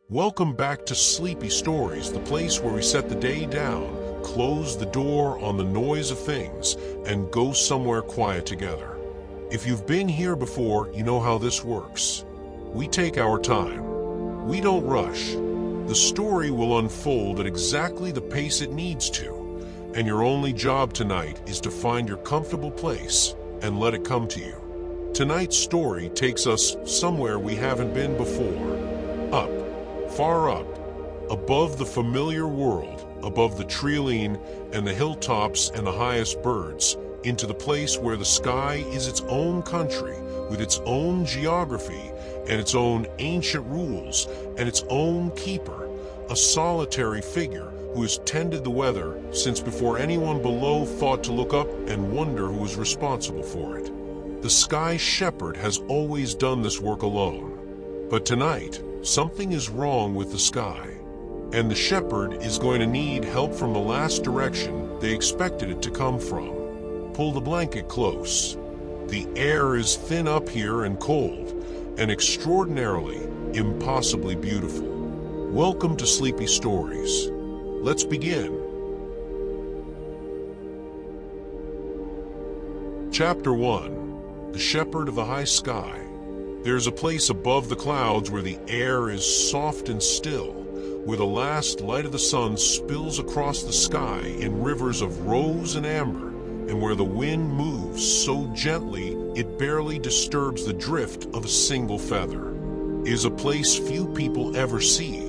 Welcome back to Sleepy Stories, the place where we set the day down, close the door on the noise of things, and go somewhere quiet together. If you've been here before, you know how this works. We take our time. We don't rush. The story will unfold at exactly the pace it needs to, and your only job tonight is to find your comfortable place and let it come to you. Tonight's story takes us somewhere we haven't been before. Up. Far up, above the familiar world, above the treeline and the hilltops and the highest birds, into the place where the sky is its own country, with its own geography and its own ancient rules and its own keeper, a solitary figure who has tended the weather since before anyone below thought to look up and wonder who was responsible for it. The sky shepherd has always done this work alone, but tonight, something is wrong with the sky, and the shepherd is going to need help from the last direction they expected it to come from. Pull the blanket close. The air is thin up here and cold, and extraordinarily, impossibly beautiful. Welcome to Sleepy Stories. Let's begin. Chapter 1. The Shepherd of the High Sky. There's a place above the clouds where the air is soft and still, where the last light of the sun spills across the sky in rivers of rose and amber, and where the wind moves so gently it barely disturbs the drift of a single feather. It is a place few people ever see,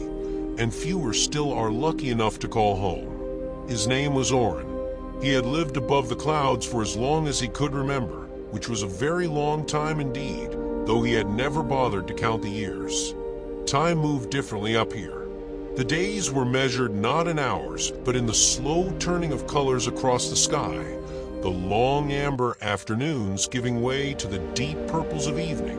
and fewer still are lucky enough to call home. His name was Oren. He had lived above the clouds for as long as he could remember, which was a very long time indeed, though he had never bothered to count the years. Time moved differently up here. The days were measured not in hours, but in the slow turning of colors across the sky, the long amber afternoons giving way to the deep purples of evening,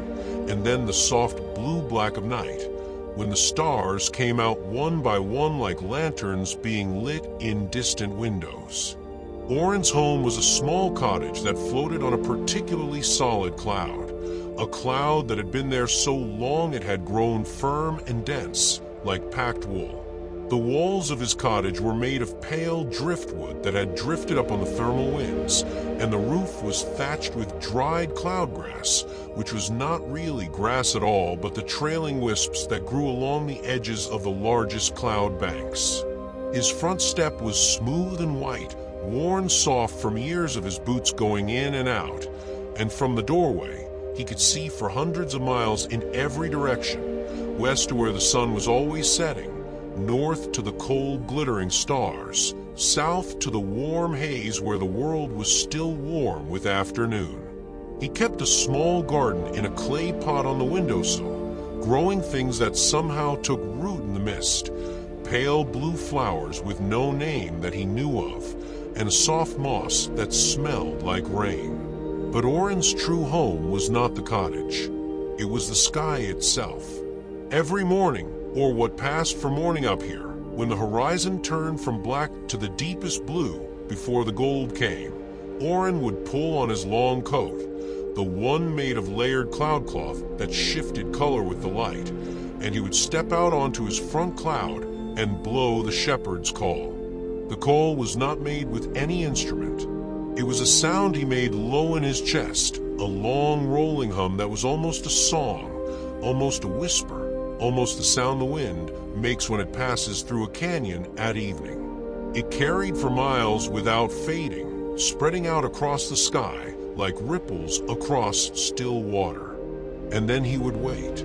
and then the soft blue-black of night, when the stars came out one by one like lanterns being lit in distant windows. Oren's home was a small cottage that floated on a particularly solid cloud. A cloud that had been there so long it had grown firm and dense, like packed wool. The walls of his cottage were made of pale driftwood that had drifted up on the thermal winds, and the roof was thatched with dried cloudgrass, which was not really grass at all, but the trailing wisps that grew along the edges of the largest cloud banks. His front step was smooth and white, worn soft from years of his boots going in and out, and from the doorway, he could see for hundreds of miles in every direction, west to where the sun was always setting, north to the cold glittering stars, south to the warm haze where the world was still warm with afternoon. He kept a small garden in a clay pot on the windowsill, growing things that somehow took root in the mist, pale blue flowers with no name that he knew of, and a soft moss that smelled like rain. But Oren's true home was not the cottage. It was the sky itself. Every morning, or what passed for morning up here, when the horizon turned from black to the deepest blue before the gold came, Oren would pull on his long coat, the one made of layered cloud cloth that shifted color with the light, and he would step out onto his front cloud and blow the shepherd's call. The call was not made with any instrument. It was a sound he made low in his chest, a long rolling hum that was almost a song, almost a whisper, almost the sound the wind makes when it passes through a canyon at evening. It carried for miles without fading, spreading out across the sky like ripples across still water. And then he would wait.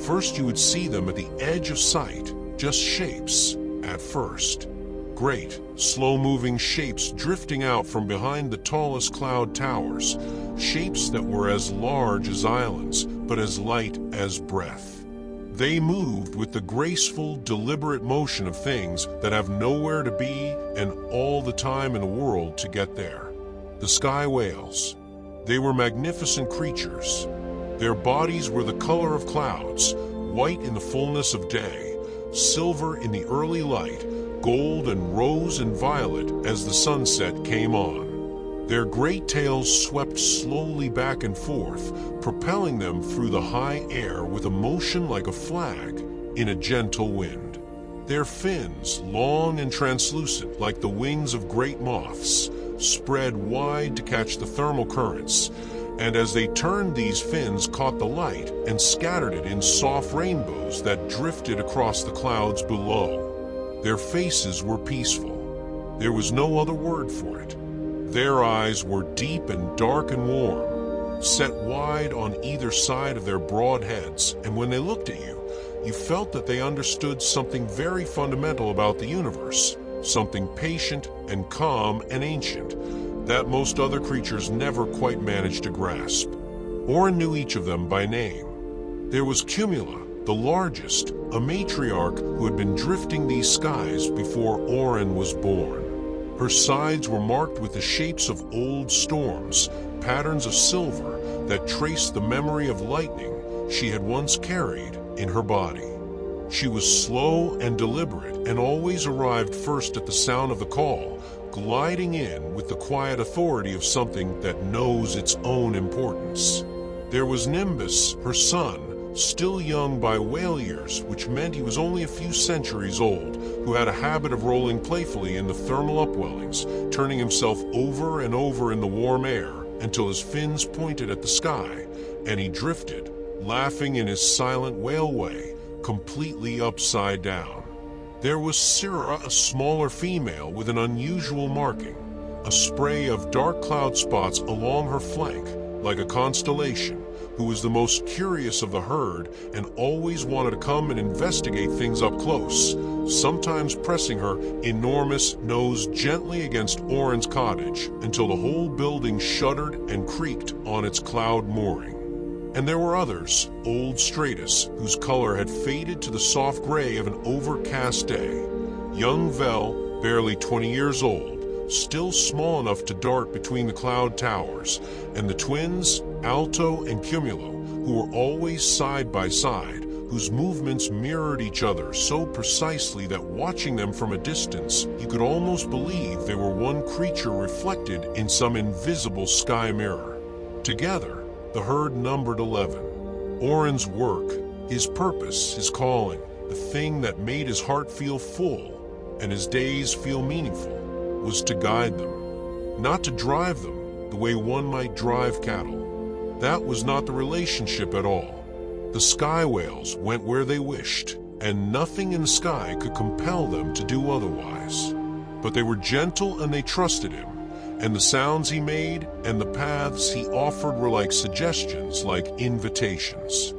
First you would see them at the edge of sight, just shapes, at first. Great, slow-moving shapes drifting out from behind the tallest cloud towers, shapes that were as large as islands, but as light as breath. They moved with the graceful, deliberate motion of things that have nowhere to be and all the time in the world to get there. The sky whales. They were magnificent creatures. Their bodies were the color of clouds, white in the fullness of day, silver in the early light, gold and rose and violet as the sunset came on. Their great tails swept slowly back and forth, propelling them through the high air with a motion like a flag, in a gentle wind. Their fins, long and translucent like the wings of great moths, spread wide to catch the thermal currents, and as they turned, these fins caught the light and scattered it in soft rainbows that drifted across the clouds below. Their faces were peaceful. There was no other word for it. Their eyes were deep and dark and warm, set wide on either side of their broad heads, and when they looked at you, you felt that they understood something very fundamental about the universe, something patient and calm and ancient, that most other creatures never quite managed to grasp. Oren knew each of them by name. There was Cumula, the largest, a matriarch who had been drifting these skies before Oren was born. Her sides were marked with the shapes of old storms, patterns of silver that traced the memory of lightning she had once carried in her body. She was slow and deliberate and always arrived first at the sound of the call, gliding in with the quiet authority of something that knows its own importance. There was Nimbus, her son, still young by whale years, which meant he was only a few centuries old, who had a habit of rolling playfully in the thermal upwellings, turning himself over and over in the warm air until his fins pointed at the sky, and he drifted, laughing in his silent whale way, completely upside down. There was Syrah, a smaller female with an unusual marking, a spray of dark cloud spots along her flank, like a constellation, who was the most curious of the herd and always wanted to come and investigate things up close, sometimes pressing her enormous nose gently against Oren's cottage until the whole building shuddered and creaked on its cloud mooring. And there were others, old Stratus, whose color had faded to the soft gray of an overcast day. Young Vel, barely 20 years old, still small enough to dart between the cloud towers, and the twins, Alto and Cumula, who were always side by side, whose movements mirrored each other so precisely that watching them from a distance, you could almost believe they were one creature reflected in some invisible sky mirror. Together, the herd numbered 11. Oren's work, his purpose, his calling, the thing that made his heart feel full and his days feel meaningful, was to guide them, not to drive them the way one might drive cattle. That was not the relationship at all. The sky whales went where they wished, and nothing in the sky could compel them to do otherwise. But they were gentle and they trusted him. And the sounds he made and the paths he offered were like suggestions, like invitations.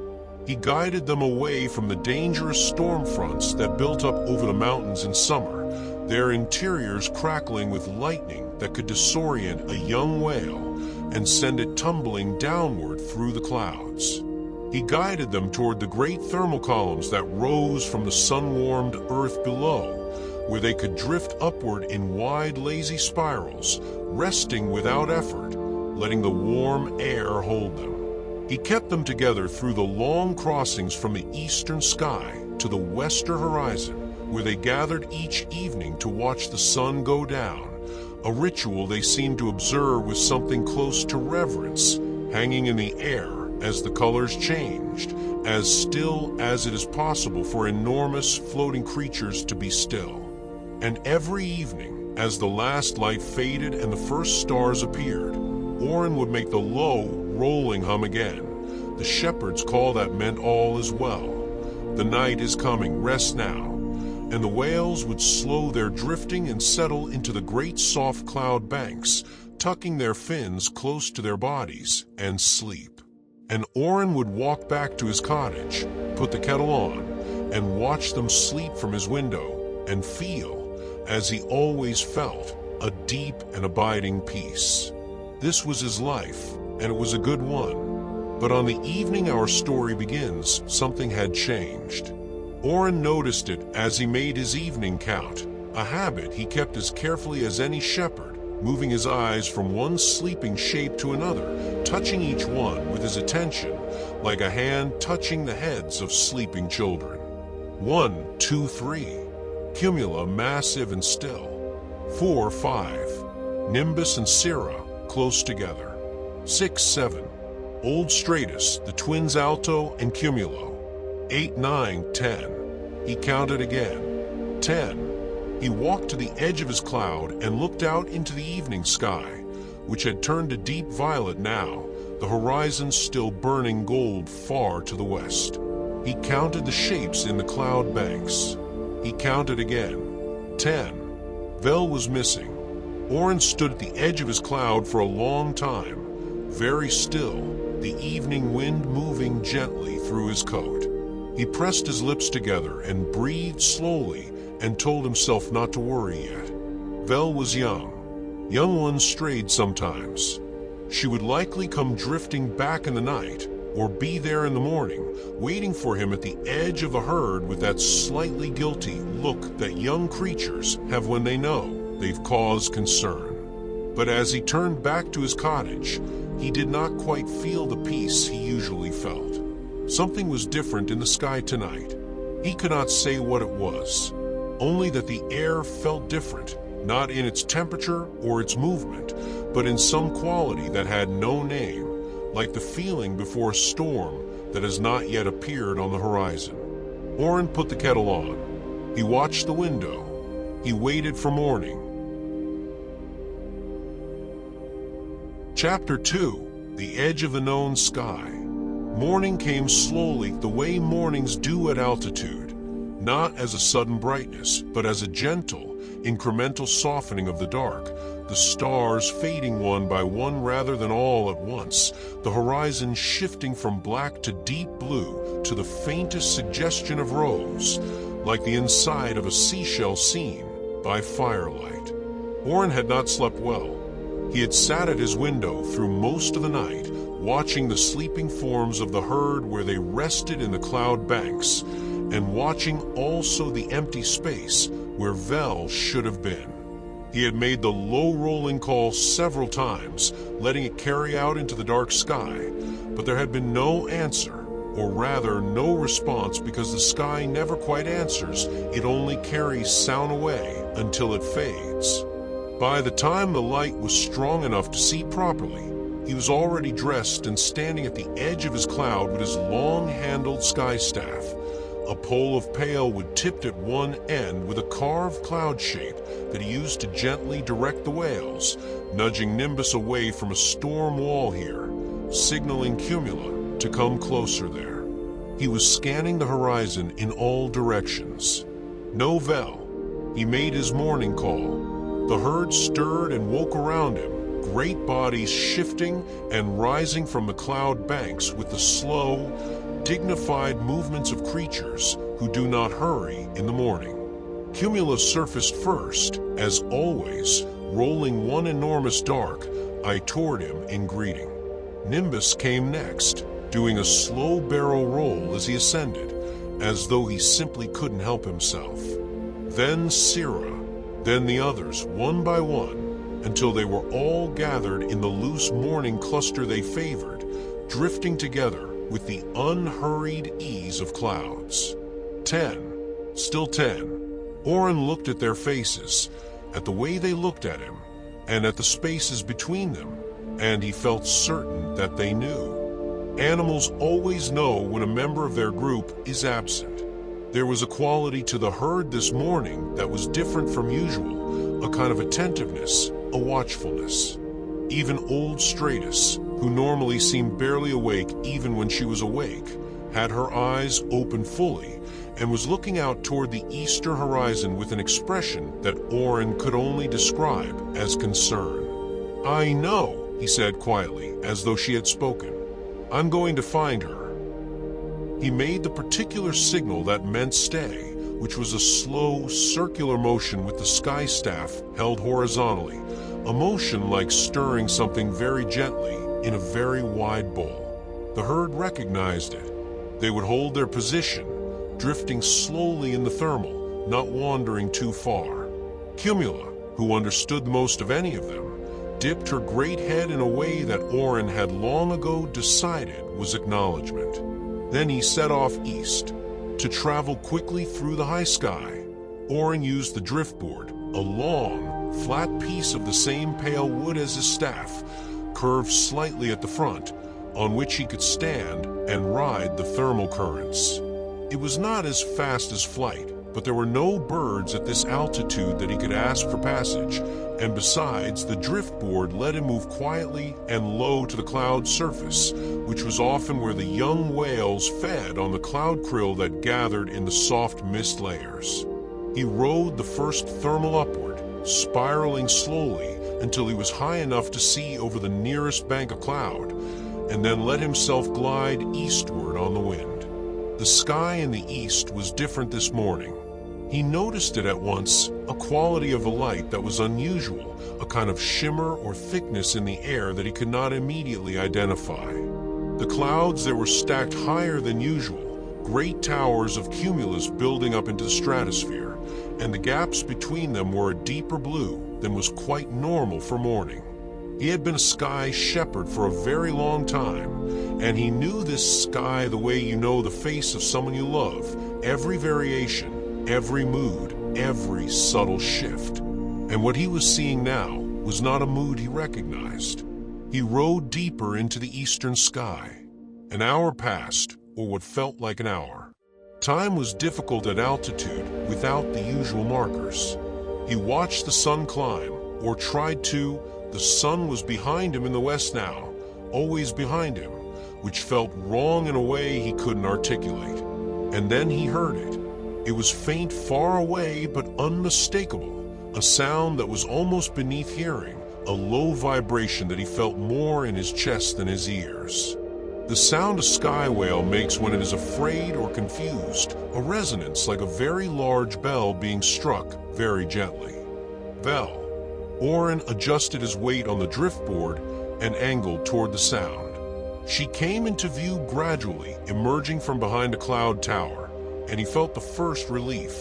He guided them away from the dangerous storm fronts that built up over the mountains in summer, their interiors crackling with lightning that could disorient a young whale and send it tumbling downward through the clouds. He guided them toward the great thermal columns that rose from the sun-warmed earth below, where they could drift upward in wide, lazy spirals, resting without effort, letting the warm air hold them. He kept them together through the long crossings from the eastern sky to the western horizon, where they gathered each evening to watch the sun go down, a ritual they seemed to observe with something close to reverence, hanging in the air as the colors changed, as still as it is possible for enormous floating creatures to be still. And every evening, as the last light faded and the first stars appeared, Oren would make the low, rolling hum again, the shepherd's call that meant all is well. The night is coming, rest now. And the whales would slow their drifting and settle into the great soft cloud banks, tucking their fins close to their bodies, and sleep. And Oren would walk back to his cottage, put the kettle on, and watch them sleep from his window, and feel, as he always felt, a deep and abiding peace. This was his life, and it was a good one. But on the evening our story begins, something had changed. Oren noticed it as he made his evening count, a habit he kept as carefully as any shepherd, moving his eyes from one sleeping shape to another, touching each one with his attention, like a hand touching the heads of sleeping children. 1, 2, 3. Cumula, massive and still. 4, 5. Nimbus and Syrah, close together. 6, 7. Old Stratus, the twins Alto and Cumulo. 8, 9, 10. He counted again. 10. He walked to the edge of his cloud and looked out into the evening sky, which had turned a deep violet now, the horizon still burning gold far to the west. He counted the shapes in the cloud banks. He counted again. 10. Vel was missing. Oren stood at the edge of his cloud for a long time, very still, the evening wind moving gently through his coat. He pressed his lips together and breathed slowly and told himself not to worry yet. Vel was young. Young ones strayed sometimes. She would likely come drifting back in the night, or be there in the morning, waiting for him at the edge of the herd with that slightly guilty look that young creatures have when they know they've caused concern. But as he turned back to his cottage, he did not quite feel the peace he usually felt. Something was different in the sky tonight. He could not say what it was, only that the air felt different, not in its temperature or its movement, but in some quality that had no name, like the feeling before a storm that has not yet appeared on the horizon. Oren put the kettle on. He watched the window. He waited for morning. Chapter 2. The Edge of the Known Sky. Morning came slowly the way mornings do at altitude, not as a sudden brightness, but as a gentle, incremental softening of the dark, the stars fading one by one rather than all at once, the horizon shifting from black to deep blue to the faintest suggestion of rose, like the inside of a seashell seen by firelight. Oren had not slept well. He had sat at his window through most of the night, watching the sleeping forms of the herd where they rested in the cloud banks, and watching also the empty space where Vel should have been. He had made the low-rolling call several times, letting it carry out into the dark sky, but there had been no answer, or rather no response, because the sky never quite answers, it only carries sound away until it fades. By the time the light was strong enough to see properly, he was already dressed and standing at the edge of his cloud with his long-handled sky staff, a pole of pale wood tipped at one end with a carved cloud shape that he used to gently direct the whales, nudging Nimbus away from a storm wall here, signaling Cumula to come closer there. He was scanning the horizon in all directions. No Vel. He made his morning call. The herd stirred and woke around him, great bodies shifting and rising from the cloud banks with the slow, dignified movements of creatures who do not hurry in the morning. Cumula surfaced first, as always, rolling one enormous dark eye toward him in greeting. Nimbus came next, doing a slow barrel roll as he ascended, as though he simply couldn't help himself. Then Syrah, then the others, one by one, until they were all gathered in the loose morning cluster they favored, drifting together with the unhurried ease of clouds. 10. Still 10. Oren looked at their faces, at the way they looked at him, and at the spaces between them, and he felt certain that they knew. Animals always know when a member of their group is absent. There was a quality to the herd this morning that was different from usual, a kind of attentiveness, a watchfulness. Even old Stratus, who normally seemed barely awake even when she was awake, had her eyes open fully and was looking out toward the eastern horizon with an expression that Oren could only describe as concern. "I know," he said quietly, as though she had spoken. "I'm going to find her." He made the particular signal that meant stay, which was a slow, circular motion with the sky staff held horizontally, a motion like stirring something very gently in a very wide bowl. The herd recognized it. They would hold their position, drifting slowly in the thermal, not wandering too far. Cumula, who understood the most of any of them, dipped her great head in a way that Oren had long ago decided was acknowledgement. Then he set off east, to travel quickly through the high sky. Oren used the driftboard, a long, flat piece of the same pale wood as his staff, curved slightly at the front, on which he could stand and ride the thermal currents. It was not as fast as flight, but there were no birds at this altitude that he could ask for passage, and besides, the driftboard let him move quietly and low to the cloud surface, which was often where the young whales fed on the cloud krill that gathered in the soft mist layers. He rode the first thermal upward, spiraling slowly until he was high enough to see over the nearest bank of cloud, and then let himself glide eastward on the wind. The sky in the east was different this morning. He noticed it at once, a quality of the light that was unusual, a kind of shimmer or thickness in the air that he could not immediately identify. The clouds there were stacked higher than usual, great towers of cumulus building up into the stratosphere, and the gaps between them were a deeper blue than was quite normal for morning. He had been a sky shepherd for a very long time, and he knew this sky the way you know the face of someone you love, every variation, every mood, every subtle shift. And what he was seeing now was not a mood he recognized. He rode deeper into the eastern sky. An hour passed, or what felt like an hour. Time was difficult at altitude without the usual markers. He watched the sun climb, or tried to. The sun was behind him in the west now, always behind him, which felt wrong in a way he couldn't articulate. And then he heard it. It was faint far away but unmistakable, a sound that was almost beneath hearing, a low vibration that he felt more in his chest than his ears. The sound a sky whale makes when it is afraid or confused, a resonance like a very large bell being struck very gently. Bell. Oren adjusted his weight on the driftboard and angled toward the sound. She came into view gradually, emerging from behind a cloud tower, and he felt the first relief.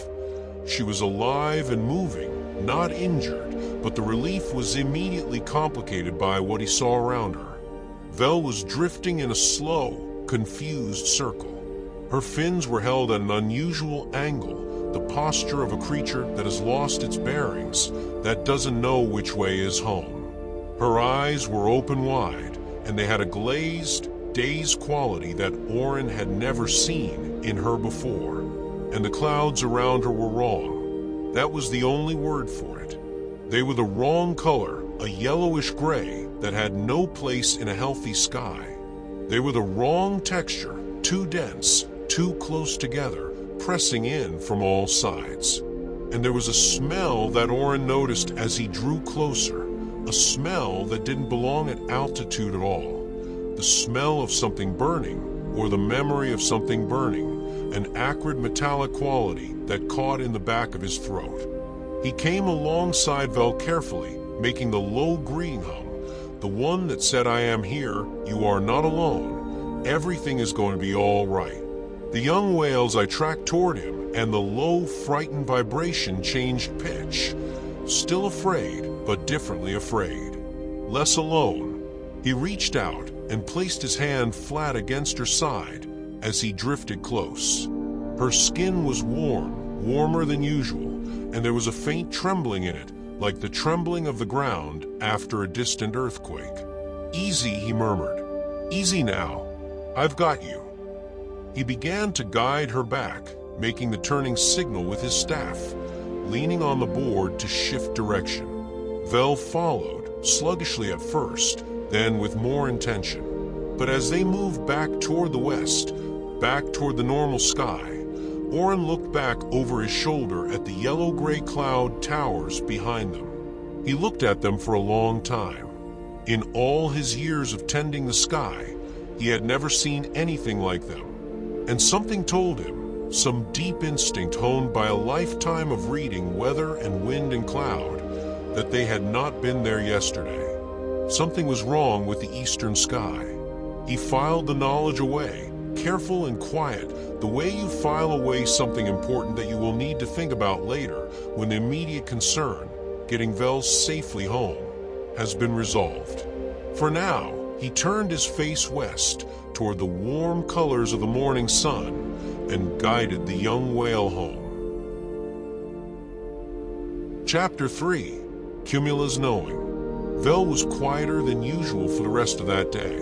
She was alive and moving, not injured, but the relief was immediately complicated by what he saw around her. Vel was drifting in a slow, confused circle. Her fins were held at an unusual angle, the posture of a creature that has lost its bearings, that doesn't know which way is home. Her eyes were open wide, and they had a glazed, dazed quality that Oren had never seen in her before. And the clouds around her were wrong. That was the only word for it. They were the wrong color, a yellowish gray that had no place in a healthy sky. They were the wrong texture, too dense, too close together, pressing in from all sides. And there was a smell that Oren noticed as he drew closer, a smell that didn't belong at altitude at all. The smell of something burning, or the memory of something burning, an acrid metallic quality that caught in the back of his throat. He came alongside Vel carefully, making the low greeting hum, the one that said, "I am here, you are not alone, everything is going to be all right." The young whales I tracked toward him, and the low, frightened vibration changed pitch. Still afraid, but differently afraid. Less alone. He reached out and placed his hand flat against her side as he drifted close. Her skin was warm, warmer than usual, and there was a faint trembling in it, like the trembling of the ground after a distant earthquake. "Easy," he murmured. "Easy now. I've got you." He began to guide her back, making the turning signal with his staff, leaning on the board to shift direction. Vel followed, sluggishly at first, then with more intention. But as they moved back toward the west, back toward the normal sky, Oren looked back over his shoulder at the yellow-gray cloud towers behind them. He looked at them for a long time. In all his years of tending the sky, he had never seen anything like them. And something told him, some deep instinct honed by a lifetime of reading weather and wind and cloud, that they had not been there yesterday. Something was wrong with the eastern sky. He filed the knowledge away, careful and quiet, the way you file away something important that you will need to think about later when the immediate concern, getting Vel safely home, has been resolved. For now, he turned his face west toward the warm colors of the morning sun and guided the young whale home. Chapter 3. Cumula's Knowing. Vel was quieter than usual for the rest of that day.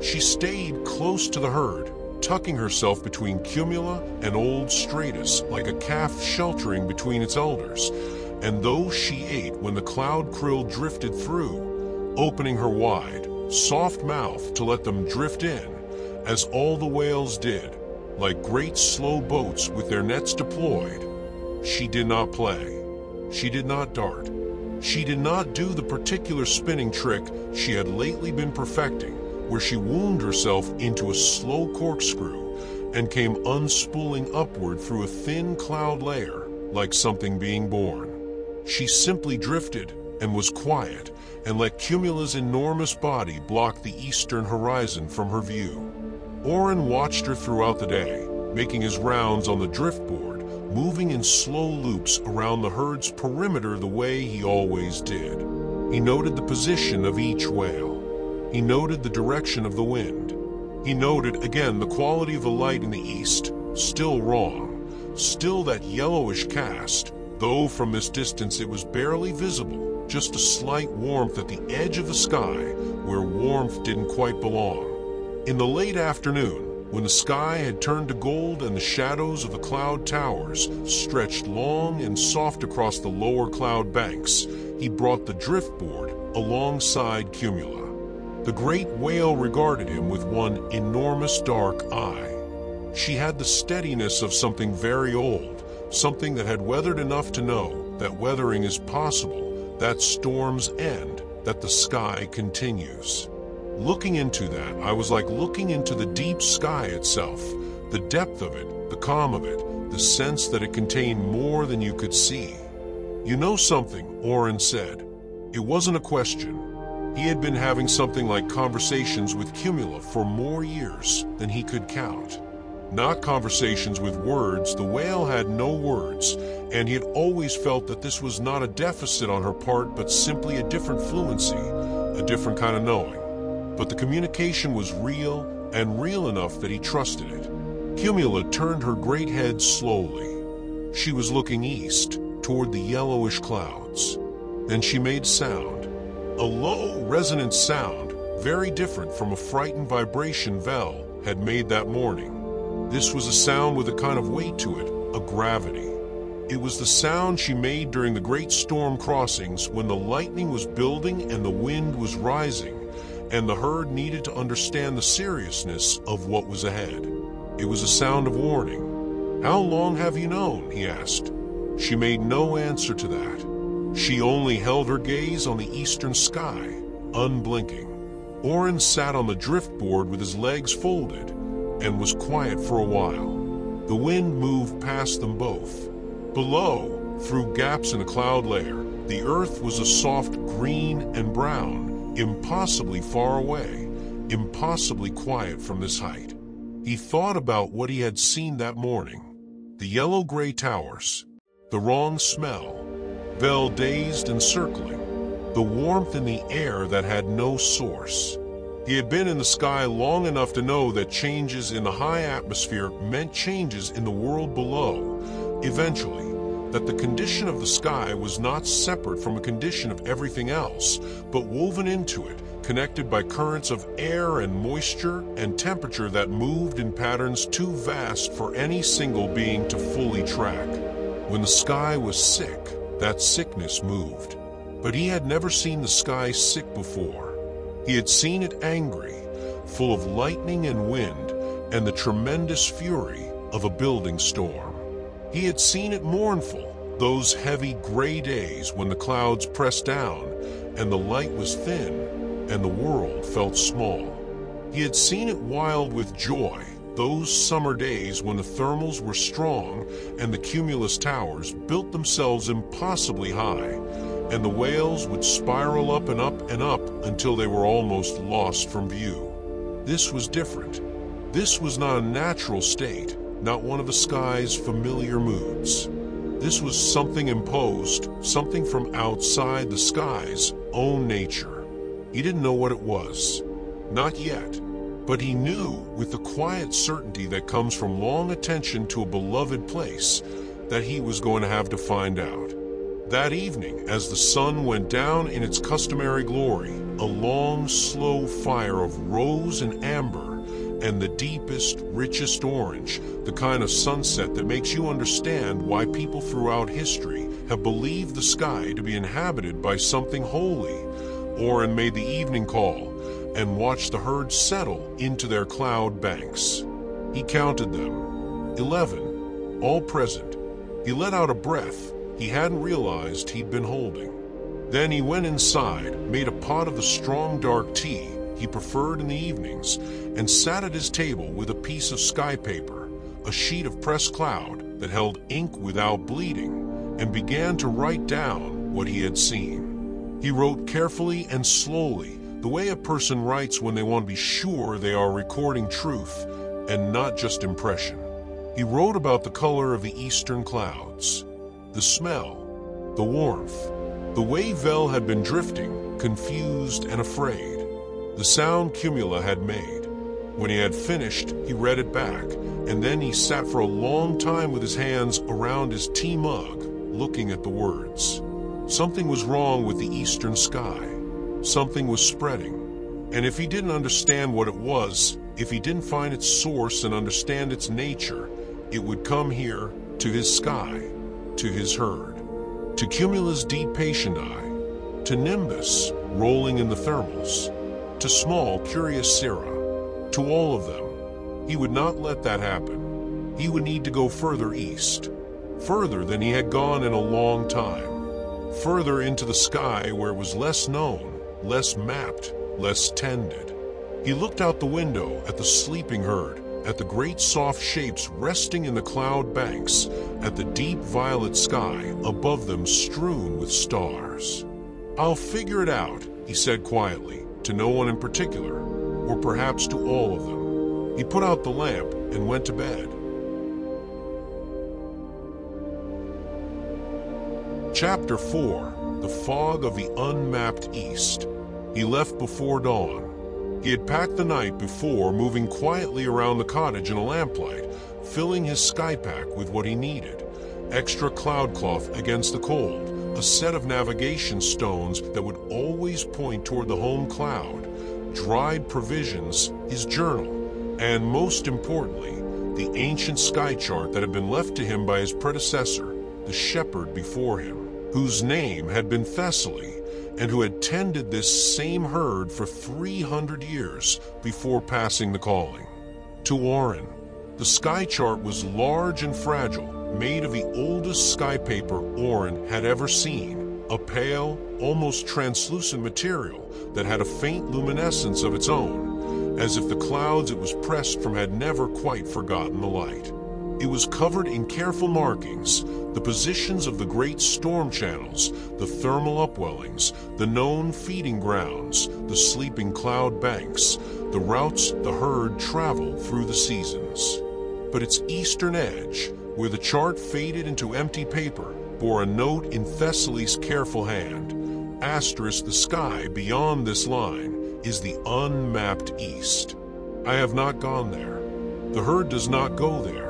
She stayed close to the herd, tucking herself between Cumula and old Stratus like a calf sheltering between its elders. And though she ate when the cloud krill drifted through, opening her wide, soft mouth to let them drift in, as all the whales did, like great slow boats with their nets deployed, she did not play. She did not dart. She did not do the particular spinning trick she had lately been perfecting, where she wound herself into a slow corkscrew and came unspooling upward through a thin cloud layer like something being born. She simply drifted and was quiet and let Cumula's enormous body block the eastern horizon from her view. Oren watched her throughout the day, making his rounds on the driftboard, moving in slow loops around the herd's perimeter the way he always did. He noted the position of each whale. He noted the direction of the wind. He noted again the quality of the light in the east, still wrong, still that yellowish cast, though from this distance it was barely visible, just a slight warmth at the edge of the sky where warmth didn't quite belong. In the late afternoon, when the sky had turned to gold and the shadows of the cloud towers stretched long and soft across the lower cloud banks, he brought the driftboard alongside Cumula. The great whale regarded him with one enormous dark eye. She had the steadiness of something very old, something that had weathered enough to know that weathering is possible, that storms end, that the sky continues. Looking into that, I was like looking into the deep sky itself, the depth of it, the calm of it, the sense that it contained more than you could see. You know something, Oren said. It wasn't a question. He had been having something like conversations with Cumula for more years than he could count. Not conversations with words, the whale had no words, and he had always felt that this was not a deficit on her part, but simply a different fluency, a different kind of knowing. But the communication was real, and real enough that he trusted it. Cumula turned her great head slowly. She was looking east, toward the yellowish clouds. Then she made sound. A low, resonant sound, very different from a frightened vibration Vel had made that morning. This was a sound with a kind of weight to it, a gravity. It was the sound she made during the great storm crossings when the lightning was building and the wind was rising, and the herd needed to understand the seriousness of what was ahead. It was a sound of warning. "How long have you known?" he asked. She made no answer to that. She only held her gaze on the eastern sky, unblinking. Oren sat on the driftboard with his legs folded and was quiet for a while. The wind moved past them both. Below, through gaps in the cloud layer, the earth was a soft green and brown, impossibly far away, impossibly quiet from this height. He thought about what he had seen that morning. The yellow-gray towers, the wrong smell, Vel dazed and circling, the warmth in the air that had no source. He had been in the sky long enough to know that changes in the high atmosphere meant changes in the world below, eventually, that the condition of the sky was not separate from a condition of everything else, but woven into it, connected by currents of air and moisture and temperature that moved in patterns too vast for any single being to fully track. When the sky was sick, that sickness moved. But he had never seen the sky sick before. He had seen it angry, full of lightning and wind, and the tremendous fury of a building storm. He had seen it mournful, those heavy gray days when the clouds pressed down, and the light was thin, and the world felt small. He had seen it wild with joy, those summer days when the thermals were strong and the cumulus towers built themselves impossibly high, and the whales would spiral up and up and up until they were almost lost from view. This was different. This was not a natural state, not one of the sky's familiar moods. This was something imposed, something from outside the sky's own nature. He didn't know what it was. Not yet. But he knew, with the quiet certainty that comes from long attention to a beloved place, that he was going to have to find out. That evening, as the sun went down in its customary glory, a long, slow fire of rose and amber and the deepest, richest orange, the kind of sunset that makes you understand why people throughout history have believed the sky to be inhabited by something holy. Oren made the evening call and watched the herd settle into their cloud banks. He counted them. 11, all present. He let out a breath he hadn't realized he'd been holding. Then he went inside, made a pot of the strong dark tea he preferred in the evenings, and sat at his table with a piece of sky paper, a sheet of pressed cloud that held ink without bleeding, and began to write down what he had seen. He wrote carefully and slowly, the way a person writes when they want to be sure they are recording truth and not just impression. He wrote about the color of the eastern clouds, the smell, the warmth, the way Vel had been drifting, confused and afraid, the sound Cumula had made. When he had finished, he read it back, and then he sat for a long time with his hands around his tea mug, looking at the words. Something was wrong with the eastern sky. Something was spreading. And if he didn't understand what it was, if he didn't find its source and understand its nature, it would come here, to his sky, to his herd, to Cumula's deep patient eye, to Nimbus rolling in the thermals, to small curious Syrah, to all of them. He would not let that happen. He would need to go further east, further than he had gone in a long time, further into the sky where it was less known, less mapped, less tended. He looked out the window at the sleeping herd, at the great soft shapes resting in the cloud banks, at the deep violet sky above them strewn with stars. "I'll figure it out," he said quietly, to no one in particular, or perhaps to all of them. He put out the lamp and went to bed. Chapter 4. The Fog of the Unmapped East. He left before dawn. He had packed the night before, moving quietly around the cottage in a lamplight, filling his sky pack with what he needed. Extra cloud cloth against the cold, a set of navigation stones that would always point toward the home cloud, dried provisions, his journal, and most importantly, the ancient sky chart that had been left to him by his predecessor, the shepherd before him, whose name had been Thessaly, and who had tended this same herd for 300 years before passing the calling. To Oren, the sky chart was large and fragile, made of the oldest sky paper Oren had ever seen, a pale, almost translucent material that had a faint luminescence of its own, as if the clouds it was pressed from had never quite forgotten the light. It was covered in careful markings, the positions of the great storm channels, the thermal upwellings, the known feeding grounds, the sleeping cloud banks, the routes the herd traveled through the seasons. But its eastern edge, where the chart faded into empty paper, bore a note in Thessaly's careful hand. Asterisk, the sky beyond this line is the unmapped east. I have not gone there. The herd does not go there.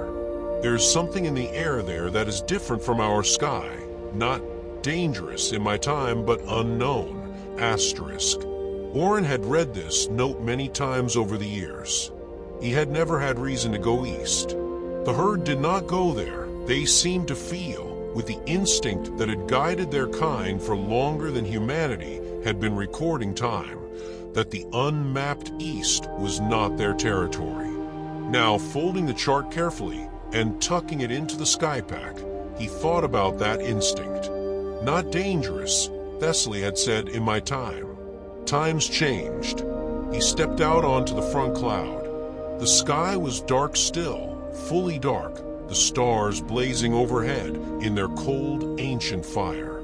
There is something in the air there that is different from our sky, not dangerous in my time, but unknown. Asterisk. Oren had read this note many times over the years. He had never had reason to go east. The herd did not go there. They seemed to feel, with the instinct that had guided their kind for longer than humanity had been recording time, that the unmapped east was not their territory. Now, folding the chart carefully and tucking it into the sky pack, he thought about that instinct. Not dangerous, Thessaly had said, in my time. Times changed. He stepped out onto the front cloud. The sky was dark still, fully dark, the stars blazing overhead in their cold, ancient fire.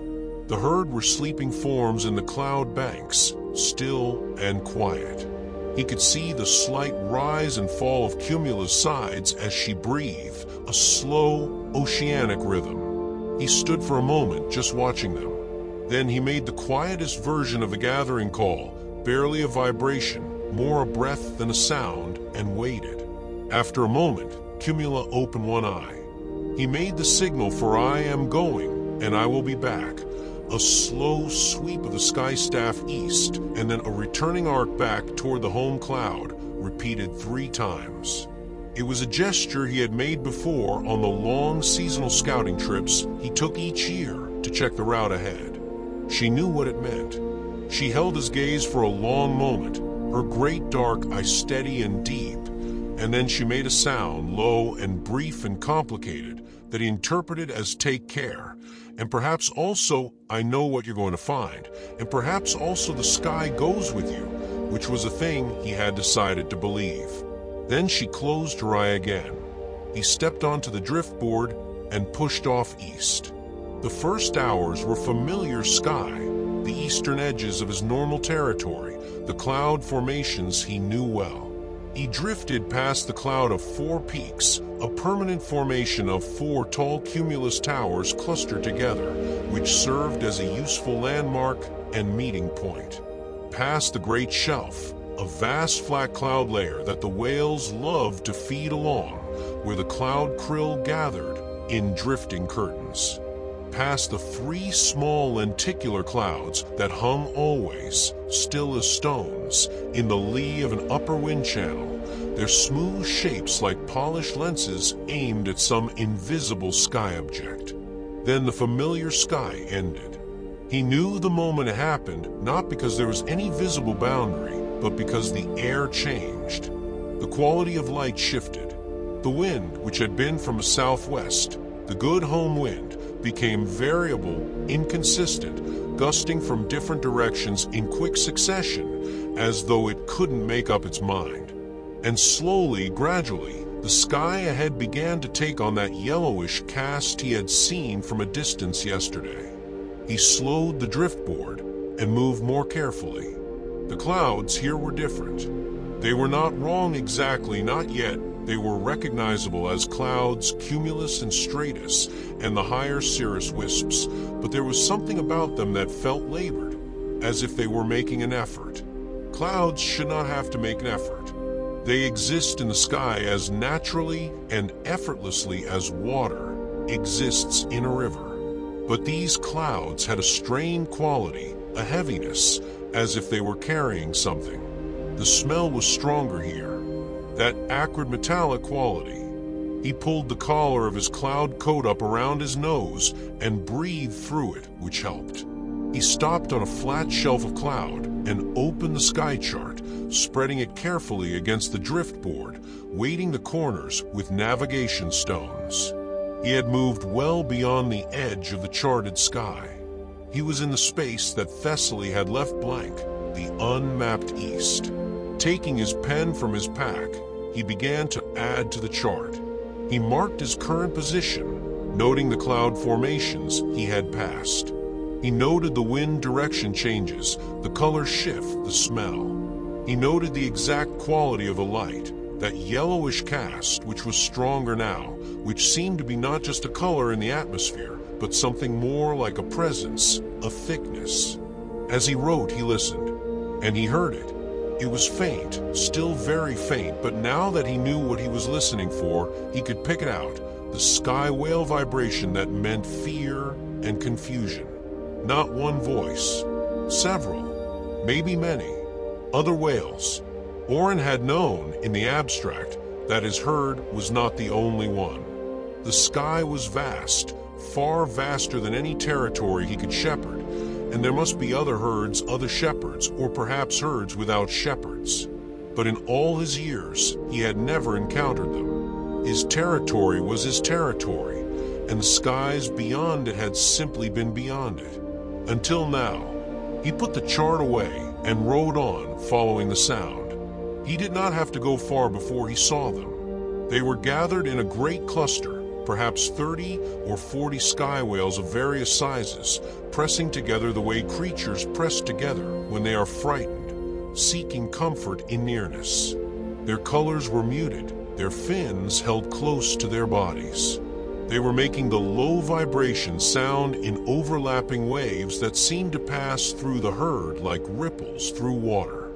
The herd were sleeping forms in the cloud banks, still and quiet. He could see the slight rise and fall of Cumula's sides as she breathed, a slow, oceanic rhythm. He stood for a moment just watching them. Then he made the quietest version of the gathering call, barely a vibration, more a breath than a sound, and waited. After a moment, Cumula opened one eye. He made the signal for "I am going, and I will be back." A slow sweep of the sky staff east, and then a returning arc back toward the home cloud, repeated 3 times. It was a gesture he had made before on the long seasonal scouting trips he took each year to check the route ahead. She knew what it meant. She held his gaze for a long moment, her great dark eyes steady and deep, and then she made a sound, low and brief and complicated, that he interpreted as "take care," and perhaps also "I know what you're going to find," and perhaps also "the sky goes with you," which was a thing he had decided to believe. Then she closed her eye again. He stepped onto the driftboard and pushed off east. The first hours were familiar sky, the eastern edges of his normal territory, the cloud formations he knew well. He drifted past the cloud of 4 peaks, a permanent formation of 4 tall cumulus towers clustered together, which served as a useful landmark and meeting point. Past the Great Shelf, a vast flat cloud layer that the whales loved to feed along, where the cloud krill gathered in drifting curtains. Past the 3 small lenticular clouds that hung always, still as stones, in the lee of an upper wind channel, their smooth shapes like polished lenses aimed at some invisible sky object. Then the familiar sky ended. He knew the moment it happened, not because there was any visible boundary, but because the air changed. The quality of light shifted. The wind, which had been from a southwest, the good home wind, became variable, inconsistent, gusting from different directions in quick succession, as though it couldn't make up its mind. And slowly, gradually, the sky ahead began to take on that yellowish cast he had seen from a distance yesterday. He slowed the driftboard and moved more carefully. The clouds here were different. They were not wrong exactly, not yet. They were recognizable as clouds cumulus and stratus and the higher cirrus wisps, but there was something about them that felt labored, as if they were making an effort. Clouds should not have to make an effort. They exist in the sky as naturally and effortlessly as water exists in a river. But these clouds had a strained quality, a heaviness, as if they were carrying something. The smell was stronger here, that acrid metallic quality. He pulled the collar of his cloud coat up around his nose and breathed through it, which helped. He stopped on a flat shelf of cloud and opened the sky chart, spreading it carefully against the driftboard, weighting the corners with navigation stones. He had moved well beyond the edge of the charted sky. He was in the space that Thessaly had left blank, the unmapped east. Taking his pen from his pack, he began to add to the chart. He marked his current position, noting the cloud formations he had passed. He noted the wind direction changes, the color shift, the smell. He noted the exact quality of the light, that yellowish cast, which was stronger now, which seemed to be not just a color in the atmosphere, but something more like a presence, a thickness. As he wrote, he listened, and he heard it. It was faint, still very faint, but now that he knew what he was listening for, he could pick it out, the sky whale vibration that meant fear and confusion. Not one voice, several, maybe many, other whales. Oren had known, in the abstract, that his herd was not the only one. The sky was vast, far vaster than any territory he could shepherd, and there must be other herds, other shepherds, or perhaps herds without shepherds. But in all his years, he had never encountered them. His territory was his territory, and the skies beyond it had simply been beyond it. Until now. He put the chart away and rode on, following the sound. He did not have to go far before he saw them. They were gathered in a great cluster, perhaps 30 or 40 sky whales of various sizes, pressing together the way creatures press together when they are frightened, seeking comfort in nearness. Their colors were muted, their fins held close to their bodies. They were making the low vibration sound in overlapping waves that seemed to pass through the herd like ripples through water.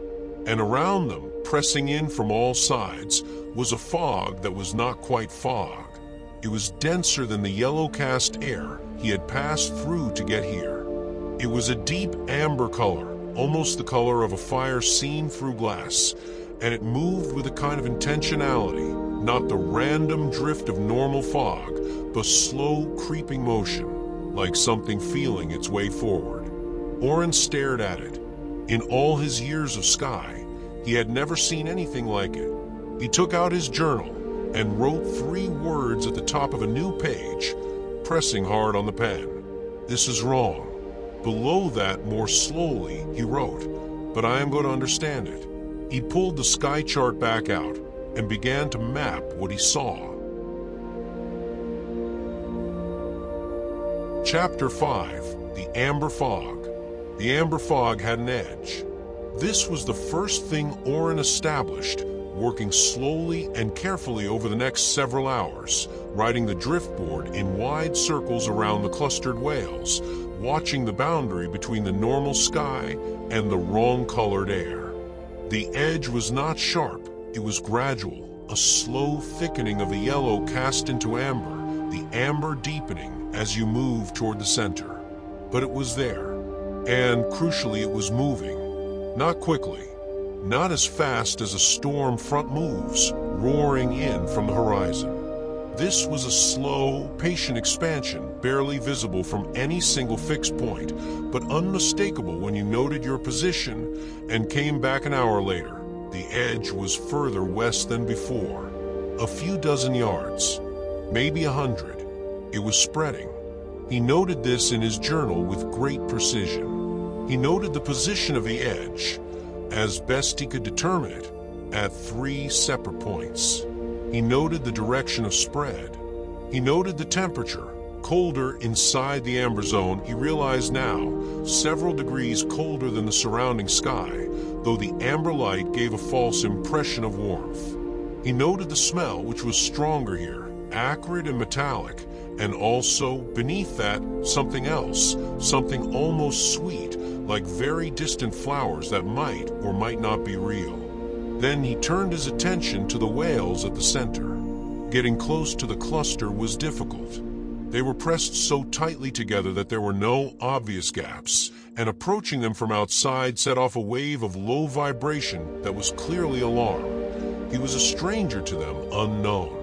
And around them, pressing in from all sides, was a fog that was not quite fog. It was denser than the yellow-cast air he had passed through to get here. It was a deep amber color, almost the color of a fire seen through glass, and it moved with a kind of intentionality, not the random drift of normal fog, but slow creeping motion, like something feeling its way forward. Oren stared at it. In all his years of sky, he had never seen anything like it. He took out his journal and wrote 3 words at the top of a new page, pressing hard on the pen. "This is wrong." Below that, more slowly, he wrote, "But I am going to understand it." He pulled the sky chart back out and began to map what he saw. Chapter 5: The Amber Fog. The amber fog had an edge. This was the first thing Oren established, working slowly and carefully over the next several hours, riding the driftboard in wide circles around the clustered whales, watching the boundary between the normal sky and the wrong-colored air. The edge was not sharp, it was gradual, a slow thickening of the yellow cast into amber, the amber deepening as you move toward the center. But it was there, and crucially it was moving. Not quickly, not as fast as a storm front moves, roaring in from the horizon. This was a slow, patient expansion, barely visible from any single fixed point, but unmistakable when you noted your position and came back an hour later. The edge was further west than before. A few dozen yards, maybe 100. It was spreading. He noted this in his journal with great precision. He noted the position of the edge, as best he could determine it, at 3 separate points. He noted the direction of spread. He noted the temperature, colder inside the amber zone, he realized now, several degrees colder than the surrounding sky, though the amber light gave a false impression of warmth. He noted the smell, which was stronger here, acrid and metallic, and also, beneath that, something else, something almost sweet, like very distant flowers that might or might not be real. Then he turned his attention to the whales at the center. Getting close to the cluster was difficult. They were pressed so tightly together that there were no obvious gaps, and approaching them from outside set off a wave of low vibration that was clearly alarm. He was a stranger to them, unknown.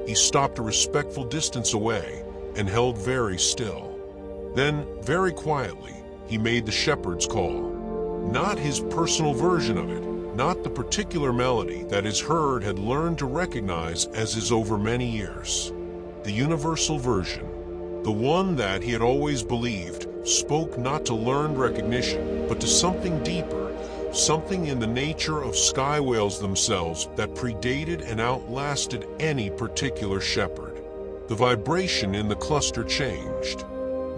He stopped a respectful distance away and held very still. Then, very quietly, he made the shepherd's call. Not his personal version of it, not the particular melody that his herd had learned to recognize as his over many years. The universal version, the one that he had always believed, spoke not to learned recognition, but to something deeper, something in the nature of sky whales themselves that predated and outlasted any particular shepherd. The vibration in the cluster changed.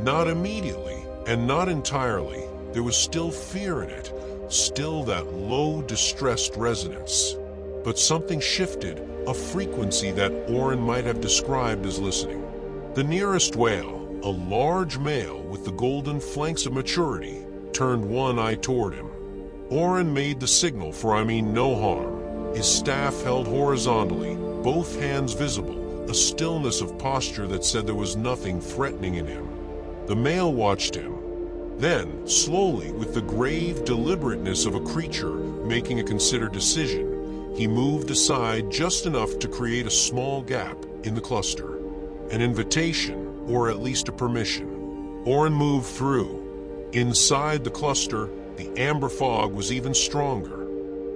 Not immediately, and not entirely. There was still fear in it, still that low, distressed resonance. But something shifted, a frequency that Oren might have described as listening. The nearest whale, a large male with the golden flanks of maturity, turned one eye toward him. Oren made the signal for I mean no harm, his staff held horizontally, both hands visible, a stillness of posture that said there was nothing threatening in him. The male watched him. Then, slowly, with the grave deliberateness of a creature making a considered decision, he moved aside just enough to create a small gap in the cluster. An invitation, or at least a permission. Oren moved through. Inside the cluster, the amber fog was even stronger.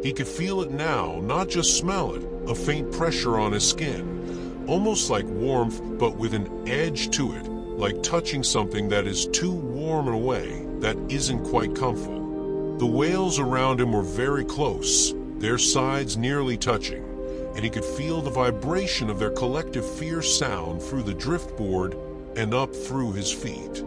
He could feel it now, not just smell it, a faint pressure on his skin, almost like warmth, but with an edge to it, like touching something that is too warm in a way that isn't quite comfortable. The whales around him were very close, their sides nearly touching, and he could feel the vibration of their collective fierce sound through the driftboard and up through his feet.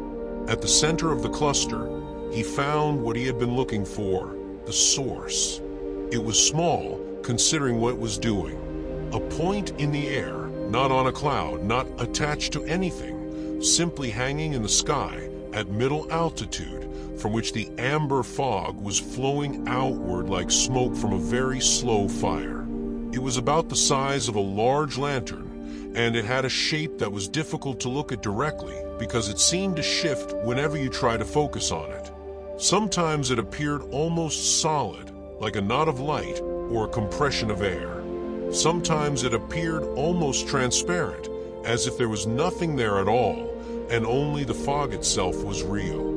At the center of the cluster, he found what he had been looking for, the source. It was small, considering what it was doing. A point in the air, not on a cloud, not attached to anything, simply hanging in the sky at middle altitude, from which the amber fog was flowing outward like smoke from a very slow fire. It was about the size of a large lantern, and it had a shape that was difficult to look at directly because it seemed to shift whenever you tried to focus on it. Sometimes it appeared almost solid, like a knot of light, or a compression of air. Sometimes it appeared almost transparent, as if there was nothing there at all, and only the fog itself was real.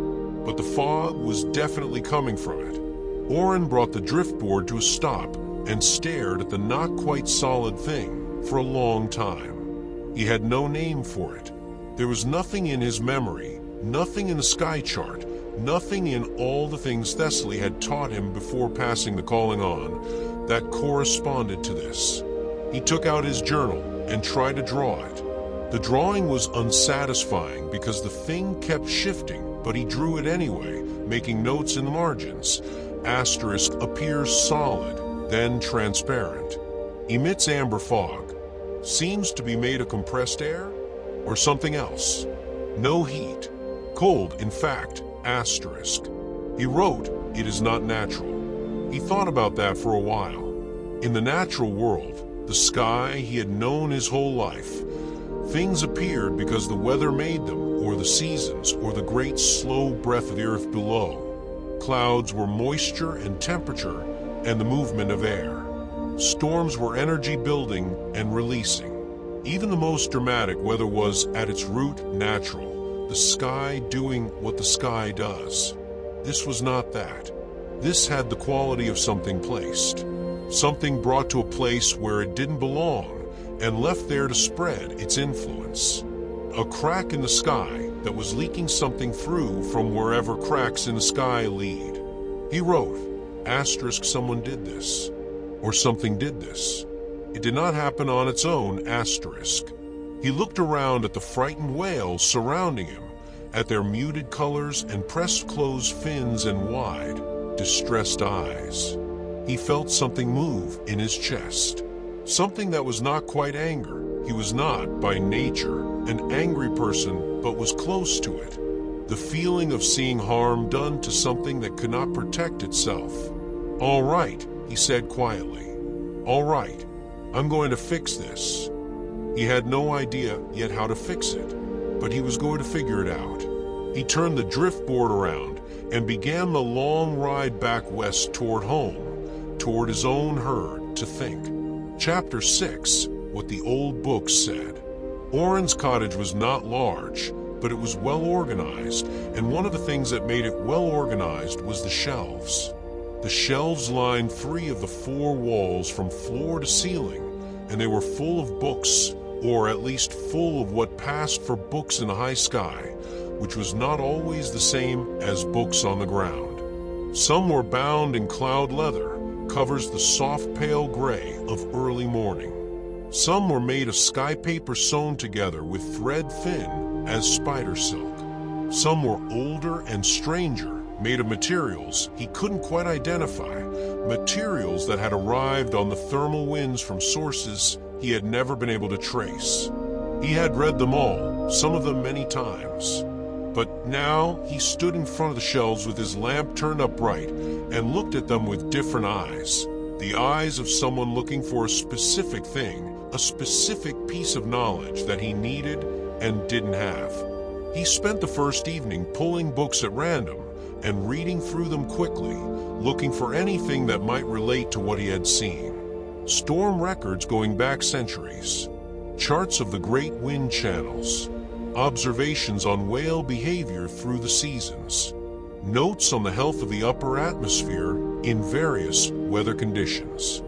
But the fog was definitely coming from it. Oren brought the driftboard to a stop and stared at the not-quite-solid thing for a long time. He had no name for it. There was nothing in his memory, nothing in the sky chart, nothing in all the things Thessaly had taught him before passing the calling on that corresponded to this. He took out his journal and tried to draw it. The drawing was unsatisfying because the thing kept shifting, but he drew it anyway, making notes in the margins. Asterisk appears solid, then transparent. Emits amber fog. Seems to be made of compressed air? Or something else. No heat. Cold, in fact. Asterisk. He wrote, "It is not natural." He thought about that for a while. In the natural world, the sky he had known his whole life, things appeared because the weather made them, or the seasons, or the great slow breath of the earth below. Clouds were moisture and temperature and the movement of air. Storms were energy building and releasing. Even the most dramatic weather was, at its root, natural, the sky doing what the sky does. This was not that. This had the quality of something placed, something brought to a place where it didn't belong and left there to spread its influence. A crack in the sky that was leaking something through from wherever cracks in the sky lead. He wrote, asterisk, someone did this, or something did this. It did not happen on its own, asterisk. He looked around at the frightened whales surrounding him, at their muted colors and pressed-closed fins and wide, distressed eyes. He felt something move in his chest, something that was not quite anger. He was not, by nature, an angry person, but was close to it. The feeling of seeing harm done to something that could not protect itself. "All right," he said quietly. "All right. I'm going to fix this." He had no idea yet how to fix it, but he was going to figure it out. He turned the driftboard around and began the long ride back west toward home, toward his own herd, to think. Chapter 6, What the Old Books Said. Oren's cottage was not large, but it was well organized, and one of the things that made it well organized was the shelves. The shelves lined 3 of the 4 walls from floor to ceiling, and they were full of books, or at least full of what passed for books in the high sky, which was not always the same as books on the ground. Some were bound in cloud leather, covers the soft pale gray of early morning. Some were made of sky paper sewn together with thread thin as spider silk. Some were older and stranger, made of materials he couldn't quite identify, materials that had arrived on the thermal winds from sources he had never been able to trace. He had read them all, some of them many times. But now he stood in front of the shelves with his lamp turned up bright and looked at them with different eyes. The eyes of someone looking for a specific thing, a specific piece of knowledge that he needed and didn't have. He spent the first evening pulling books at random and reading through them quickly, looking for anything that might relate to what he had seen. Storm records going back centuries, charts of the great wind channels, observations on whale behavior through the seasons, notes on the health of the upper atmosphere in various weather conditions.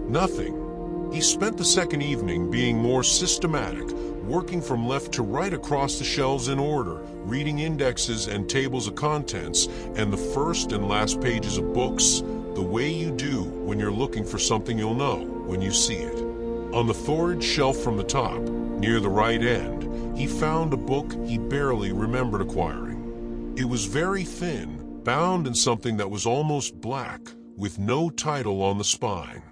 Nothing. He spent the second evening being more systematic, working from left to right across the shelves in order, reading indexes and tables of contents, and the first and last pages of books, the way you do when you're looking for something you'll know when you see it. On the third shelf from the top, near the right end, he found a book he barely remembered acquiring. It was very thin, bound in something that was almost black, with no title on the spine.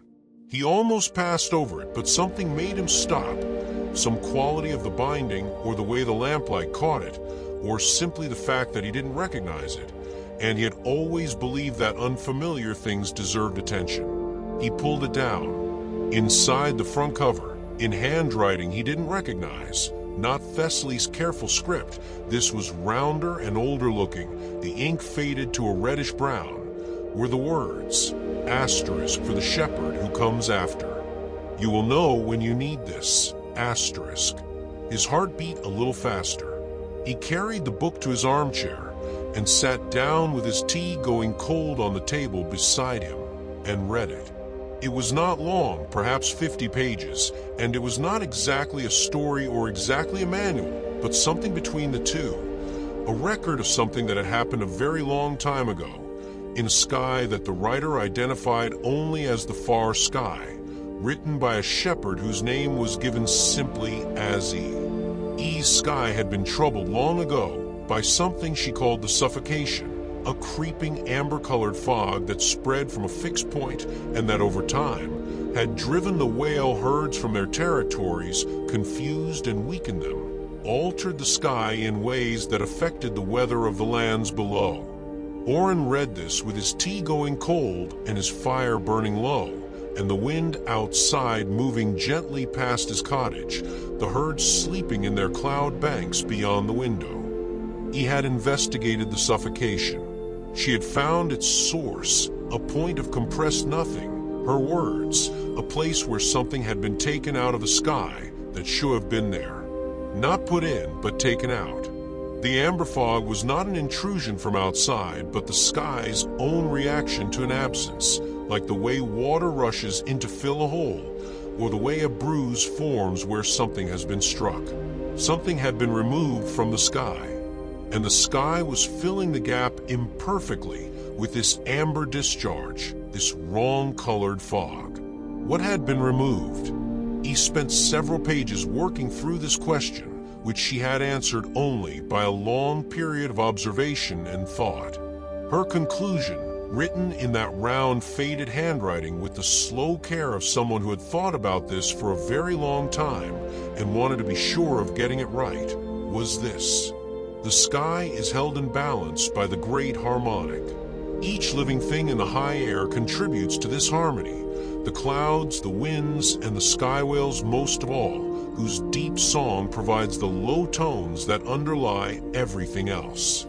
He almost passed over it, but something made him stop. Some quality of the binding, or the way the lamplight caught it, or simply the fact that he didn't recognize it, and he had always believed that unfamiliar things deserved attention. He pulled it down. Inside the front cover, in handwriting he didn't recognize, not Thessaly's careful script. This was rounder and older looking, the ink faded to a reddish brown, were the words, asterisk for the shepherd who comes after. You will know when you need this, asterisk. His heart beat a little faster. He carried the book to his armchair and sat down with his tea going cold on the table beside him and read it. It was not long, perhaps 50 pages, and it was not exactly a story or exactly a manual, but something between the two. A record of something that had happened a very long time ago, in a sky that the writer identified only as the far sky, written by a shepherd whose name was given simply as E. E's sky had been troubled long ago by something she called the suffocation, a creeping amber-colored fog that spread from a fixed point and that over time had driven the whale herds from their territories, confused and weakened them, altered the sky in ways that affected the weather of the lands below. Oren read this with his tea going cold and his fire burning low, and the wind outside moving gently past his cottage, the herds sleeping in their cloud banks beyond the window. He had investigated the suffocation. She had found its source, a point of compressed nothing, her words, a place where something had been taken out of the sky that should have been there. Not put in, but taken out. The amber fog was not an intrusion from outside, but the sky's own reaction to an absence, like the way water rushes in to fill a hole, or the way a bruise forms where something has been struck. Something had been removed from the sky, and the sky was filling the gap imperfectly with this amber discharge, this wrong-colored fog. What had been removed? He spent several pages working through this question, which she had answered only by a long period of observation and thought. Her conclusion, written in that round, faded handwriting with the slow care of someone who had thought about this for a very long time and wanted to be sure of getting it right, was this. The sky is held in balance by the great harmonic. Each living thing in the high air contributes to this harmony, the clouds, the winds, and the sky whales most of all, whose deep song provides the low tones that underlie everything else.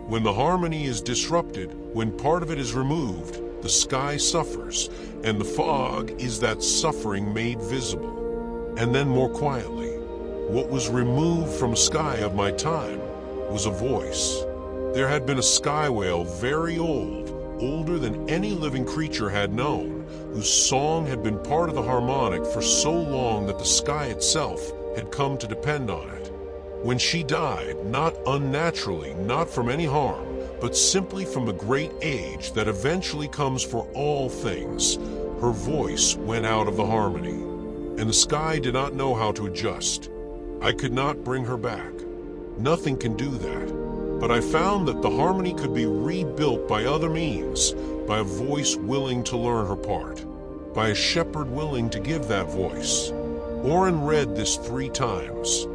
When the harmony is disrupted, when part of it is removed, the sky suffers, and the fog is that suffering made visible. And then more quietly, what was removed from the sky of my time was a voice. There had been a sky whale very old, older than any living creature had known, whose song had been part of the harmonic for so long that the sky itself had come to depend on it. When she died, not unnaturally, not from any harm, but simply from the great age that eventually comes for all things, her voice went out of the harmony, and the sky did not know how to adjust. I could not bring her back. Nothing can do that. But I found that the harmony could be rebuilt by other means, by a voice willing to learn her part, by a shepherd willing to give that voice. Oren read this 3 times.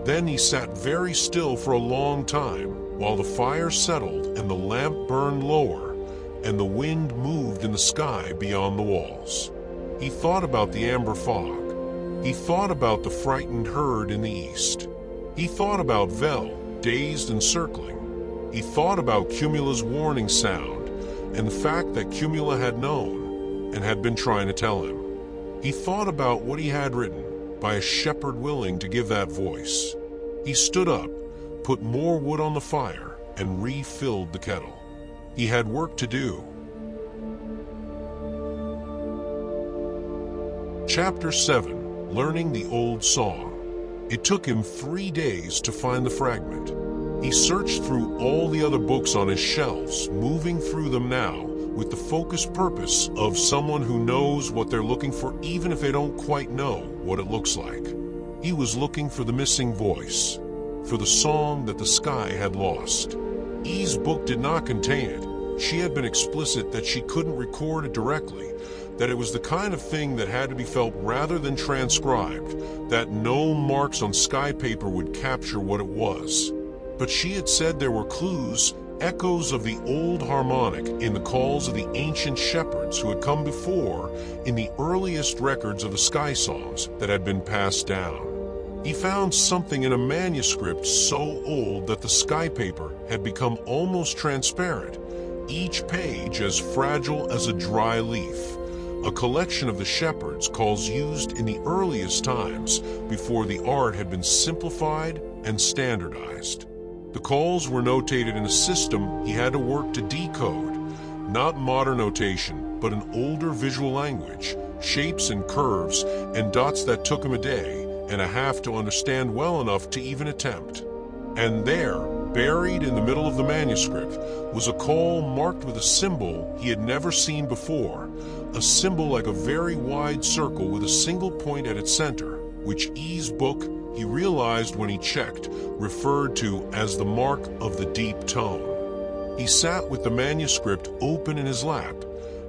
Then he sat very still for a long time, while the fire settled and the lamp burned lower, and the wind moved in the sky beyond the walls. He thought about the amber fog. He thought about the frightened herd in the east. He thought about Vel, dazed and circling. He thought about Cumula's warning sound, and the fact that Cumula had known and had been trying to tell him. He thought about what he had written, by a shepherd willing to give that voice. He stood up, put more wood on the fire, and refilled the kettle. He had work to do. Chapter 7, Learning the Old Song. It took him 3 days to find the fragment. He searched through all the other books on his shelves, moving through them now with the focused purpose of someone who knows what they're looking for even if they don't quite know what it looks like. He was looking for the missing voice, for the song that the sky had lost. E's book did not contain it. She had been explicit that she couldn't record it directly, that it was the kind of thing that had to be felt rather than transcribed, that no marks on sky paper would capture what it was. But she had said there were clues, echoes of the old harmonic in the calls of the ancient shepherds who had come before in the earliest records of the sky songs that had been passed down. He found something in a manuscript so old that the sky paper had become almost transparent, each page as fragile as a dry leaf, a collection of the shepherd's calls used in the earliest times before the art had been simplified and standardized. The calls were notated in a system he had to work to decode, not modern notation, but an older visual language, shapes and curves and dots that took him a day and a half to understand well enough to even attempt. And there, buried in the middle of the manuscript, was a call marked with a symbol he had never seen before, a symbol like a very wide circle with a single point at its center, which E's book, he realized when he checked, referred to as the mark of the deep tone. He sat with the manuscript open in his lap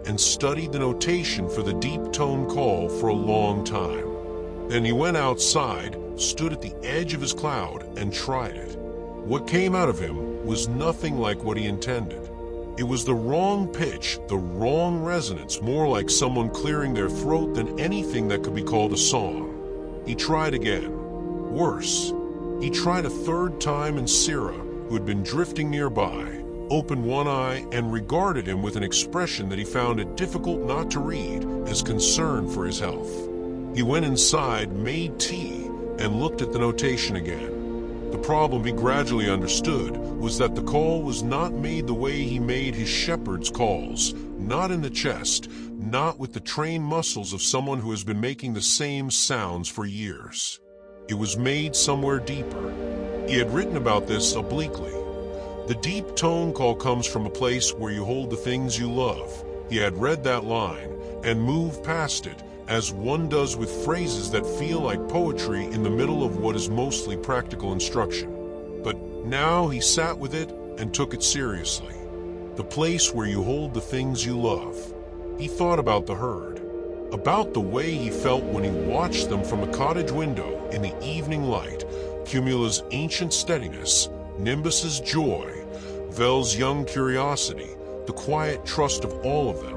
and studied the notation for the deep tone call for a long time. Then he went outside, stood at the edge of his cloud, and tried it. What came out of him was nothing like what he intended. It was the wrong pitch, the wrong resonance, more like someone clearing their throat than anything that could be called a song. He tried again. Worse. He tried a third time, and Sira, who had been drifting nearby, opened one eye and regarded him with an expression that he found it difficult not to read as concern for his health. He went inside, made tea, and looked at the notation again. The problem he gradually understood was that the call was not made the way he made his shepherd's calls, not in the chest, not with the trained muscles of someone who has been making the same sounds for years. It was made somewhere deeper. He had written about this obliquely. The deep tone call comes from a place where you hold the things you love. He had read that line and moved past it, as one does with phrases that feel like poetry in the middle of what is mostly practical instruction. But now he sat with it and took it seriously. The place where you hold the things you love. He thought about the herd, about the way he felt when he watched them from a cottage window in the evening light, Cumula's ancient steadiness, Nimbus's joy, Vel's young curiosity, the quiet trust of all of them,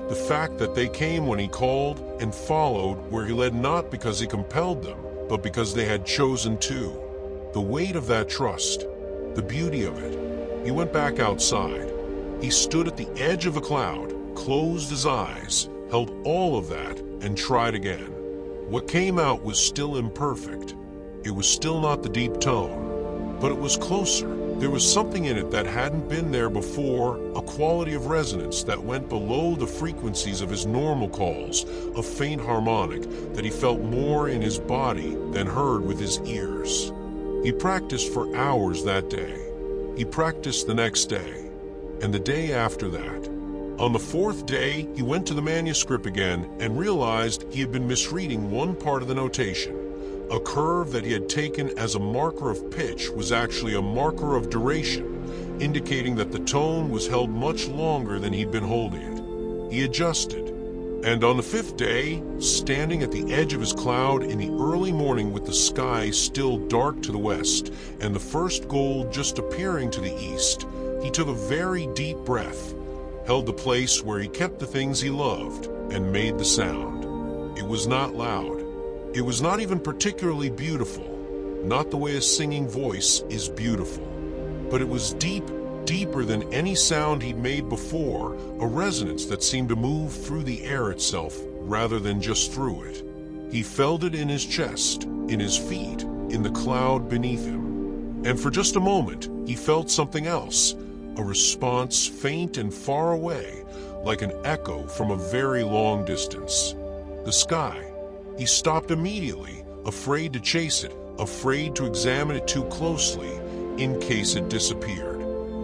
the fact that they came when he called and followed where he led, not because he compelled them, but because they had chosen to. The weight of that trust, the beauty of it. He went back outside. He stood at the edge of a cloud, closed his eyes, held all of that, and tried again. What came out was still imperfect. It was still not the deep tone, but it was closer. There was something in it that hadn't been there before, a quality of resonance that went below the frequencies of his normal calls, a faint harmonic that he felt more in his body than heard with his ears. He practiced for hours that day. He practiced the next day, and the day after that. On the fourth day, he went to the manuscript again and realized he had been misreading one part of the notation. A curve that he had taken as a marker of pitch was actually a marker of duration, indicating that the tone was held much longer than he'd been holding it. He adjusted, and on the fifth day, standing at the edge of his cloud in the early morning with the sky still dark to the west and the first gold just appearing to the east, he took a very deep breath, held the place where he kept the things he loved, and made the sound. It was not loud. It was not even particularly beautiful, not the way a singing voice is beautiful, but it was deep, deeper than any sound he'd made before, a resonance that seemed to move through the air itself rather than just through it. He felt it in his chest, in his feet, in the cloud beneath him. And for just a moment, he felt something else, a response faint and far away, like an echo from a very long distance. The sky. He stopped immediately, afraid to chase it, afraid to examine it too closely, in case it disappeared.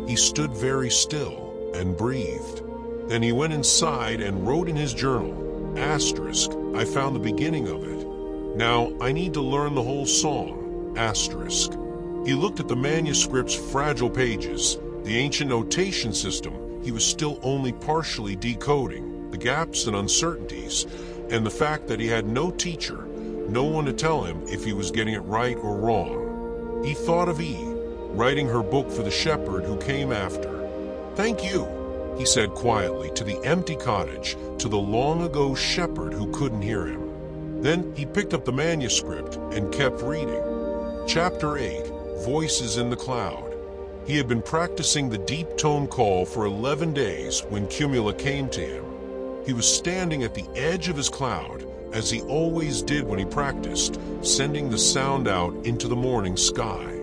He stood very still and breathed. Then he went inside and wrote in his journal, asterisk, I found the beginning of it. Now I need to learn the whole song, asterisk. He looked at the manuscript's fragile pages, the ancient notation system he was still only partially decoding, the gaps and uncertainties, and the fact that he had no teacher, no one to tell him if he was getting it right or wrong. He thought of E, writing her book for the shepherd who came after. Thank you, he said quietly to the empty cottage, to the long-ago shepherd who couldn't hear him. Then he picked up the manuscript and kept reading. Chapter 8, Voices in the Cloud. He had been practicing the deep tone call for 11 days when Cumula came to him. He was standing at the edge of his cloud, as he always did when he practiced, sending the sound out into the morning sky.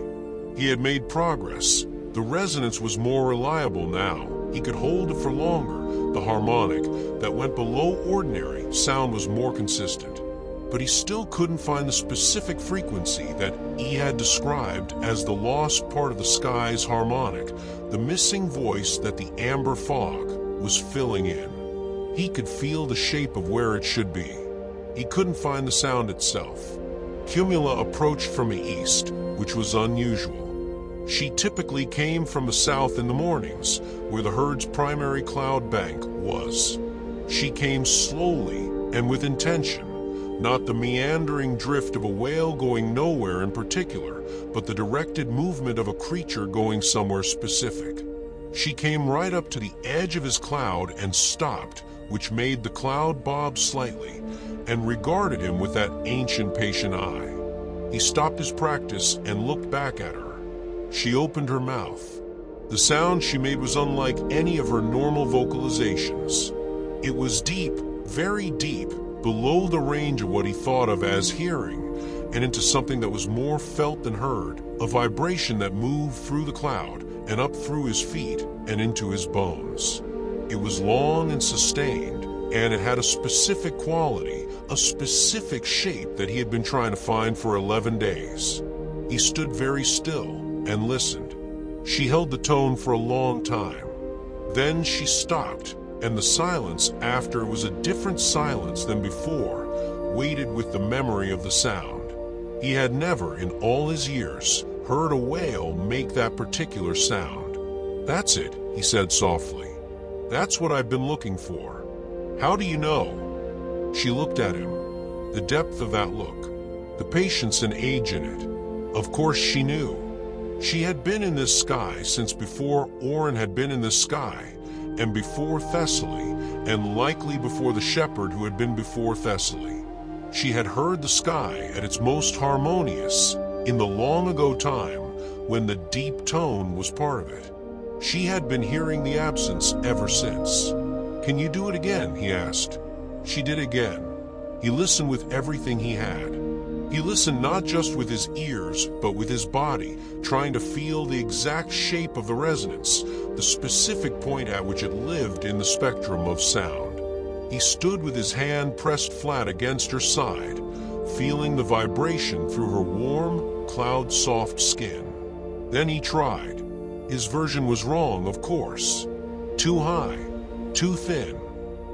He had made progress. The resonance was more reliable now. He could hold it for longer. The harmonic that went below ordinary sound was more consistent. But he still couldn't find the specific frequency that he had described as the lost part of the sky's harmonic, the missing voice that the amber fog was filling in. He could feel the shape of where it should be. He couldn't find the sound itself. Cumula approached from the east, which was unusual. She typically came from the south in the mornings, where the herd's primary cloud bank was. She came slowly and with intention, not the meandering drift of a whale going nowhere in particular, but the directed movement of a creature going somewhere specific. She came right up to the edge of his cloud and stopped, which made the cloud bob slightly, and regarded him with that ancient patient eye. He stopped his practice and looked back at her. She opened her mouth. The sound she made was unlike any of her normal vocalizations. It was deep, very deep, below the range of what he thought of as hearing, and into something that was more felt than heard, a vibration that moved through the cloud and up through his feet and into his bones. It was long and sustained, and it had a specific quality, a specific shape that he had been trying to find for 11 days. He stood very still and listened. She held the tone for a long time. Then she stopped, and the silence after was a different silence than before, weighted with the memory of the sound. He had never, in all his years, heard a whale make that particular sound. "That's it," he said softly. "That's what I've been looking for." "How do you know?" She looked at him. The depth of that look, the patience and age in it. Of course she knew. She had been in this sky since before Oren had been in this sky, and before Thessaly, and likely before the shepherd who had been before Thessaly. She had heard the sky at its most harmonious in the long-ago time when the deep tone was part of it. She had been hearing the absence ever since. "Can you do it again?" he asked. She did again. He listened with everything he had. He listened not just with his ears, but with his body, trying to feel the exact shape of the resonance, the specific point at which it lived in the spectrum of sound. He stood with his hand pressed flat against her side, feeling the vibration through her warm, cloud-soft skin. Then he tried. His version was wrong, of course. Too high, too thin.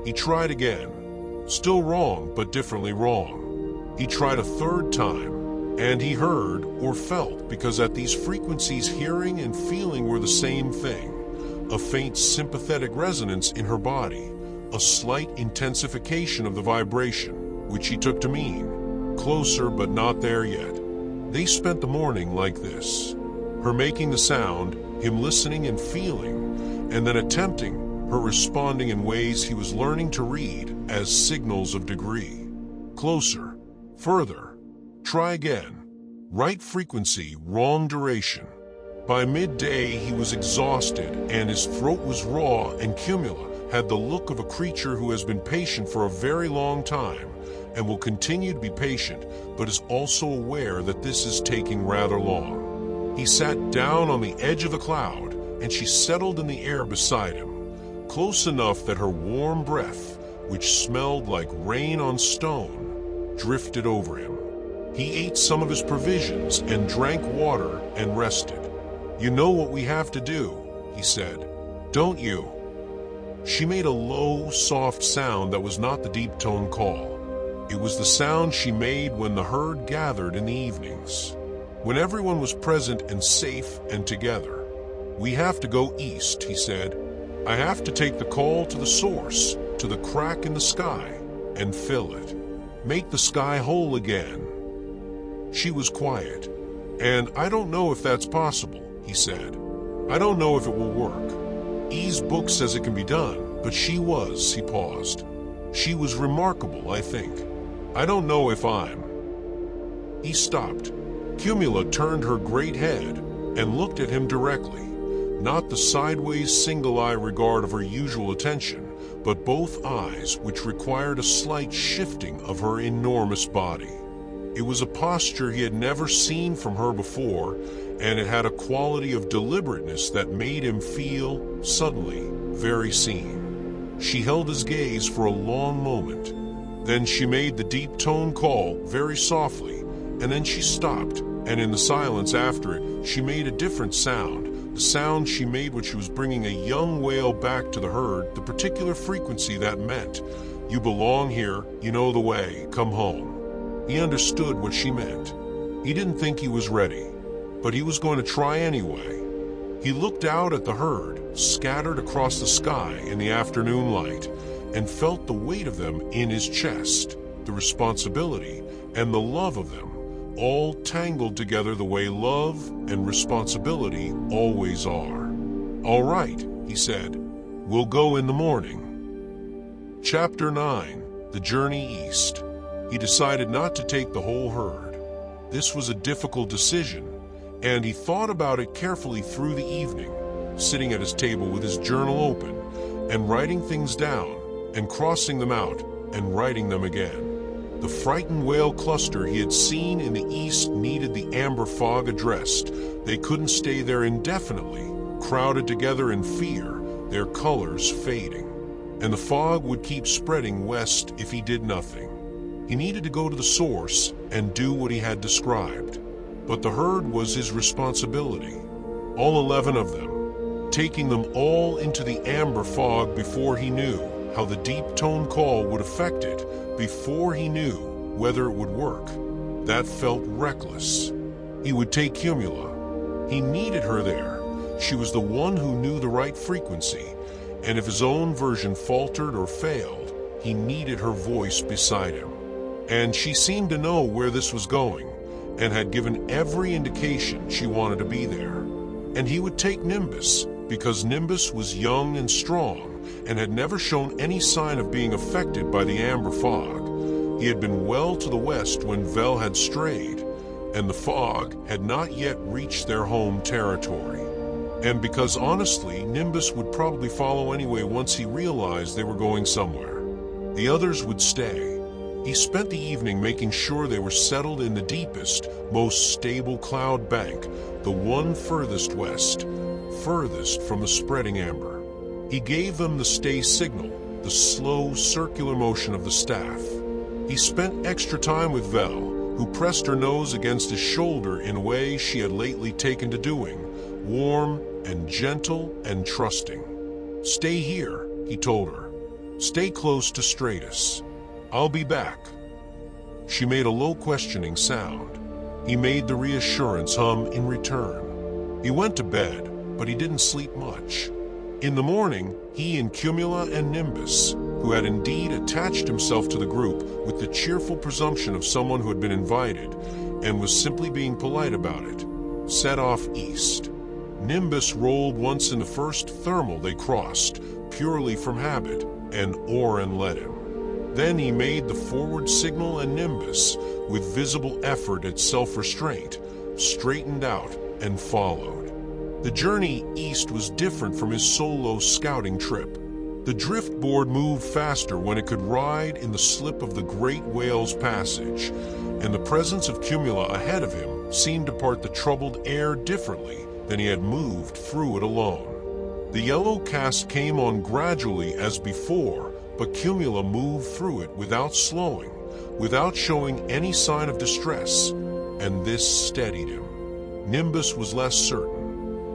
He tried again. Still wrong, but differently wrong. He tried a third time, and he heard or felt, because at these frequencies hearing and feeling were the same thing, a faint sympathetic resonance in her body, a slight intensification of the vibration, which he took to mean closer but not there yet. They spent the morning like this, her making the sound, him listening and feeling, and then attempting, her responding in ways he was learning to read as signals of degree. Closer. Further. Try again. Right frequency, wrong duration. By midday he was exhausted and his throat was raw, and Cumula had the look of a creature who has been patient for a very long time and will continue to be patient, but is also aware that this is taking rather long. He sat down on the edge of the cloud, and she settled in the air beside him, close enough that her warm breath, which smelled like rain on stone, drifted over him. He ate some of his provisions and drank water and rested. "You know what we have to do," he said, "don't you?" She made a low, soft sound that was not the deep tone call. It was the sound she made when the herd gathered in the evenings, when everyone was present and safe and together. "We have to go east," he said. "I have to take the call to the source, to the crack in the sky, and fill it. Make the sky whole again." She was quiet. "And I don't know if that's possible," he said. "I don't know if it will work. E's book says it can be done, but he paused. "She was remarkable, I think. I don't know if I'm." He stopped. Cumula turned her great head and looked at him directly. not the sideways single-eye regard of her usual attention, but both eyes, which required a slight shifting of her enormous body. It was a posture he had never seen from her before, and it had a quality of deliberateness that made him feel, suddenly, very seen. She held his gaze for a long moment. Then she made the deep-toned call very softly, and then she stopped, and in the silence after it, she made a different sound. The sound she made when she was bringing a young whale back to the herd, the particular frequency that meant, "You belong here, you know the way, come home." He understood what she meant. He didn't think he was ready, but he was going to try anyway. He looked out at the herd, scattered across the sky in the afternoon light, and felt the weight of them in his chest, the responsibility and the love of them, all tangled together the way love and responsibility always are. "All right," he said, "we'll go in the morning." Chapter 9. The Journey East. He decided not to take the whole herd. This was a difficult decision, and he thought about it carefully through the evening, sitting at his table with his journal open, and writing things down, and crossing them out, and writing them again. The frightened whale cluster he had seen in the east needed the amber fog addressed. They couldn't stay there indefinitely, crowded together in fear, their colors fading. And the fog would keep spreading west if he did nothing. He needed to go to the source and do what he had described. But the herd was his responsibility. All 11 of them, taking them all into the amber fog before he knew how the deep-toned call would affect it, before he knew whether it would work. That felt reckless. He would take Cumula. He needed her there. She was the one who knew the right frequency, and if his own version faltered or failed, he needed her voice beside him. And she seemed to know where this was going, and had given every indication she wanted to be there. And he would take Nimbus, because Nimbus was young and strong, and had never shown any sign of being affected by the amber fog. He had been well to the west when Vel had strayed, and the fog had not yet reached their home territory. And because honestly, Nimbus would probably follow anyway once he realized they were going somewhere. The others would stay. He spent the evening making sure they were settled in the deepest, most stable cloud bank, the one furthest west, furthest from the spreading amber. He gave them the stay signal, the slow circular motion of the staff. He spent extra time with Vel, who pressed her nose against his shoulder in a way she had lately taken to doing, warm and gentle and trusting. "Stay here," he told her. "Stay close to Stratus. I'll be back." She made a low questioning sound. He made the reassurance hum in return. He went to bed, but he didn't sleep much. In the morning, he and Cumula and Nimbus, who had indeed attached himself to the group with the cheerful presumption of someone who had been invited and was simply being polite about it, set off east. Nimbus rolled once in the first thermal they crossed, purely from habit, and Oren led him. Then he made the forward signal, and Nimbus, with visible effort at self-restraint, straightened out and followed. The journey east was different from his solo scouting trip. The driftboard moved faster when it could ride in the slip of the Great Whale's Passage, and the presence of Cumula ahead of him seemed to part the troubled air differently than he had moved through it alone. The yellow cast came on gradually as before, but Cumula moved through it without slowing, without showing any sign of distress, and this steadied him. Nimbus was less certain.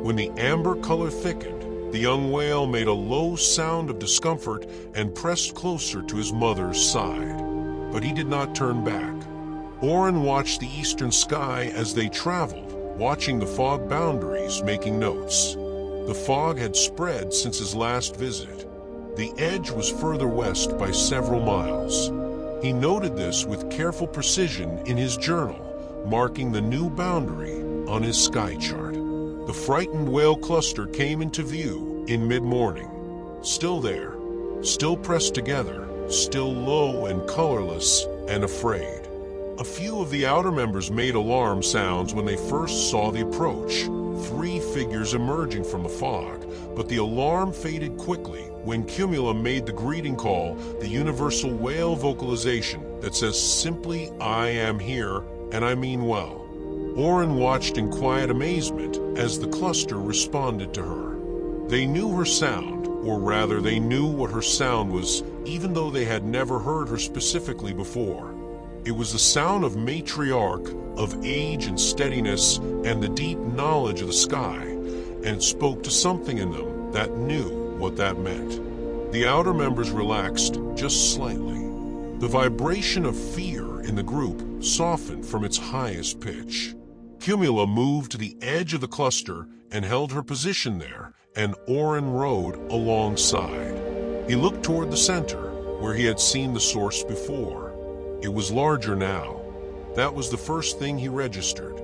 When the amber color thickened, the young whale made a low sound of discomfort and pressed closer to his mother's side. But he did not turn back. Oren watched the eastern sky as they traveled, watching the fog boundaries, making notes. The fog had spread since his last visit. The edge was further west by several miles. He noted this with careful precision in his journal, marking the new boundary on his sky chart. The frightened whale cluster came into view in mid-morning. Still there, still pressed together, still low and colorless and afraid. A few of the outer members made alarm sounds when they first saw the approach, 3 figures emerging from the fog, but the alarm faded quickly when Cumula made the greeting call, the universal whale vocalization that says simply, "I am here, and I mean well." Oren watched in quiet amazement as the cluster responded to her. They knew her sound, or rather they knew what her sound was, even though they had never heard her specifically before. It was the sound of matriarch, of age and steadiness, and the deep knowledge of the sky, and it spoke to something in them that knew what that meant. The outer members relaxed just slightly. The vibration of fear in the group softened from its highest pitch. Cumula moved to the edge of the cluster and held her position there, and Oren rode alongside. He looked toward the center, where he had seen the source before. It was larger now. That was the first thing he registered.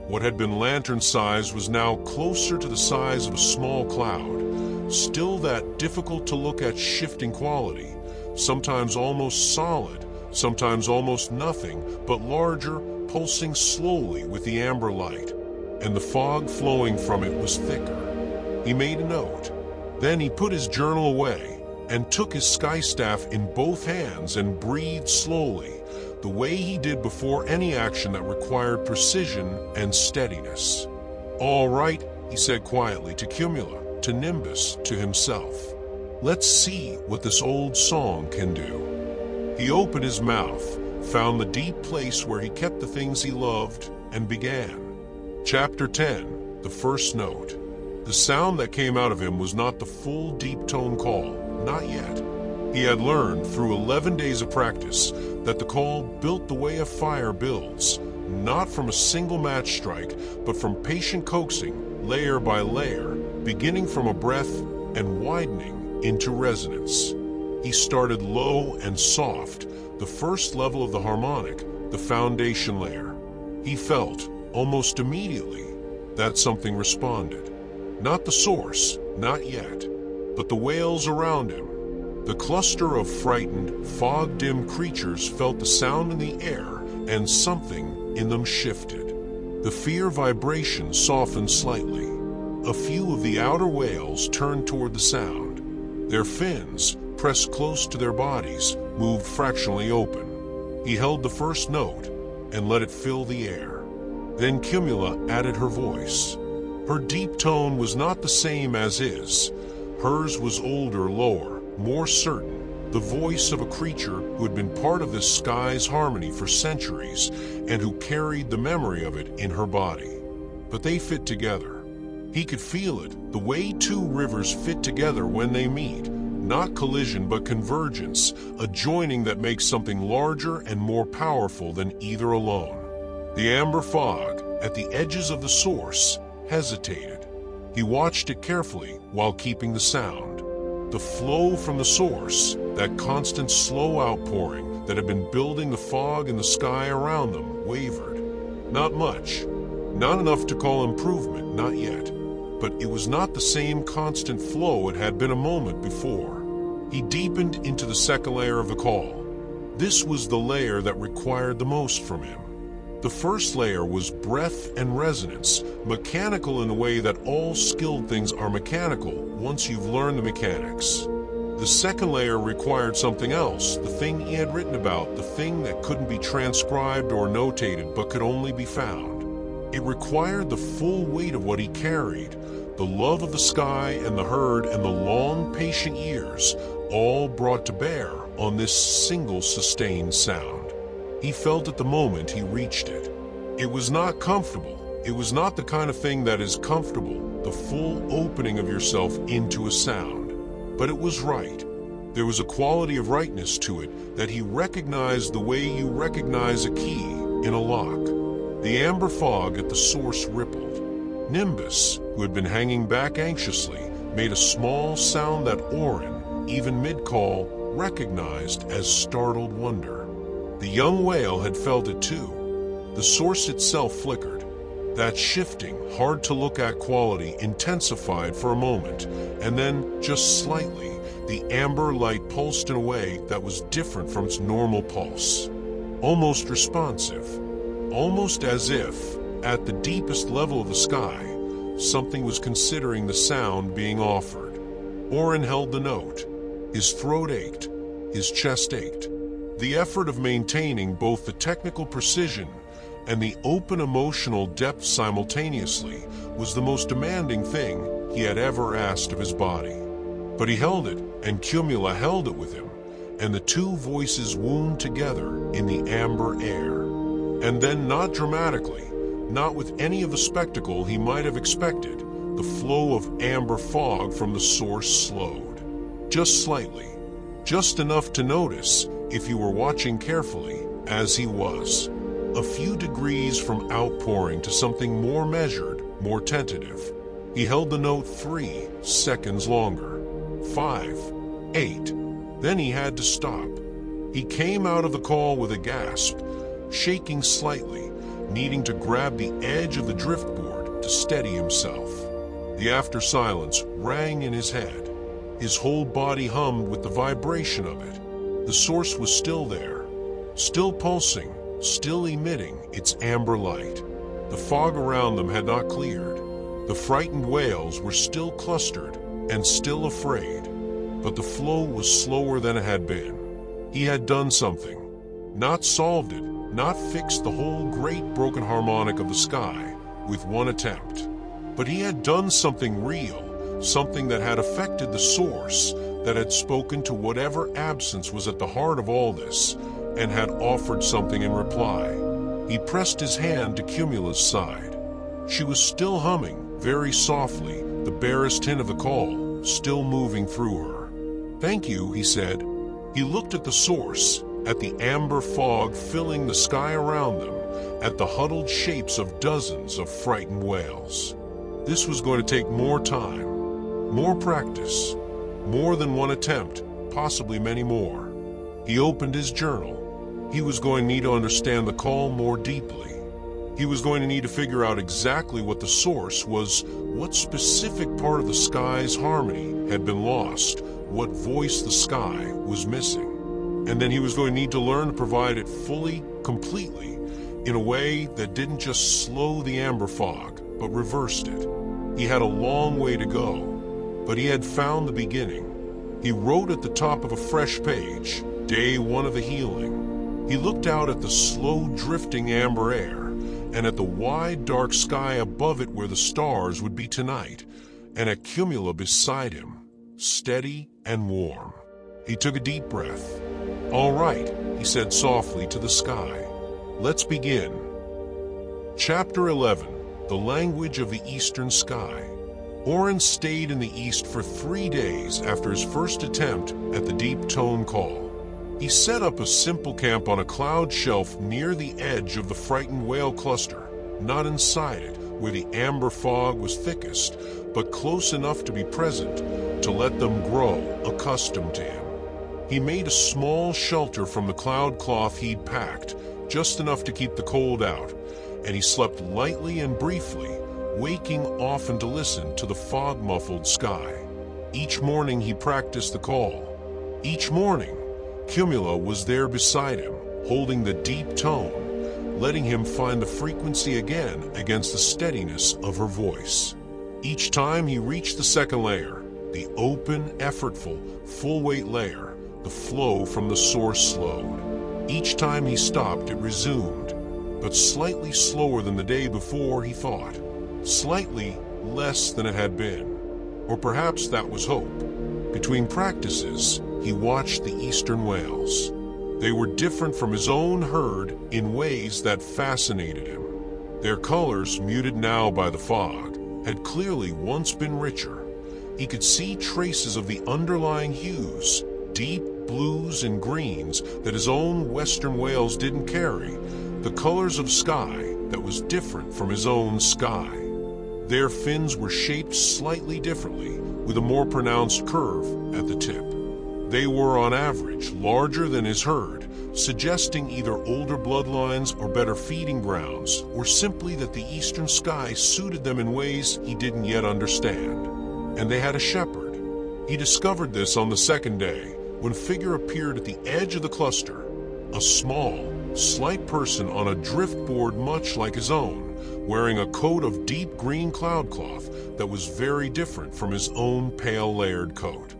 What had been lantern-sized was now closer to the size of a small cloud. Still that difficult-to-look-at shifting quality, sometimes almost solid, sometimes almost nothing, but larger, pulsing slowly with the amber light, and the fog flowing from it was thicker. He made a note. Then he put his journal away and took his sky staff in both hands and breathed slowly, the way he did before any action that required precision and steadiness. "All right," he said quietly to Cumula, to Nimbus, to himself. "Let's see what this old song can do." He opened his mouth, found the deep place where he kept the things he loved, and began. Chapter 10, the first note. The sound that came out of him was not the full deep tone call, not yet. He had learned through 11 days of practice that the call built the way a fire builds, not from a single match strike, but from patient coaxing, layer by layer, beginning from a breath and widening into resonance. He started low and soft, the first level of the harmonic, the foundation layer. He felt, almost immediately, that something responded. Not the source, not yet, but the whales around him. The cluster of frightened, fog-dimmed creatures felt the sound in the air, and something in them shifted. The fear vibration softened slightly. A few of the outer whales turned toward the sound. Their fins, pressed close to their bodies, moved fractionally open. He held the first note and let it fill the air. Then Cumula added her voice. Her deep tone was not the same as his. Hers was older, lower, more certain, the voice of a creature who had been part of this sky's harmony for centuries and who carried the memory of it in her body. But they fit together. He could feel it, the way two rivers fit together when they meet. Not collision, but convergence, a joining that makes something larger and more powerful than either alone. The amber fog, at the edges of the source, hesitated. He watched it carefully while keeping the sound. The flow from the source, that constant slow outpouring that had been building the fog in the sky around them, wavered. Not much. Not enough to call improvement, not yet. But it was not the same constant flow it had been a moment before. He deepened into the second layer of the call. This was the layer that required the most from him. The first layer was breath and resonance, mechanical in the way that all skilled things are mechanical once you've learned the mechanics. The second layer required something else, the thing he had written about, the thing that couldn't be transcribed or notated but could only be found. It required the full weight of what he carried, the love of the sky and the herd and the long, patient years, all brought to bear on this single sustained sound. He felt at the moment he reached it. It was not comfortable. It was not the kind of thing that is comfortable, the full opening of yourself into a sound. But it was right. There was a quality of rightness to it that he recognized the way you recognize a key in a lock. The amber fog at the source rippled. Nimbus, who had been hanging back anxiously, made a small sound that Oren, even mid-call, recognized as startled wonder. The young whale had felt it too. The source itself flickered. That shifting, hard-to-look-at quality intensified for a moment, and then, just slightly, the amber light pulsed in a way that was different from its normal pulse. Almost responsive. Almost as if, at the deepest level of the sky, something was considering the sound being offered. Oren held the note. His throat ached. His chest ached. The effort of maintaining both the technical precision and the open emotional depth simultaneously was the most demanding thing he had ever asked of his body. But he held it, and Cumula held it with him, and the two voices wound together in the amber air. And then, not dramatically, not with any of the spectacle he might have expected, the flow of amber fog from the source slowed. Just slightly. Just enough to notice, if you were watching carefully, as he was. A few degrees from outpouring to something more measured, more tentative. He held the note 3 seconds longer. 5, 8. Then he had to stop. He came out of the call with a gasp, shaking slightly, needing to grab the edge of the driftboard to steady himself. The after silence rang in his head. His whole body hummed with the vibration of it. The source was still there, still pulsing, still emitting its amber light. The fog around them had not cleared. The frightened whales were still clustered and still afraid, but the flow was slower than it had been. He had done something, not solved it, not fixed the whole great broken harmonic of the sky with one attempt, but he had done something real, something that had affected the source, that had spoken to whatever absence was at the heart of all this, and had offered something in reply. He pressed his hand to Cumula's side. She was still humming, very softly, the barest hint of the call, still moving through her. "Thank you," he said. He looked at the source, at the amber fog filling the sky around them, at the huddled shapes of dozens of frightened whales. This was going to take more time, more practice, more than one attempt, possibly many more. He opened his journal. He was going to need to understand the call more deeply. He was going to need to figure out exactly what the source was, what specific part of the sky's harmony had been lost, what voice the sky was missing. And then he was going to need to learn to provide it fully, completely, in a way that didn't just slow the amber fog, but reversed it. He had a long way to go, but he had found the beginning. He wrote at the top of a fresh page, Day 1 of the healing. He looked out at the slow drifting amber air, and at the wide dark sky above it where the stars would be tonight, and at Cumula beside him, steady and warm. He took a deep breath. "All right," he said softly to the sky. "Let's begin." Chapter 11, The Language of the Eastern Sky. Oren stayed in the east for 3 days after his first attempt at the deep tone call. He set up a simple camp on a cloud shelf near the edge of the frightened whale cluster, not inside it, where the amber fog was thickest, but close enough to be present to let them grow accustomed to him. He made a small shelter from the cloud cloth he'd packed, just enough to keep the cold out, and he slept lightly and briefly, waking often to listen to the fog-muffled sky. Each morning he practiced the call. Each morning, Cumula was there beside him, holding the deep tone, letting him find the frequency again against the steadiness of her voice. Each time he reached the second layer, the open, effortful, full-weight layer, the flow from the source slowed. Each time he stopped, it resumed, but slightly slower than the day before, he thought. Slightly less than it had been. Or perhaps that was hope. Between practices, he watched the eastern whales. They were different from his own herd in ways that fascinated him. Their colors, muted now by the fog, had clearly once been richer. He could see traces of the underlying hues, deep blues and greens that his own western whales didn't carry, the colors of sky that was different from his own sky. Their fins were shaped slightly differently, with a more pronounced curve at the tip. They were, on average, larger than his herd, suggesting either older bloodlines or better feeding grounds, or simply that the eastern sky suited them in ways he didn't yet understand. And they had a shepherd. He discovered this on the second day, when a figure appeared at the edge of the cluster, a small, slight person on a driftboard much like his own, wearing a coat of deep green cloudcloth that was very different from his own pale layered coat.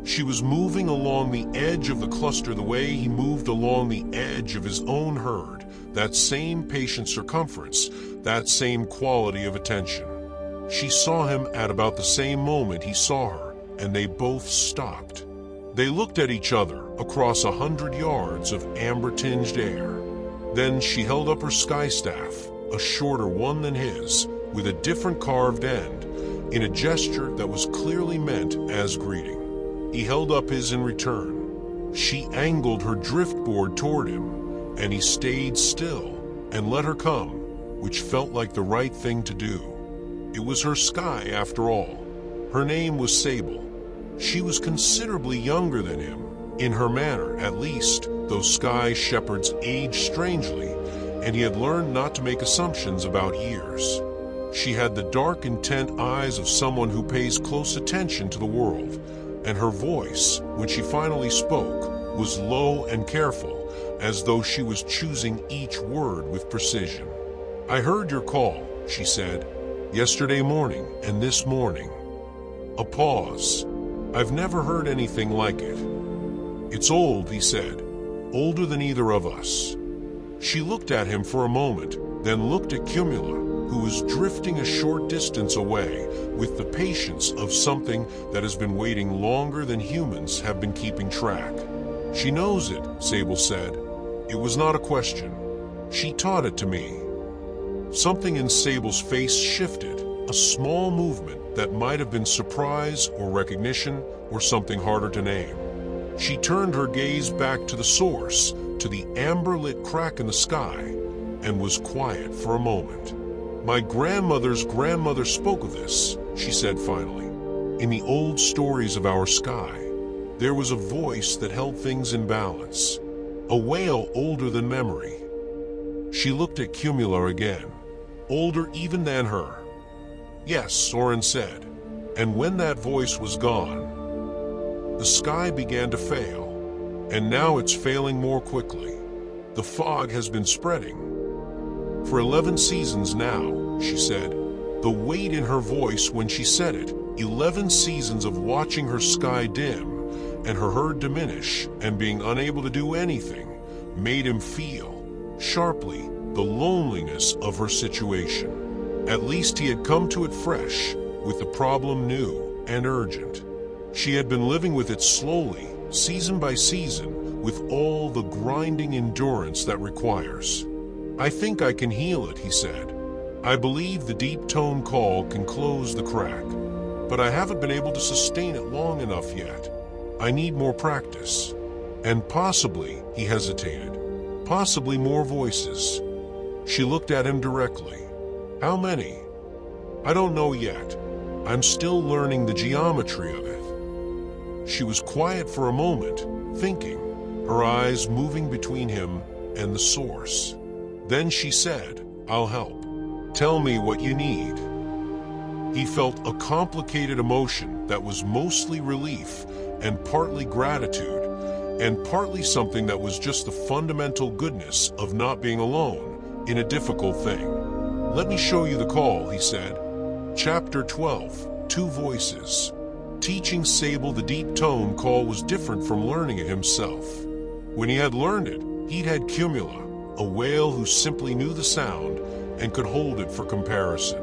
She was moving along the edge of the cluster the way he moved along the edge of his own herd, that same patient circumference, that same quality of attention. She saw him at about the same moment he saw her, and they both stopped. They looked at each other across 100 yards of amber-tinged air. Then she held up her sky staff, a shorter one than his, with a different carved end, in a gesture that was clearly meant as greeting. He held up his in return. She angled her driftboard toward him, and he stayed still and let her come, which felt like the right thing to do. It was her sky after all. Her name was Sable. She was considerably younger than him, in her manner at least, though sky shepherds age strangely, and he had learned not to make assumptions about years. She had the dark, intent eyes of someone who pays close attention to the world, and her voice, when she finally spoke, was low and careful, as though she was choosing each word with precision. "I heard your call," she said, "yesterday morning and this morning." A pause. "I've never heard anything like it." "It's old," he said, "older than either of us." She looked at him for a moment, then looked at Cumula, who was drifting a short distance away with the patience of something that has been waiting longer than humans have been keeping track. "She knows it," Sable said. "It was not a question. She taught it to me." Something in Sable's face shifted, a small movement that might have been surprise or recognition or something harder to name. She turned her gaze back to the source, to the amber-lit crack in the sky, and was quiet for a moment. "My grandmother's grandmother spoke of this," she said finally. "In the old stories of our sky, there was a voice that held things in balance, a wail older than memory." She looked at Cumula again. "Older even than her." "Yes," Oren said, "and when that voice was gone, the sky began to fail, and now it's failing more quickly. The fog has been spreading. For 11 seasons now," she said, the weight in her voice when she said it, 11 seasons of watching her sky dim and her herd diminish and being unable to do anything, made him feel, sharply, the loneliness of her situation. At least he had come to it fresh, with the problem new and urgent. She had been living with it slowly, season by season, with all the grinding endurance that requires. "I think I can heal it," he said. "I believe the deep tone call can close the crack, but I haven't been able to sustain it long enough yet. I need more practice. And possibly," he hesitated, "possibly more voices." She looked at him directly. "How many?" "I don't know yet. I'm still learning the geometry of it." She was quiet for a moment, thinking, her eyes moving between him and the source. Then she said, "I'll help. Tell me what you need." He felt a complicated emotion that was mostly relief and partly gratitude, and partly something that was just the fundamental goodness of not being alone in a difficult thing. "Let me show you the call," he said. Chapter 12, Two Voices. Teaching Sable the deep tone call was different from learning it himself. When he had learned it, he'd had Cumula, a whale who simply knew the sound and could hold it for comparison.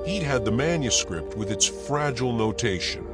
He'd had the manuscript with its fragile notation.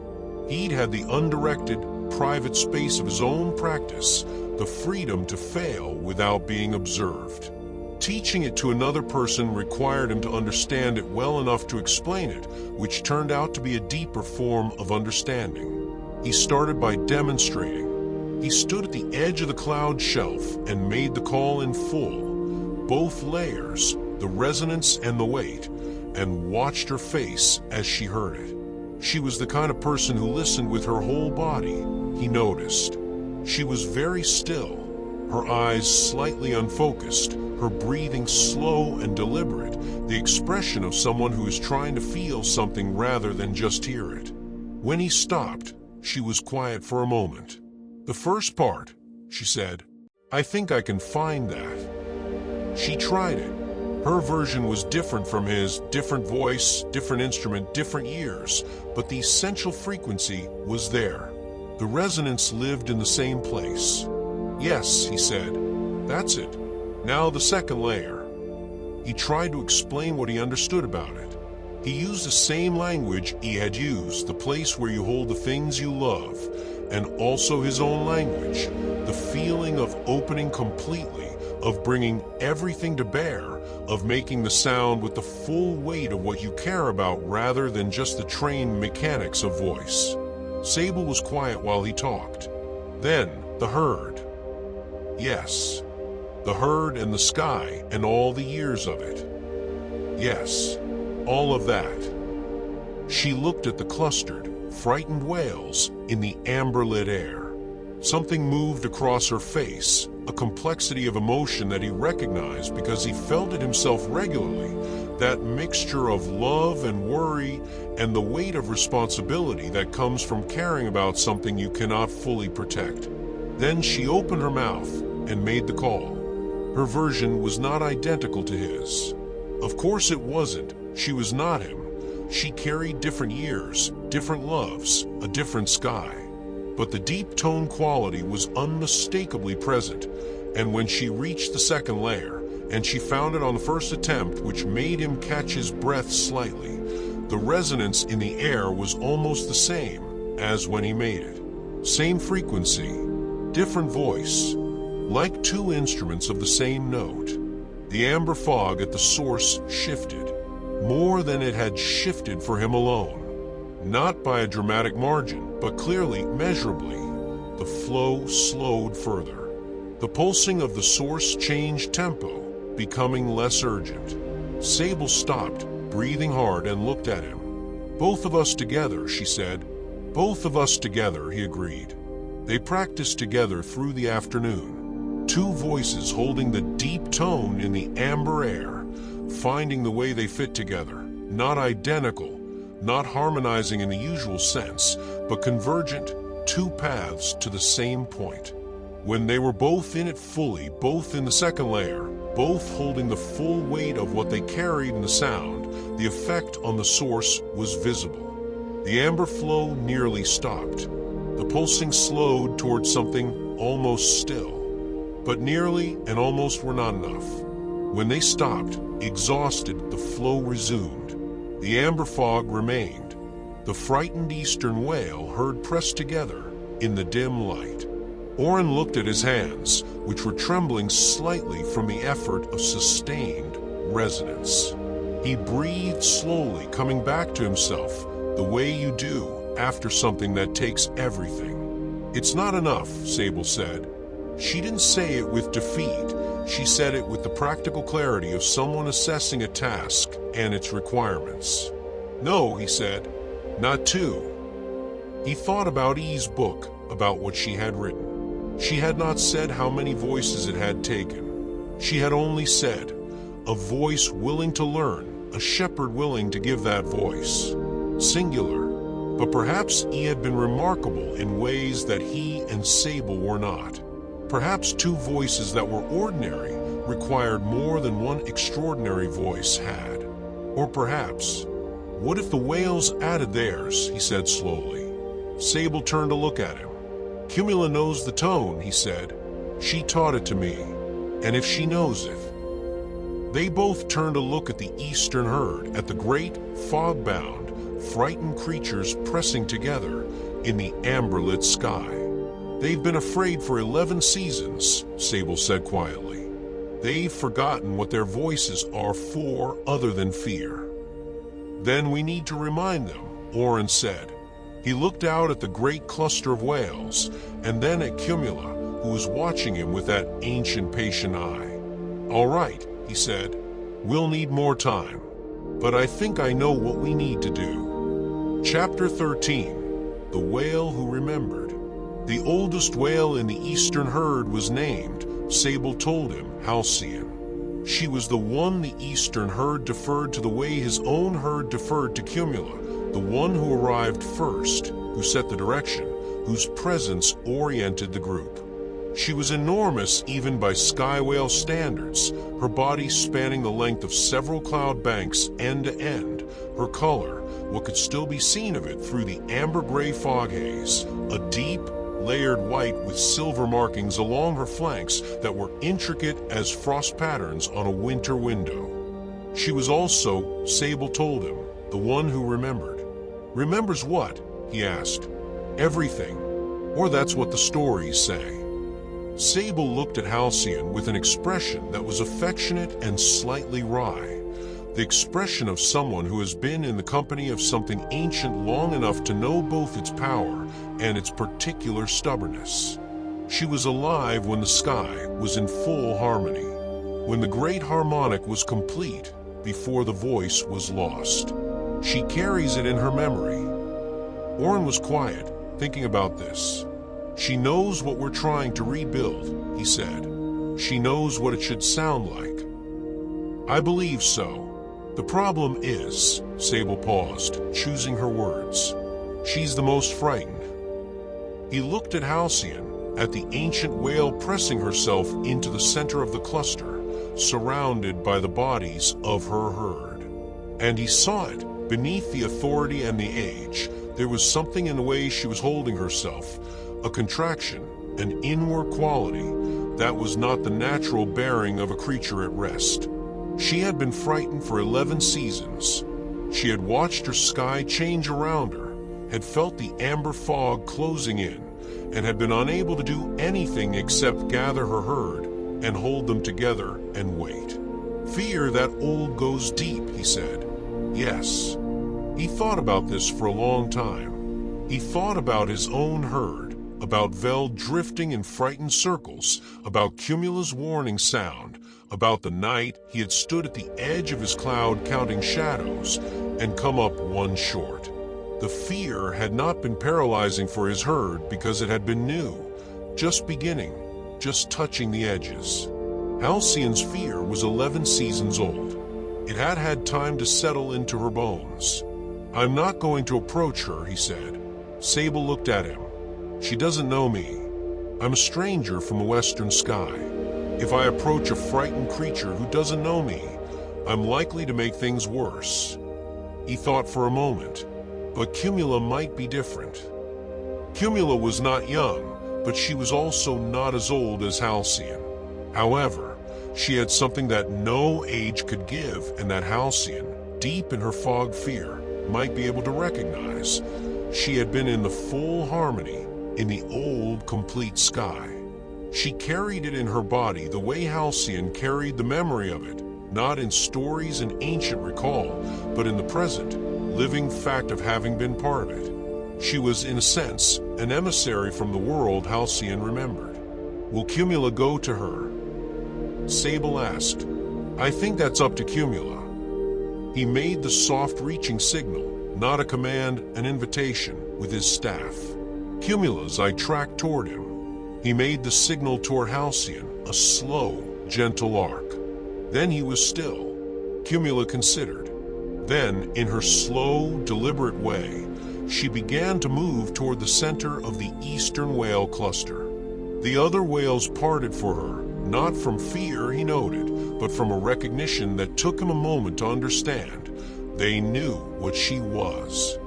He'd had the undirected, private space of his own practice, the freedom to fail without being observed. Teaching it to another person required him to understand it well enough to explain it, which turned out to be a deeper form of understanding. He started by demonstrating. He stood at the edge of the cloud shelf and made the call in full, both layers, the resonance and the weight, and watched her face as she heard it. She was the kind of person who listened with her whole body, he noticed. She was very still, her eyes slightly unfocused, her breathing slow and deliberate, the expression of someone who is trying to feel something rather than just hear it. When he stopped, she was quiet for a moment. "The first part," she said, "I think I can find that." She tried it. Her version was different from his, different voice, different instrument, different years, but the essential frequency was there. The resonance lived in the same place. Yes, he said, that's it. Now the second layer. He tried to explain what he understood about it. He used the same language he had used, the place where you hold the things you love, and also his own language, the feeling of opening completely, of bringing everything to bear, of making the sound with the full weight of what you care about rather than just the trained mechanics of voice. Sable was quiet while he talked. Then, the herd. Yes, the herd and the sky and all the years of it. Yes, all of that. She looked at the clustered, frightened whales in the amber-lit air. Something moved across her face, a complexity of emotion that he recognized because he felt it himself regularly, that mixture of love and worry and the weight of responsibility that comes from caring about something you cannot fully protect. Then she opened her mouth and made the call. Her version was not identical to his. Of course it wasn't. She was not him. She carried different years, different loves, a different sky. But the deep tone quality was unmistakably present, and when she reached the second layer, and she found it on the first attempt, which made him catch his breath slightly, the resonance in the air was almost the same as when he made it. Same frequency, different voice, like two instruments of the same note. The amber fog at the source shifted, more than it had shifted for him alone. Not by a dramatic margin, but clearly, measurably. The flow slowed further. The pulsing of the source changed tempo, becoming less urgent. Sable stopped, breathing hard, and looked at him. Both of us together, she said. Both of us together, he agreed. They practiced together through the afternoon. Two voices holding the deep tone in the amber air, finding the way they fit together, not identical, not harmonizing in the usual sense, but convergent, two paths to the same point. When they were both in it fully, both in the second layer, both holding the full weight of what they carried in the sound, the effect on the source was visible. The amber flow nearly stopped. The pulsing slowed towards something almost still. But nearly and almost were not enough. When they stopped, exhausted, the flow resumed. The amber fog remained. The frightened eastern whale heard pressed together in the dim light. Oren looked at his hands, which were trembling slightly from the effort of sustained resonance. He breathed slowly, coming back to himself, the way you do after something that takes everything. It's not enough, Sable said. She didn't say it with defeat. She said it with the practical clarity of someone assessing a task and its requirements. No, he said, not two. He thought about E's book, about what she had written. She had not said how many voices it had taken. She had only said, a voice willing to learn, a shepherd willing to give that voice. Singular, but perhaps E had been remarkable in ways that he and Sable were not. Perhaps two voices that were ordinary required more than one extraordinary voice had. Or perhaps, what if the whales added theirs, he said slowly. Sable turned to look at him. Cumula knows the tone, he said. She taught it to me, and if she knows it. They both turned to look at the eastern herd, at the great, fog-bound, frightened creatures pressing together in the amber-lit sky. They've been afraid for 11 seasons, Sable said quietly. They've forgotten what their voices are for other than fear. Then we need to remind them, Oren said. He looked out at the great cluster of whales, and then at Cumula, who was watching him with that ancient, patient eye. All right, he said, we'll need more time, but I think I know what we need to do. Chapter 13, The Whale Who Remembered. The oldest whale in the eastern herd was named, Sable told him, Halcyon. She was the one the eastern herd deferred to the way his own herd deferred to Cumula, the one who arrived first, who set the direction, whose presence oriented the group. She was enormous even by sky whale standards, her body spanning the length of several cloud banks end to end, her color, what could still be seen of it through the amber-gray fog haze, a deep, layered white with silver markings along her flanks that were intricate as frost patterns on a winter window. She was also, Sable told him, the one who remembered. Remembers what? He asked. Everything. Or that's what the stories say. Sable looked at Halcyon with an expression that was affectionate and slightly wry. The expression of someone who has been in the company of something ancient long enough to know both its power and its particular stubbornness. She was alive when the sky was in full harmony, when the great harmonic was complete before the voice was lost. She carries it in her memory. Oren was quiet, thinking about this. She knows what we're trying to rebuild, he said. She knows what it should sound like. I believe so. The problem is, Sable paused, choosing her words. She's the most frightened. He looked at Halcyon, at the ancient whale pressing herself into the center of the cluster, surrounded by the bodies of her herd. And he saw it. Beneath the authority and the age, there was something in the way she was holding herself, a contraction, an inward quality that was not the natural bearing of a creature at rest. She had been frightened for 11 seasons. She had watched her sky change around her, had felt the amber fog closing in, and had been unable to do anything except gather her herd and hold them together and wait. Fear that old goes deep, he said. Yes. He thought about this for a long time. He thought about his own herd, about Vel drifting in frightened circles, about Cumula's warning sound, about the night he had stood at the edge of his cloud counting shadows and come up one short. The fear had not been paralyzing for his herd because it had been new, just beginning, just touching the edges. Halcyon's fear was 11 seasons old. It had had time to settle into her bones. I'm not going to approach her, he said. Sable looked at him. She doesn't know me. I'm a stranger from the western sky. If I approach a frightened creature who doesn't know me, I'm likely to make things worse. He thought for a moment, but Cumula might be different. Cumula was not young, but she was also not as old as Halcyon. However, she had something that no age could give, and that Halcyon, deep in her fog fear, might be able to recognize. She had been in the full harmony, in the old, complete sky. She carried it in her body the way Halcyon carried the memory of it, not in stories and ancient recall, but in the present, living fact of having been part of it. She was, in a sense, an emissary from the world Halcyon remembered. Will Cumula go to her? Sable asked. I think that's up to Cumula. He made the soft reaching signal, not a command, an invitation, with his staff. Cumula's eye tracked toward him. He made the signal toward Halcyon, a slow, gentle arc. Then he was still. Cumula considered. Then, in her slow, deliberate way, she began to move toward the center of the eastern whale cluster. The other whales parted for her, not from fear, he noted, but from a recognition that took him a moment to understand. They knew what she was.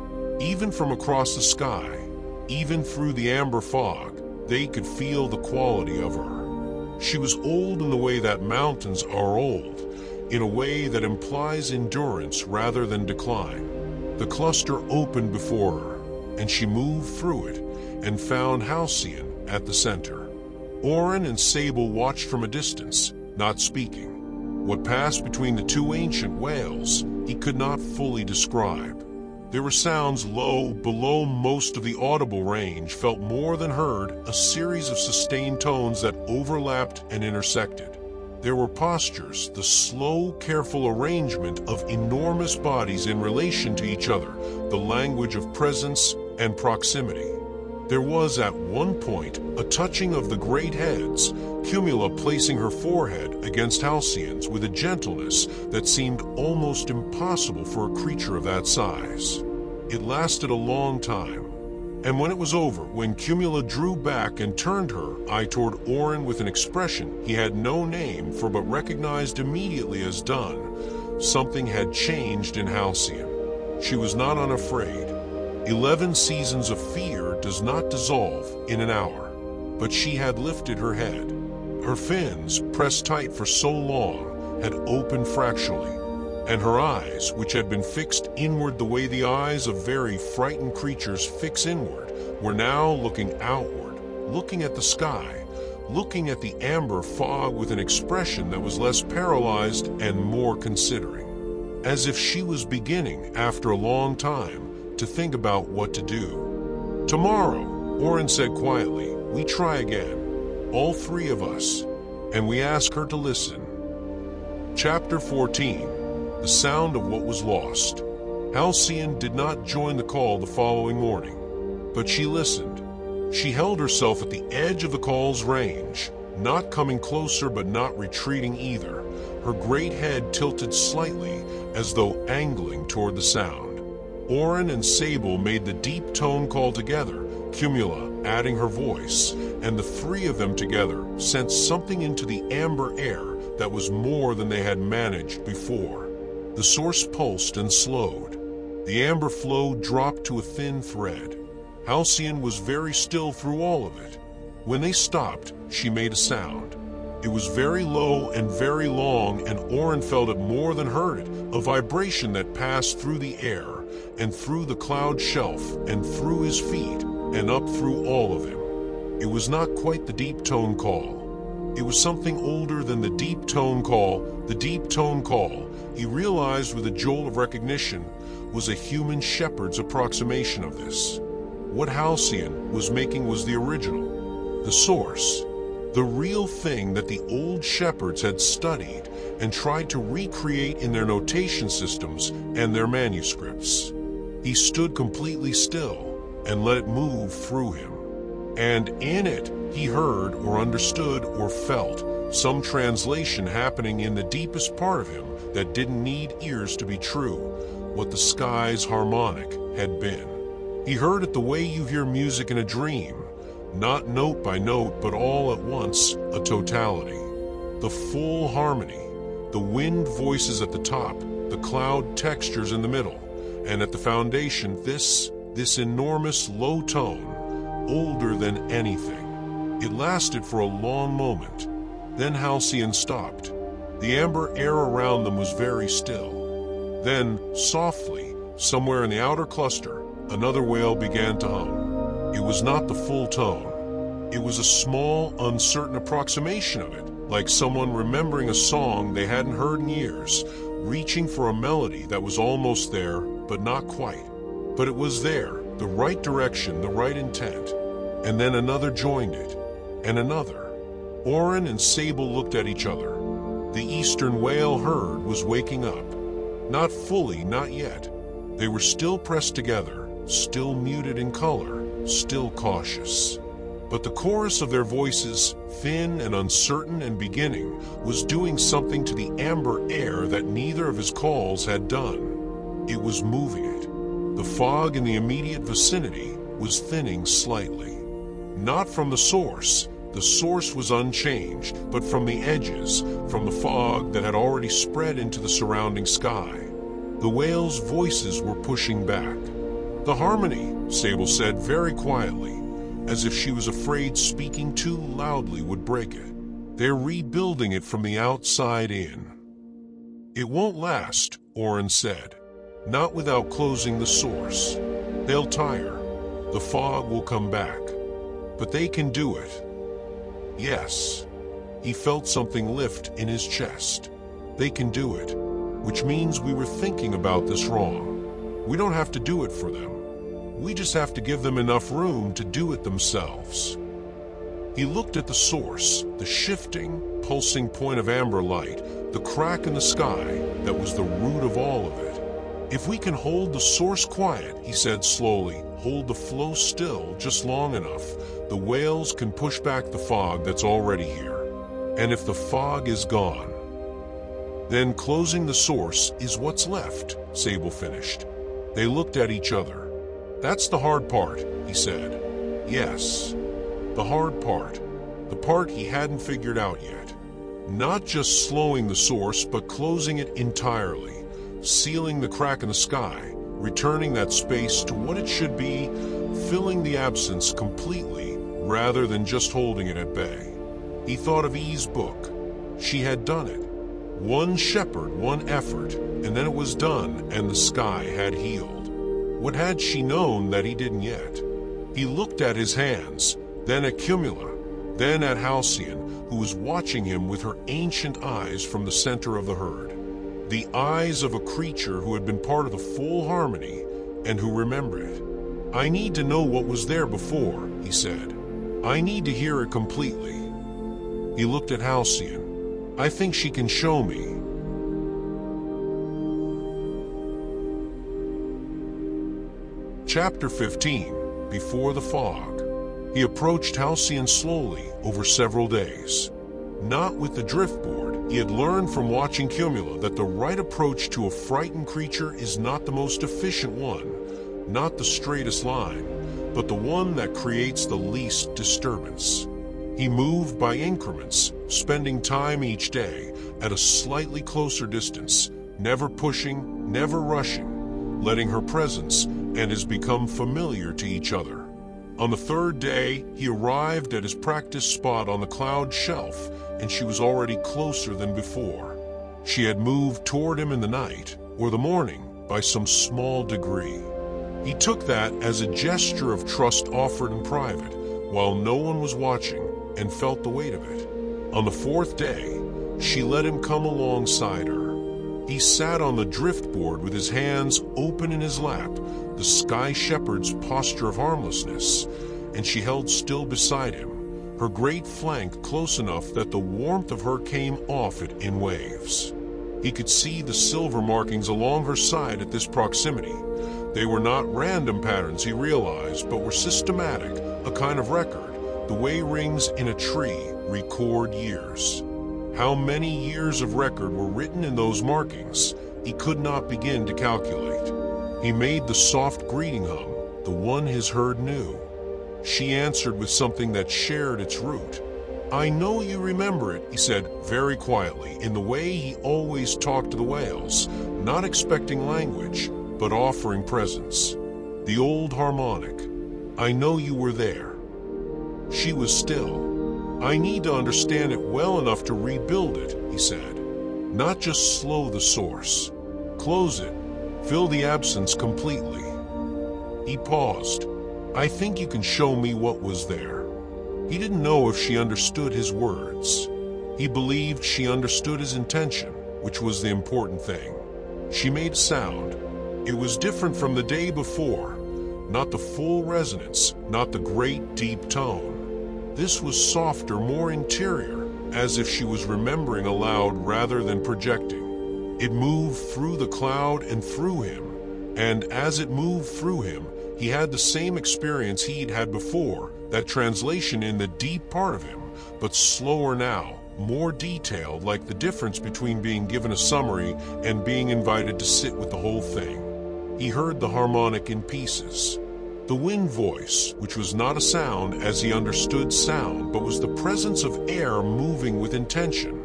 Even from across the sky, even through the amber fog, they could feel the quality of her. She was old in the way that mountains are old, in a way that implies endurance rather than decline. The cluster opened before her, and she moved through it and found Halcyon at the center. Oren and Sable watched from a distance, not speaking. What passed between the two ancient whales, he could not fully describe. There were sounds low, below most of the audible range, felt more than heard, a series of sustained tones that overlapped and intersected. There were postures, the slow, careful arrangement of enormous bodies in relation to each other, the language of presence and proximity. There was at one point a touching of the great heads, Cumula placing her forehead against Halcyon's with a gentleness that seemed almost impossible for a creature of that size. It lasted a long time. And when it was over, when Cumula drew back and turned her eye toward Oren with an expression he had no name for but recognized immediately as done, something had changed in Halcyon. She was not unafraid. 11 seasons of fear does not dissolve in an hour. But she had lifted her head. Her fins, pressed tight for so long, had opened fractionally, and her eyes, which had been fixed inward the way the eyes of very frightened creatures fix inward, were now looking outward, looking at the sky, looking at the amber fog with an expression that was less paralyzed and more considering, as if she was beginning, after a long time, to think about what to do. "Tomorrow," Oren said quietly, "we try again, all three of us, and we ask her to listen." Chapter 14. The Sound of What Was Lost. Halcyon did not join the call the following morning, but she listened. She held herself at the edge of the call's range, not coming closer but not retreating either, her great head tilted slightly as though angling toward the sound. Oren and Sable made the deep tone call together, Cumula adding her voice, and the three of them together sensed something into the amber air that was more than they had managed before. The source pulsed and slowed. The amber flow dropped to a thin thread. Halcyon was very still through all of it. When they stopped, she made a sound. It was very low and very long, and Oren felt it more than heard it, a vibration that passed through the air, and through the cloud shelf, and through his feet, and up through all of him. It was not quite the deep tone call. It was something older than the deep tone call. The deep tone call, he realized with a jolt of recognition, was a human shepherd's approximation of this. What Halcyon was making was the original, the source, the real thing that the old shepherds had studied and tried to recreate in their notation systems and their manuscripts. He stood completely still and let it move through him. And in it, he heard or understood or felt some translation happening in the deepest part of him that didn't need ears to be true, what the sky's harmonic had been. He heard it the way you hear music in a dream, not note by note, but all at once, a totality. The full harmony, the wind voices at the top, the cloud textures in the middle, and at the foundation, this enormous low tone, older than anything. It lasted for a long moment. Then Halcyon stopped. The amber air around them was very still. Then, softly, somewhere in the outer cluster, another wail began to hum. It was not the full tone. It was a small, uncertain approximation of it, like someone remembering a song they hadn't heard in years, reaching for a melody that was almost there, but not quite. But it was there, the right direction, the right intent. And then another joined it, and another. Oren and Sable looked at each other. The eastern wail herd was waking up. Not fully, not yet. They were still pressed together, still muted in color, still cautious. But the chorus of their voices, thin and uncertain and beginning, was doing something to the amber air that neither of his calls had done. It was moving it. The fog in the immediate vicinity was thinning slightly. Not from the source was unchanged, but from the edges, from the fog that had already spread into the surrounding sky. The whales' voices were pushing back. "The harmony," Sable said very quietly, as if she was afraid speaking too loudly would break it. "They're rebuilding it from the outside in." "It won't last," Oren said. "Not without closing the source. They'll tire. The fog will come back. But they can do it." Yes. He felt something lift in his chest. They can do it, which means we were thinking about this wrong. We don't have to do it for them. We just have to give them enough room to do it themselves. He looked at the source, the shifting, pulsing point of amber light, the crack in the sky that was the root of all of it. "If we can hold the source quiet," he said slowly, "hold the flow still just long enough, the whales can push back the fog that's already here. And if the fog is gone, then closing the source is what's left," Sable finished. They looked at each other. "That's the hard part," he said. Yes, the hard part. The part he hadn't figured out yet. Not just slowing the source, but closing it entirely, sealing the crack in the sky, returning that space to what it should be, filling the absence completely rather than just holding it at bay. He thought of E's book. She had done it. One shepherd, one effort, and then it was done, and the sky had healed. What had she known that he didn't yet? He looked at his hands, then at Cumula, then at Halcyon, who was watching him with her ancient eyes from the center of the herd. The eyes of a creature who had been part of the full harmony and who remembered it. "I need to know what was there before," he said. "I need to hear it completely." He looked at Halcyon. "I think she can show me." Chapter 15. Before the Fog. He approached Halcyon slowly over several days. Not with the driftboard. He had learned from watching Cumula that the right approach to a frightened creature is not the most efficient one, not the straightest line, but the one that creates the least disturbance. He moved by increments, spending time each day at a slightly closer distance, never pushing, never rushing, letting her presence and his become familiar to each other. On the third day, he arrived at his practice spot on the cloud shelf, and she was already closer than before. She had moved toward him in the night, or the morning, by some small degree. He took that as a gesture of trust offered in private, while no one was watching, and felt the weight of it. On the fourth day, she let him come alongside her. He sat on the driftboard with his hands open in his lap, the sky shepherd's posture of harmlessness, and she held still beside him, her great flank close enough that the warmth of her came off it in waves. He could see the silver markings along her side at this proximity. They were not random patterns, he realized, but were systematic, a kind of record, the way rings in a tree record years. How many years of record were written in those markings, he could not begin to calculate. He made the soft greeting hum, the one his herd knew. She answered with something that shared its root. "I know you remember it," he said very quietly, in the way he always talked to the whales, not expecting language, but offering presence. "The old harmonic. I know you were there." She was still. "I need to understand it well enough to rebuild it," he said. "Not just slow the source. Close it. Fill the absence completely." He paused. "I think you can show me what was there." He didn't know if she understood his words. He believed she understood his intention, which was the important thing. She made sound. It was different from the day before. Not the full resonance, not the great deep tone. This was softer, more interior, as if she was remembering aloud rather than projecting. It moved through the cloud and through him, and as it moved through him, he had the same experience he'd had before, that translation in the deep part of him, but slower now, more detailed, like the difference between being given a summary and being invited to sit with the whole thing. He heard the harmonic in pieces. The wind voice, which was not a sound as he understood sound, but was the presence of air moving with intention,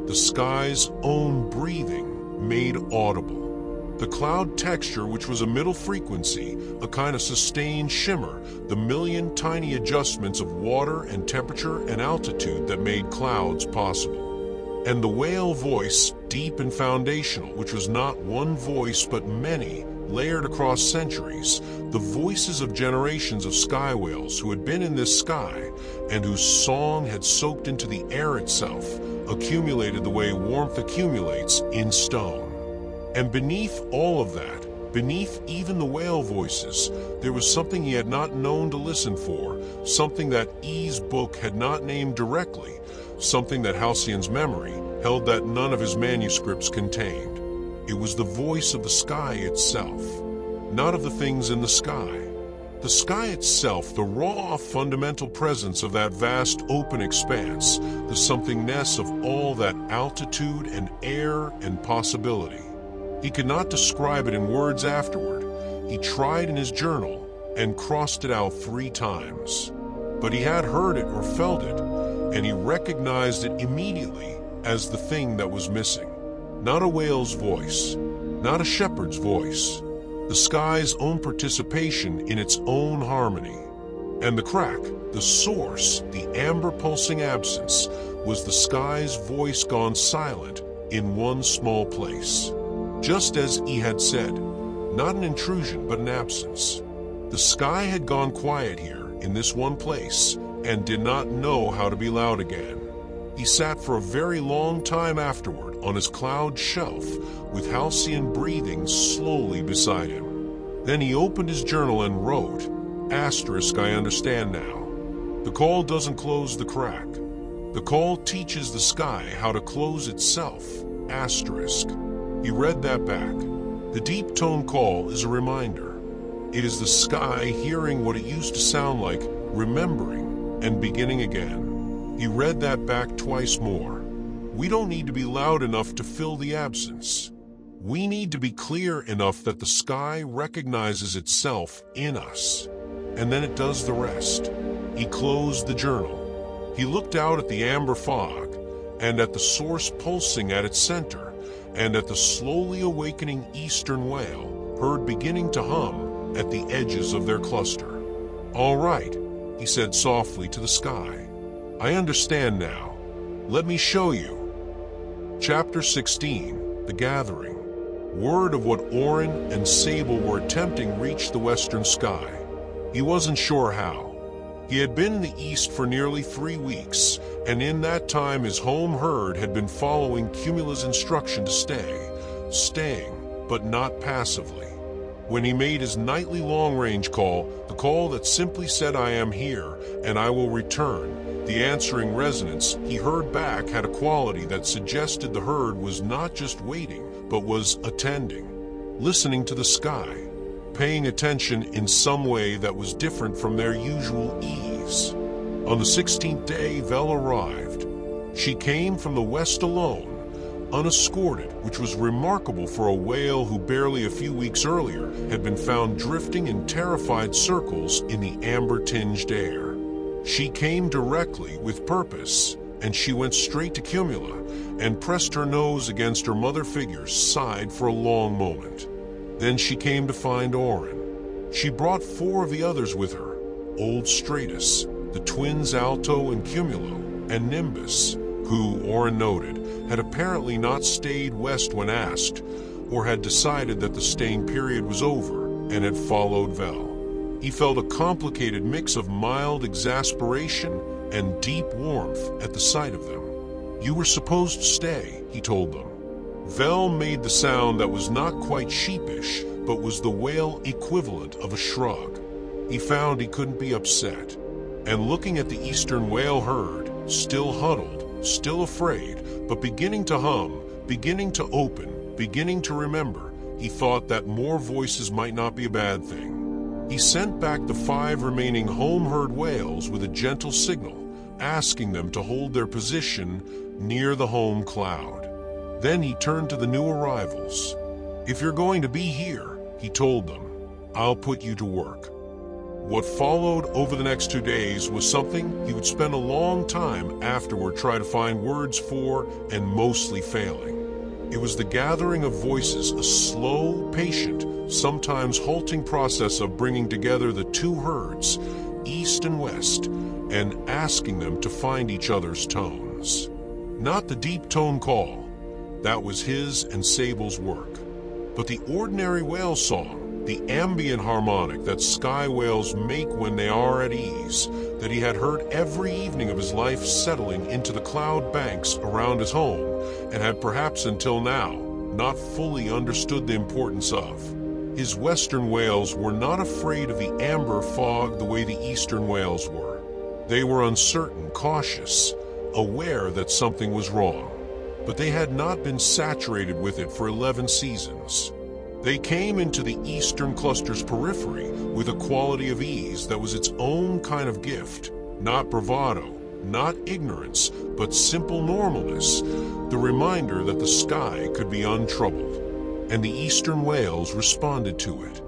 the sky's own breathing, made audible. The cloud texture, which was a middle frequency, a kind of sustained shimmer, the million tiny adjustments of water and temperature and altitude that made clouds possible. And the whale voice, deep and foundational, which was not one voice but many, layered across centuries, the voices of generations of sky whales who had been in this sky and whose song had soaked into the air itself, accumulated the way warmth accumulates in stone. And beneath all of that, beneath even the whale voices, there was something he had not known to listen for, something that E's book had not named directly, something that Halcyon's memory held that none of his manuscripts contained. It was the voice of the sky itself, not of the things in the sky. The sky itself, the raw, fundamental presence of that vast open expanse, the somethingness of all that altitude and air and possibility. He could not describe it in words afterward. He tried in his journal, and crossed it out 3 times. But he had heard it or felt it, and he recognized it immediately as the thing that was missing. Not a whale's voice, not a shepherd's voice, the sky's own participation in its own harmony. And the crack, the source, the amber pulsing absence, was the sky's voice gone silent in one small place. Just as he had said, not an intrusion but an absence. The sky had gone quiet here in this one place and did not know how to be loud again. He sat for a very long time afterward on his cloud shelf with Halcyon breathing slowly beside him. Then he opened his journal and wrote, "I understand now. The call doesn't close the crack. The call teaches the sky how to close itself. He read that back. The deep tone call is a reminder. It is the sky hearing what it used to sound like, remembering, and beginning again. He read that back twice more. We don't need to be loud enough to fill the absence. We need to be clear enough that the sky recognizes itself in us. And then it does the rest." He closed the journal. He looked out at the amber fog, and at the source pulsing at its center, and at the slowly awakening eastern whale, heard beginning to hum at the edges of their cluster. "All right," he said softly to the sky. "I understand now. Let me show you." Chapter 16, The Gathering. Word of what Oren and Sable were attempting reached the western sky. He wasn't sure how. He had been in the east for nearly 3 weeks, and in that time his home herd had been following Cumula's instruction to staying, but not passively. When he made his nightly long-range call, the call that simply said, "I am here, and I will return," the answering resonance he heard back had a quality that suggested the herd was not just waiting, but was attending, listening to the sky, paying attention in some way that was different from their usual ease. On the 16th day, Vel arrived. She came from the west alone, unescorted, which was remarkable for a whale who barely a few weeks earlier had been found drifting in terrified circles in the amber-tinged air. She came directly with purpose, and she went straight to Cumula and pressed her nose against her mother figure's side for a long moment. Then she came to find Oren. She brought 4 of the others with her, old Stratus, the twins Alto and Cumulo, and Nimbus, who, Oren noted, had apparently not stayed west when asked, or had decided that the staying period was over and had followed Vel. He felt a complicated mix of mild exasperation and deep warmth at the sight of them. "You were supposed to stay," he told them. Vel made the sound that was not quite sheepish, but was the whale equivalent of a shrug. He found he couldn't be upset. And looking at the eastern whale herd, still huddled, still afraid, but beginning to hum, beginning to open, beginning to remember, he thought that more voices might not be a bad thing. He sent back the 5 remaining home herd whales with a gentle signal, asking them to hold their position near the home cloud. Then he turned to the new arrivals. "If you're going to be here," he told them, "I'll put you to work." What followed over the next 2 days was something he would spend a long time afterward trying to find words for, and mostly failing. It was the gathering of voices, a slow, patient, sometimes halting process of bringing together the 2 herds, east and west, and asking them to find each other's tones. Not the deep tone call. That was his and Sable's work. But the ordinary whale song, the ambient harmonic that sky whales make when they are at ease, that he had heard every evening of his life settling into the cloud banks around his home, and had perhaps until now not fully understood the importance of. His western whales were not afraid of the amber fog the way the eastern whales were. They were uncertain, cautious, aware that something was wrong. But they had not been saturated with it for 11 seasons. They came into the eastern cluster's periphery with a quality of ease that was its own kind of gift, not bravado, not ignorance, but simple normalness, the reminder that the sky could be untroubled. And the eastern whales responded to it.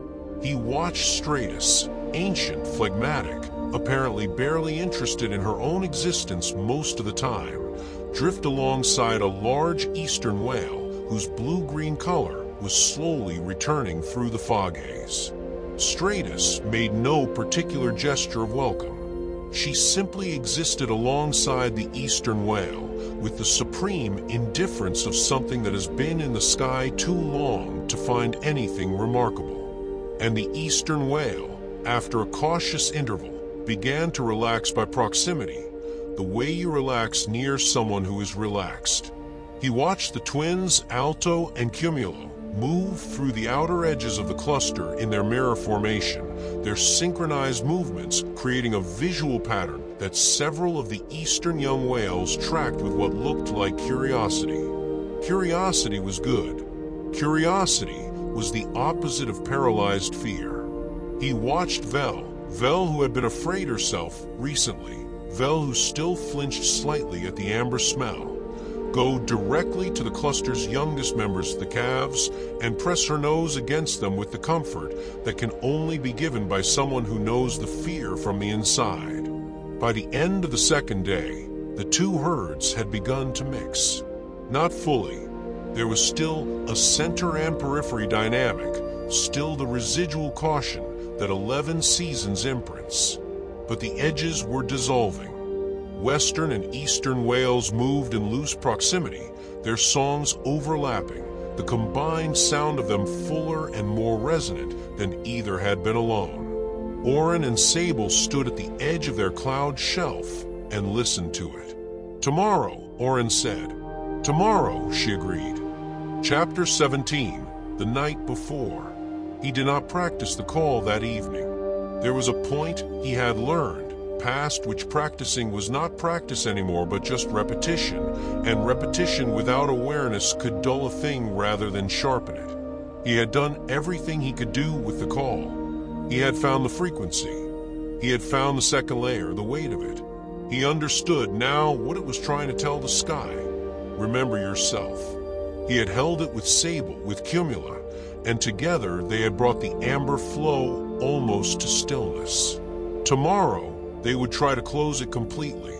He watched Stratus, ancient, phlegmatic, apparently barely interested in her own existence most of the time, drift alongside a large eastern whale whose blue-green color was slowly returning through the fog haze. Stratus made no particular gesture of welcome. She simply existed alongside the eastern whale with the supreme indifference of something that has been in the sky too long to find anything remarkable. And the eastern whale, after a cautious interval, began to relax by proximity, the way you relax near someone who is relaxed. He watched the twins, Alto and Cumula, move through the outer edges of the cluster in their mirror formation, their synchronized movements creating a visual pattern that several of the eastern young whales tracked with what looked like curiosity. Curiosity was good. Curiosity was the opposite of paralyzed fear. He watched Vel, who had been afraid herself recently, Vel who still flinched slightly at the amber smell, go directly to the cluster's youngest members, the calves, and press her nose against them with the comfort that can only be given by someone who knows the fear from the inside. By the end of the second day, the two herds had begun to mix. Not fully. There was still a center and periphery dynamic, still the residual caution that 11 seasons imprints. But the edges were dissolving. Western and eastern whales moved in loose proximity, their songs overlapping, the combined sound of them fuller and more resonant than either had been alone. Oren and Sable stood at the edge of their cloud shelf and listened to it. "Tomorrow," Oren said. "Tomorrow," she agreed. Chapter 17, the night before. He did not practice the call that evening. There was a point he had learned, past which practicing was not practice anymore but just repetition, and repetition without awareness could dull a thing rather than sharpen it. He had done everything he could do with the call. He had found the frequency. He had found the second layer, the weight of it. He understood now what it was trying to tell the sky. Remember yourself. He had held it with Sable, with Cumula, and together they had brought the amber flow almost to stillness. Tomorrow, they would try to close it completely.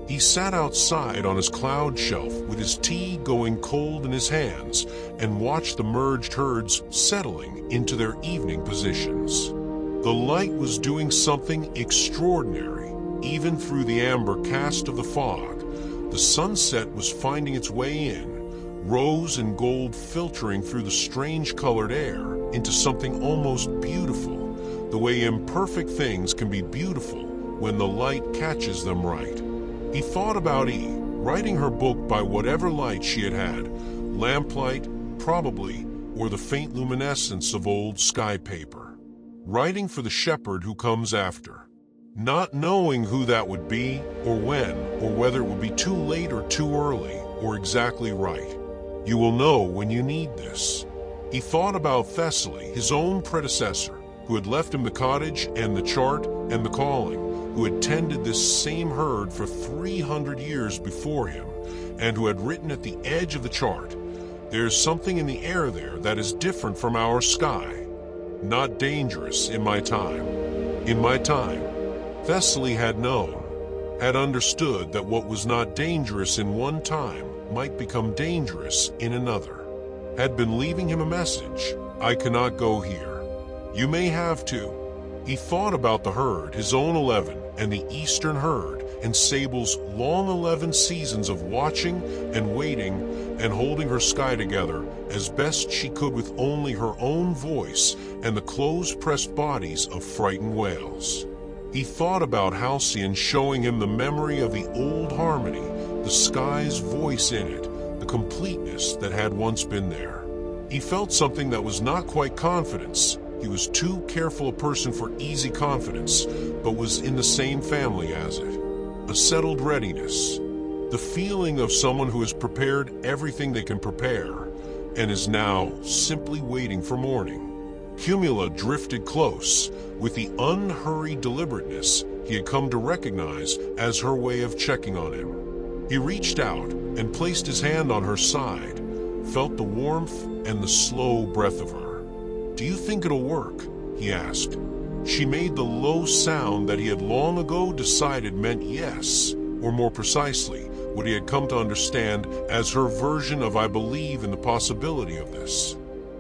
He sat outside on his cloud shelf with his tea going cold in his hands and watched the merged herds settling into their evening positions. The light was doing something extraordinary, even through the amber cast of the fog. The sunset was finding its way in, rose and gold filtering through the strange-colored air into something almost beautiful, the way imperfect things can be beautiful when the light catches them right. He thought about writing her book by whatever light she had, lamplight, probably, or the faint luminescence of old sky paper. Writing for the shepherd who comes after. Not knowing who that would be, or when, or whether it would be too late or too early, or exactly right. You will know when you need this. He thought about Thessaly, his own predecessor, who had left him the cottage and the chart and the calling, who had tended this same herd for 300 years before him, and who had written at the edge of the chart, "There's something in the air there that is different from our sky. Not dangerous in my time." In my time, Thessaly had known, had understood that what was not dangerous in one time might become dangerous in another. Had been leaving him a message, "I cannot go here. You may have to." He thought about the herd, his own 11, and the eastern herd, and Sable's long 11 seasons of watching and waiting and holding her sky together as best she could with only her own voice and the close-pressed bodies of frightened whales. He thought about Halcyon showing him the memory of the old harmony, the sky's voice in it, the completeness that had once been there. He felt something that was not quite confidence. He was too careful a person for easy confidence, but was in the same family as it. A settled readiness. The feeling of someone who has prepared everything they can prepare, and is now simply waiting for morning. Cumula drifted close, with the unhurried deliberateness he had come to recognize as her way of checking on him. He reached out and placed his hand on her side, felt the warmth and the slow breath of her. "Do you think it'll work?" he asked. She made the low sound that he had long ago decided meant yes, or more precisely, what he had come to understand as her version of "I believe in the possibility of this,"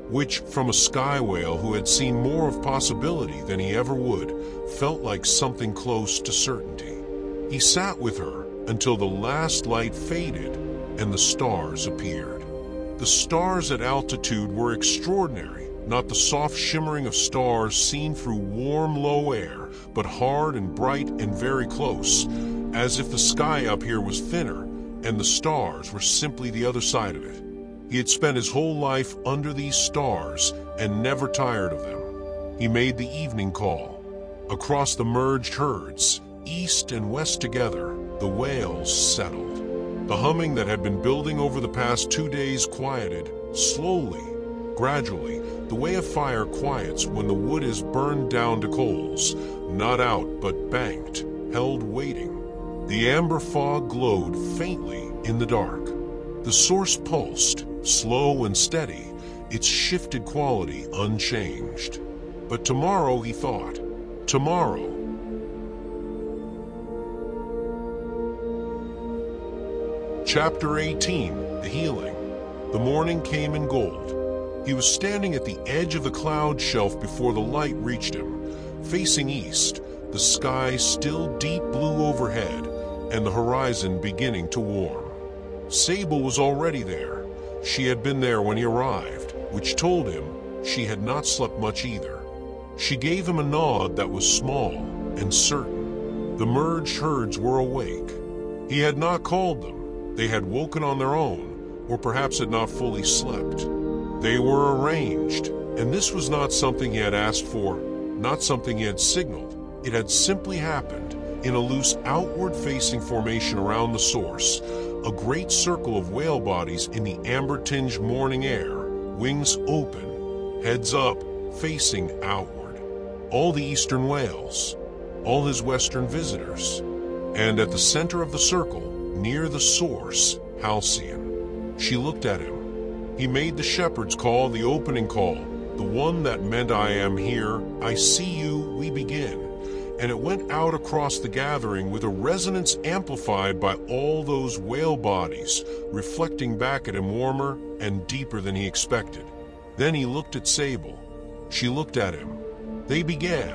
which, from a sky whale who had seen more of possibility than he ever would, felt like something close to certainty. He sat with her until the last light faded and the stars appeared. The stars at altitude were extraordinary, not the soft shimmering of stars seen through warm, low air, but hard and bright and very close, as if the sky up here was thinner and the stars were simply the other side of it. He had spent his whole life under these stars and never tired of them. He made the evening call. Across the merged herds, east and west together, the whales settled. The humming that had been building over the past 2 days quieted, slowly, gradually, the way a fire quiets when the wood is burned down to coals, not out but banked, held waiting. The amber fog glowed faintly in the dark. The source pulsed, slow and steady, its shifted quality unchanged. But tomorrow, he thought, tomorrow. Chapter 18, The Healing. The morning came in gold. He was standing at the edge of the cloud shelf before the light reached him, facing east, the sky still deep blue overhead, and the horizon beginning to warm. Sable was already there. She had been there when he arrived, which told him she had not slept much either. She gave him a nod that was small and certain. The merged herds were awake. He had not called them. They had woken on their own, or perhaps had not fully slept. They were arranged, and this was not something he had asked for, not something he had signaled. It had simply happened in a loose outward-facing formation around the source, a great circle of whale bodies in the amber-tinged morning air, wings open, heads up, facing outward. All the eastern whales, all his western visitors, and at the center of the circle, near the source, Halcyon. She looked at him. He made the shepherd's call, the opening call, the one that meant "I am here, I see you, we begin." And it went out across the gathering with a resonance amplified by all those whale bodies, reflecting back at him warmer and deeper than he expected. Then he looked at Sable. She looked at him. They began.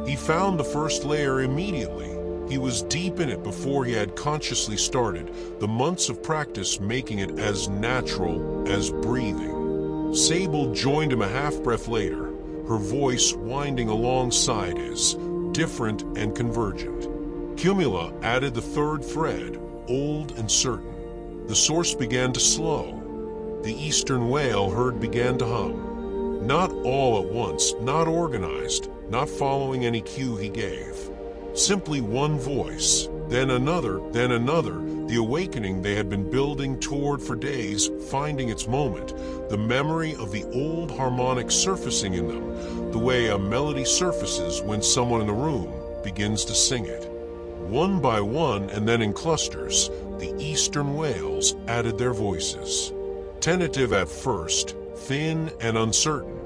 He found the first layer immediately. He was deep in it before he had consciously started, the months of practice making it as natural as breathing. Sable joined him a half-breath later, her voice winding alongside his, different and convergent. Cumula added the third thread, old and certain. The source began to slow. The eastern whale herd began to hum. Not all at once, not organized, not following any cue he gave. Simply one voice, then another, the awakening they had been building toward for days, finding its moment, the memory of the old harmonic surfacing in them, the way a melody surfaces when someone in the room begins to sing it. One by one, and then in clusters, the eastern whales added their voices. Tentative at first, thin and uncertain,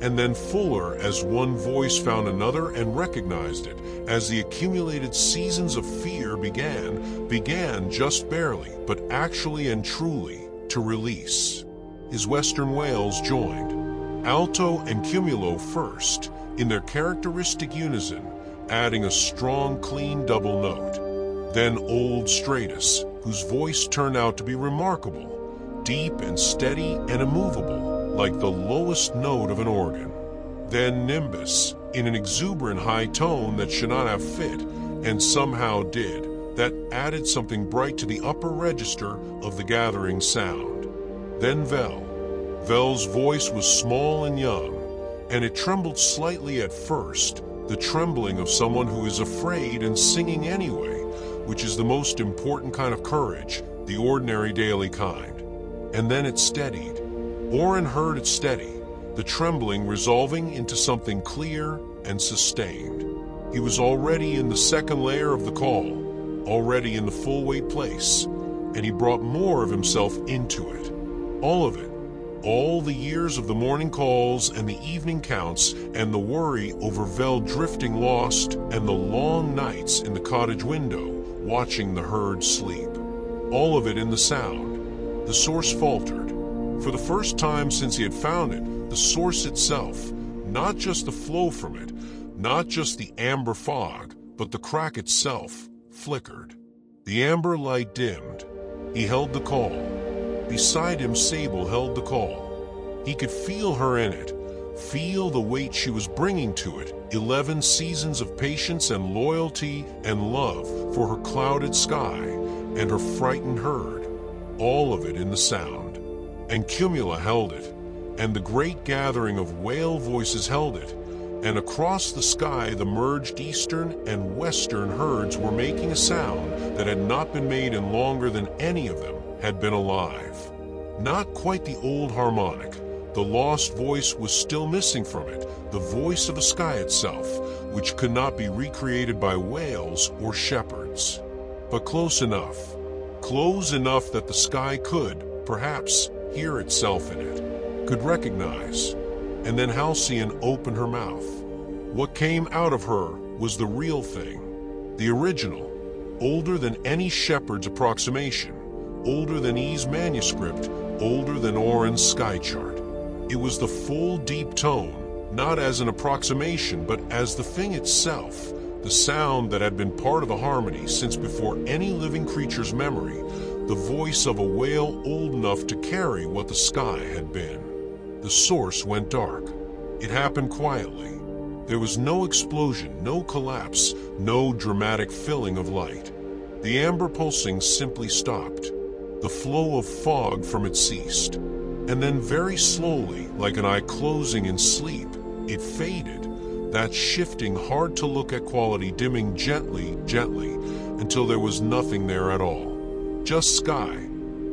and then fuller as one voice found another and recognized it, as the accumulated seasons of fear began just barely, but actually and truly, to release. His western whales joined, alto and cumulo first, in their characteristic unison, adding a strong, clean double note. Then old stratus, whose voice turned out to be remarkable, deep and steady and immovable, like the lowest note of an organ. Then nimbus, in an exuberant high tone that should not have fit, and somehow did, that added something bright to the upper register of the gathering sound. Then Vel. Vel's voice was small and young, and it trembled slightly at first, the trembling of someone who is afraid and singing anyway, which is the most important kind of courage, the ordinary daily kind. And then it steadied. Oren heard it steady, the trembling resolving into something clear and sustained. He was already in the second layer of the call, already in the full weight place, and he brought more of himself into it. All of it, All the years of the morning calls and the evening counts and the worry over Vel drifting lost and the long nights in the cottage window watching the herd sleep. All of it in the sound. The source faltered. For the first time since he had found it, the source itself, not just the flow from it, not just the amber fog, but the crack itself, flickered. The amber light dimmed. He held the call. Beside him, Sable held the call. He could feel her in it, feel the weight she was bringing to it, 11 seasons of patience and loyalty and love for her clouded sky and her frightened herd, all of it in the sound. And Cumula held it, and the great gathering of whale voices held it, and across the sky the merged eastern and western herds were making a sound that had not been made in longer than any of them had been alive. Not quite the old harmonic. The lost voice was still missing from it, the voice of the sky itself, which could not be recreated by whales or shepherds. But close enough that the sky could, perhaps, hear itself in it, could recognize. And then Halcyon opened her mouth. What came out of her was the real thing, the original, older than any shepherd's approximation, older than E's manuscript, older than Oren's sky chart. It was the full, deep tone, not as an approximation, but as the thing itself, the sound that had been part of the harmony since before any living creature's memory, the voice of a whale old enough to carry what the sky had been. The source went dark. It happened quietly. There was no explosion, no collapse, no dramatic filling of light. The amber pulsing simply stopped. The flow of fog from it ceased. And then very slowly, like an eye closing in sleep, it faded, that shifting, hard-to-look-at quality dimming gently, until there was nothing there at all. Just sky.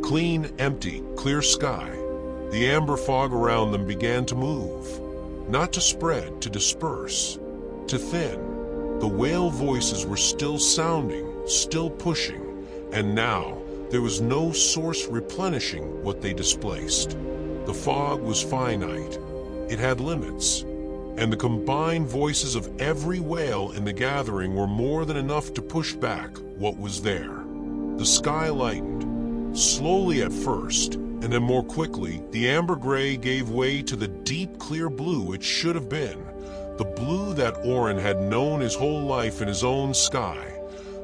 Clean, empty, clear sky. The amber fog around them began to move. Not to spread, to disperse, to thin. The whale voices were still sounding, still pushing, and now there was no source replenishing what they displaced. The fog was finite. It had limits. And the combined voices of every whale in the gathering were more than enough to push back what was there. The sky lightened, slowly at first, and then more quickly, the amber gray gave way to the deep clear blue it should have been, the blue that Oren had known his whole life in his own sky,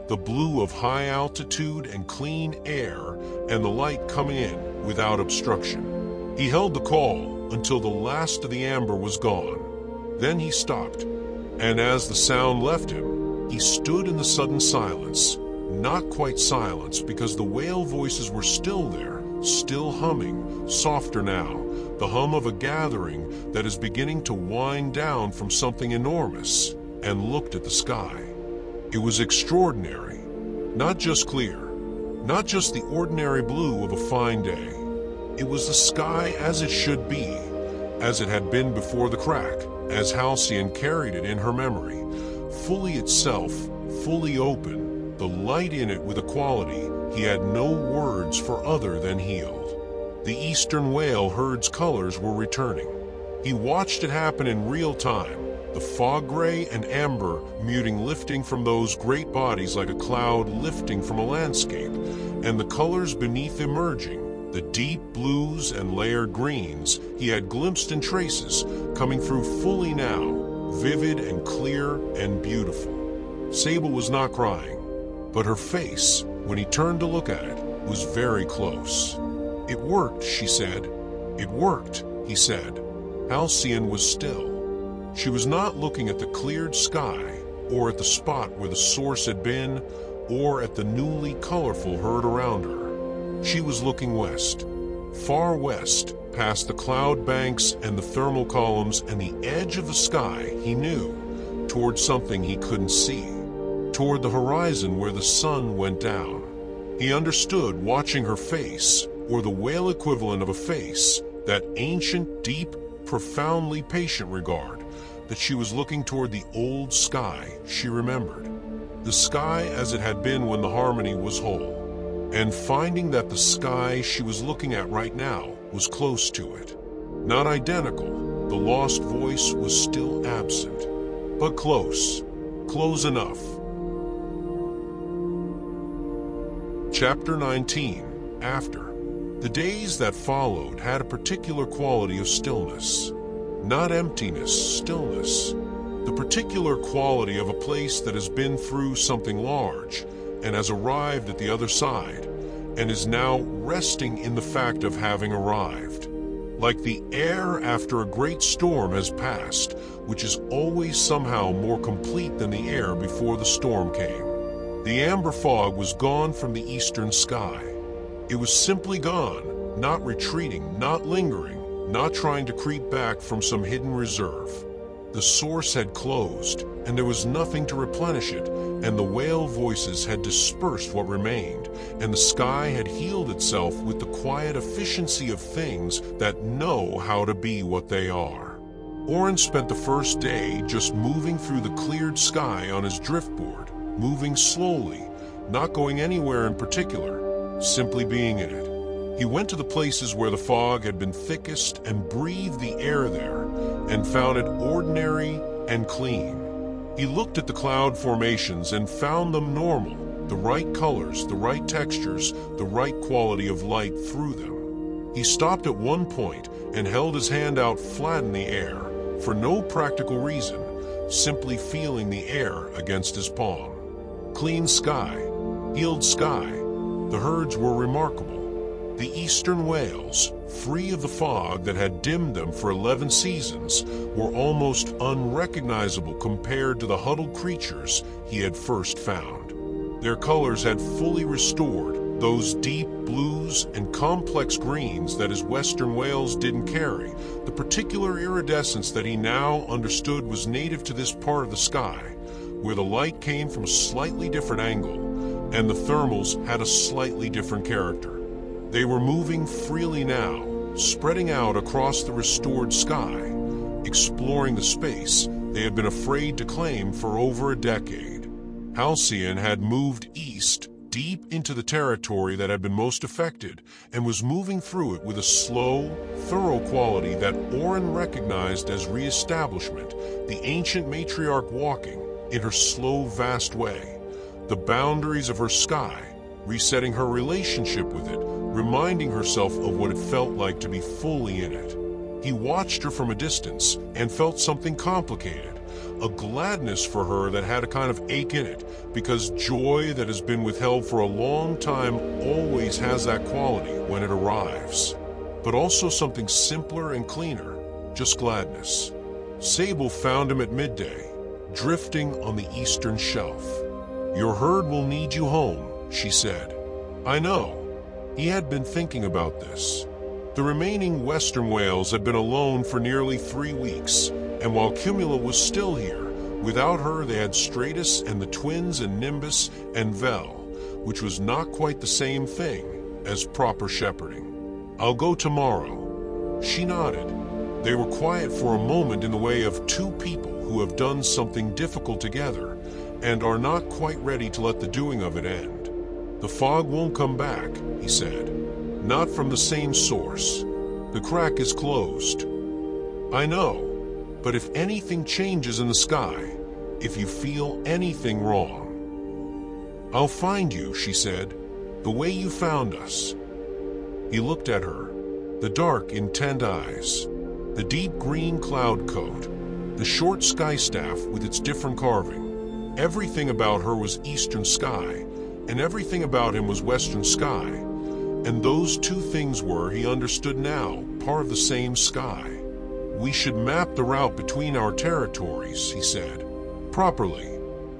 the blue of high altitude and clean air, and the light coming in without obstruction. He held the call until the last of the amber was gone. Then he stopped, and as the sound left him, he stood in the sudden silence. Not quite silence, because the whale voices were still there, still humming, softer now, the hum of a gathering that is beginning to wind down from something enormous, and looked at the sky. It was extraordinary, not just clear, not just the ordinary blue of a fine day. It was the sky as it should be, as it had been before the crack, as Halcyon carried it in her memory, fully itself, fully open, the light in it with a quality he had no words for other than healed. The eastern whale herd's colors were returning. He watched it happen in real time, the fog gray and amber muting, lifting from those great bodies like a cloud lifting from a landscape, and the colors beneath emerging, the deep blues and layered greens he had glimpsed in traces, coming through fully now, vivid and clear and beautiful. Sable was not crying, but her face, when he turned to look at it, was very close. "It worked," she said. "It worked," he said. Halcyon was still. She was not looking at the cleared sky, or at the spot where the source had been, or at the newly colorful herd around her. She was looking west, far west, past the cloud banks and the thermal columns and the edge of the sky he knew, toward something he couldn't see, toward the horizon where the sun went down. He understood, watching her face, or the whale equivalent of a face, that ancient, deep, profoundly patient regard, that she was looking toward the old sky she remembered, the sky as it had been when the harmony was whole, and finding that the sky she was looking at right now was close to it. Not identical, the lost voice was still absent, but close, close enough. Chapter 19. After. The days that followed had a particular quality of stillness. Not emptiness, stillness. The particular quality of a place that has been through something large and has arrived at the other side and is now resting in the fact of having arrived. Like the air after a great storm has passed, which is always somehow more complete than the air before the storm came. The amber fog was gone from the eastern sky. It was simply gone, not retreating, not lingering, not trying to creep back from some hidden reserve. The source had closed, and there was nothing to replenish it, and the whale voices had dispersed what remained, and the sky had healed itself with the quiet efficiency of things that know how to be what they are. Oren spent the first day just moving through the cleared sky on his driftboard, moving slowly, not going anywhere in particular, simply being in it. He went to the places where the fog had been thickest and breathed the air there, and found it ordinary and clean. He looked at the cloud formations and found them normal, the right colors, the right textures, the right quality of light through them. He stopped at one point and held his hand out flat in the air, for no practical reason, simply feeling the air against his palm. Clean sky, healed sky. The herds were remarkable. The eastern whales, free of the fog that had dimmed them for 11 seasons, were almost unrecognizable compared to the huddled creatures he had first found. Their colors had fully restored, those deep blues and complex greens that his western whales didn't carry, the particular iridescence that he now understood was native to this part of the sky, where the light came from a slightly different angle, and the thermals had a slightly different character. They were moving freely now, spreading out across the restored sky, exploring the space they had been afraid to claim for over a decade. Halcyon had moved east, deep into the territory that had been most affected, and was moving through it with a slow, thorough quality that Oren recognized as reestablishment, the ancient matriarch walking, in her slow, vast way, the boundaries of her sky, resetting her relationship with it, reminding herself of what it felt like to be fully in it. He watched her from a distance and felt something complicated, a gladness for her that had a kind of ache in it, because joy that has been withheld for a long time always has that quality when it arrives. But also something simpler and cleaner, just gladness. Sable found him at midday, drifting on the eastern shelf. "Your herd will need you home," she said. "I know." He had been thinking about this. The remaining western whales had been alone for nearly 3 weeks, and while Cumula was still here, without her they had Stratus and the twins and Nimbus and Vel, which was not quite the same thing as proper shepherding. "I'll go tomorrow." She nodded. They were quiet for a moment in the way of two people who have done something difficult together and are not quite ready to let the doing of it end. "The fog won't come back," he said. "Not from the same source. The crack is closed." "I know, but if anything changes in the sky, if you feel anything wrong—" "I'll find you," she said, "the way you found us." He looked at her, the dark, intent eyes, the deep green cloud coat, the short sky staff with its different carving. Everything about her was eastern sky, and everything about him was western sky, and those two things were, he understood now, part of the same sky. "We should map the route between our territories," he said, "properly,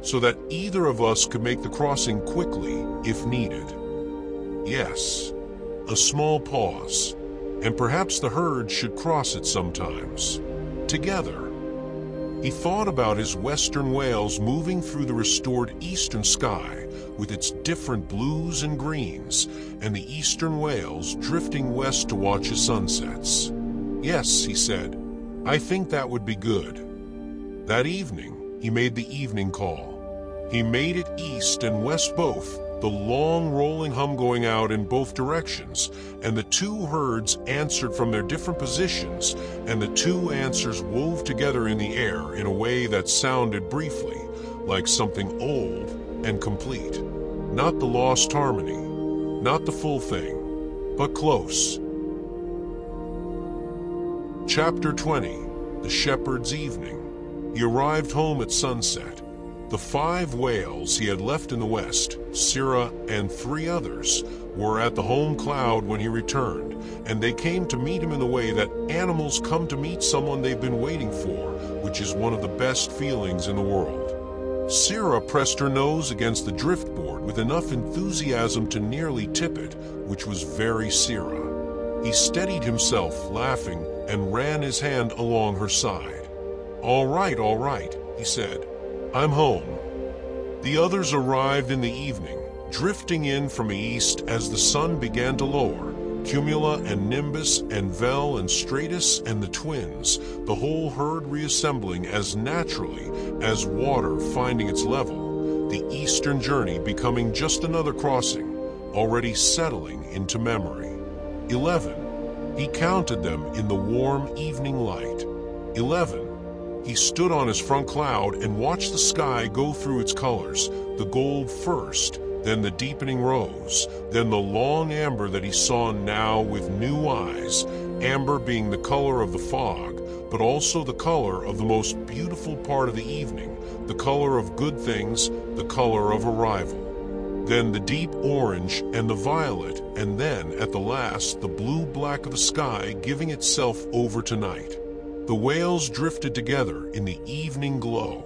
so that either of us could make the crossing quickly if needed." "Yes." A small pause, "and perhaps the herd should cross it sometimes. Together." He thought about his western whales moving through the restored eastern sky with its different blues and greens, and the eastern whales drifting west to watch his sunsets. "Yes," he said, "I think that would be good." That evening, he made the evening call. He made it east and west both, the long rolling hum going out in both directions, and the two herds answered from their different positions, and the two answers wove together in the air in a way that sounded briefly like something old and complete. Not the lost harmony, not the full thing, but close. Chapter 20. The Shepherd's Evening. He arrived home at sunset. The 5 whales he had left in the west, Syrah and 3 others, were at the home cloud when he returned, and they came to meet him in the way that animals come to meet someone they've been waiting for, which is one of the best feelings in the world. Syrah pressed her nose against the driftboard with enough enthusiasm to nearly tip it, which was very Syrah. He steadied himself, laughing, and ran his hand along her side. All right, he said. I'm home." The others arrived in the evening, drifting in from the east as the sun began to lower. Cumula and Nimbus and Vel and Stratus and the twins, the whole herd reassembling as naturally as water finding its level, the eastern journey becoming just another crossing, already settling into memory. 11. He counted them in the warm evening light. 11. He stood on his front cloud and watched the sky go through its colors, the gold first, then the deepening rose, then the long amber that he saw now with new eyes, amber being the color of the fog, but also the color of the most beautiful part of the evening, the color of good things, the color of arrival. Then the deep orange and the violet, and then, at the last, the blue-black of the sky giving itself over to night. The whales drifted together in the evening glow.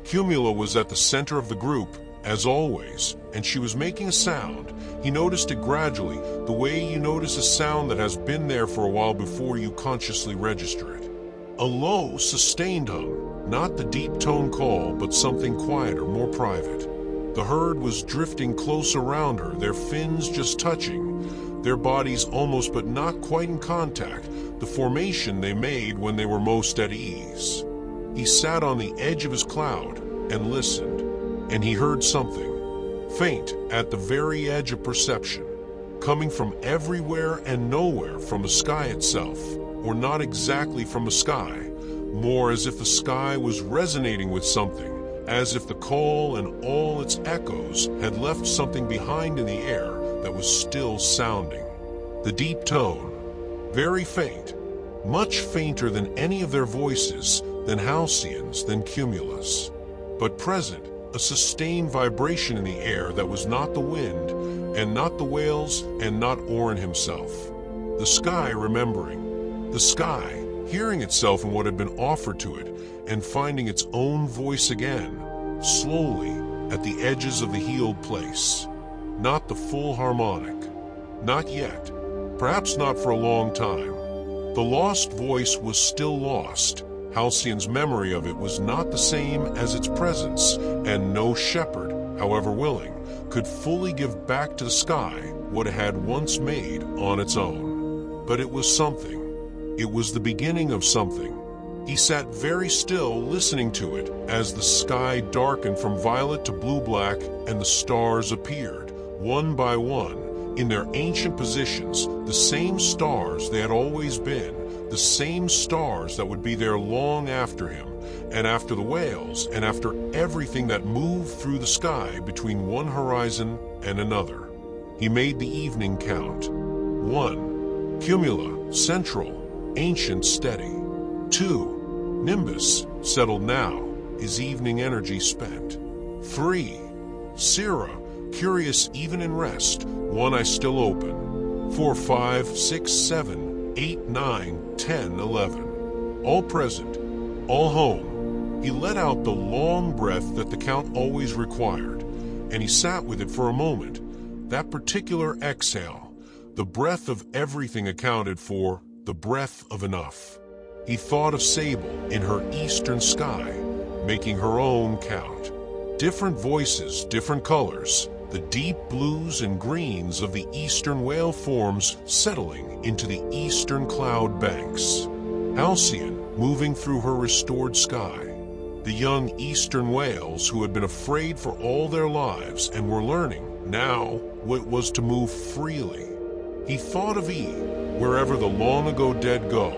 Cumula was at the center of the group, as always, and she was making a sound. He noticed it gradually, the way you notice a sound that has been there for a while before you consciously register it. A low, sustained hum, not the deep tone call, but something quieter, more private. The herd was drifting close around her, their fins just touching, their bodies almost but not quite in contact, the formation they made when they were most at ease. He sat on the edge of his cloud and listened, and he heard something, faint at the very edge of perception, coming from everywhere and nowhere from the sky itself, or not exactly from the sky, more as if the sky was resonating with something, as if the call and all its echoes had left something behind in the air that was still sounding. The deep tone, very faint, much fainter than any of their voices, than Halcyon's, than Cumulus, but present, a sustained vibration in the air that was not the wind, and not the whales, and not Oren himself. The sky remembering, the sky hearing itself in what had been offered to it, and finding its own voice again, slowly, at the edges of the healed place. Not the full harmonic. Not yet. Perhaps not for a long time. The lost voice was still lost. Halcyon's memory of it was not the same as its presence, and no shepherd, however willing, could fully give back to the sky what it had once made on its own. But it was something. It was the beginning of something. He sat very still listening to it as the sky darkened from violet to blue-black and the stars appeared, one by one, in their ancient positions, the same stars they had always been, the same stars that would be there long after him, and after the whales, and after everything that moved through the sky between one horizon and another. He made the evening count. 1. Cumula, central, ancient, steady. 2. Nimbus, settled now, his evening energy spent. 3. Syrah, curious even in rest, one eye still open. 4, 5, 6, 7, 8, 9, 10, 11. All present, all home. He let out the long breath that the count always required, and he sat with it for a moment. That particular exhale, the breath of everything accounted for, the breath of enough. He thought of Sable in her eastern sky, making her own count. Different voices, different colors, the deep blues and greens of the eastern whale forms settling into the eastern cloud banks. Halcyon moving through her restored sky. The young eastern whales who had been afraid for all their lives and were learning, Now, it was to move freely. He thought of E, wherever the long-ago dead go,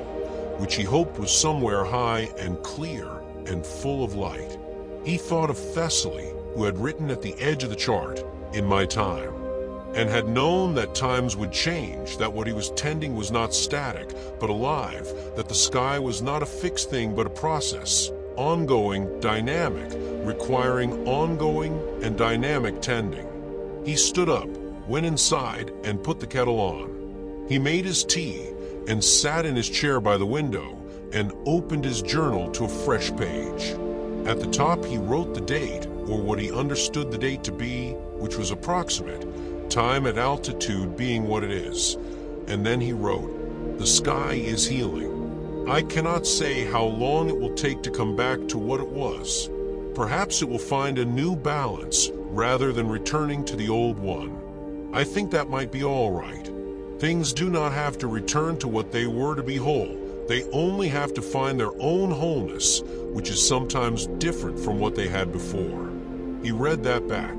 which he hoped was somewhere high and clear and full of light. He thought of Thessaly, who had written at the edge of the chart, "In my time," and had known that times would change, that what he was tending was not static, but alive, that the sky was not a fixed thing but a process, ongoing, dynamic, requiring ongoing and dynamic tending. He stood up, went inside, and put the kettle on. He made his tea and sat in his chair by the window and opened his journal to a fresh page. At the top he wrote the date, or what he understood the date to be, which was approximate, time at altitude being what it is. And then he wrote, "The sky is healing. I cannot say how long it will take to come back to what it was. Perhaps it will find a new balance rather than returning to the old one. I think that might be all right. Things do not have to return to what they were to be whole. They only have to find their own wholeness, which is sometimes different from what they had before." He read that back.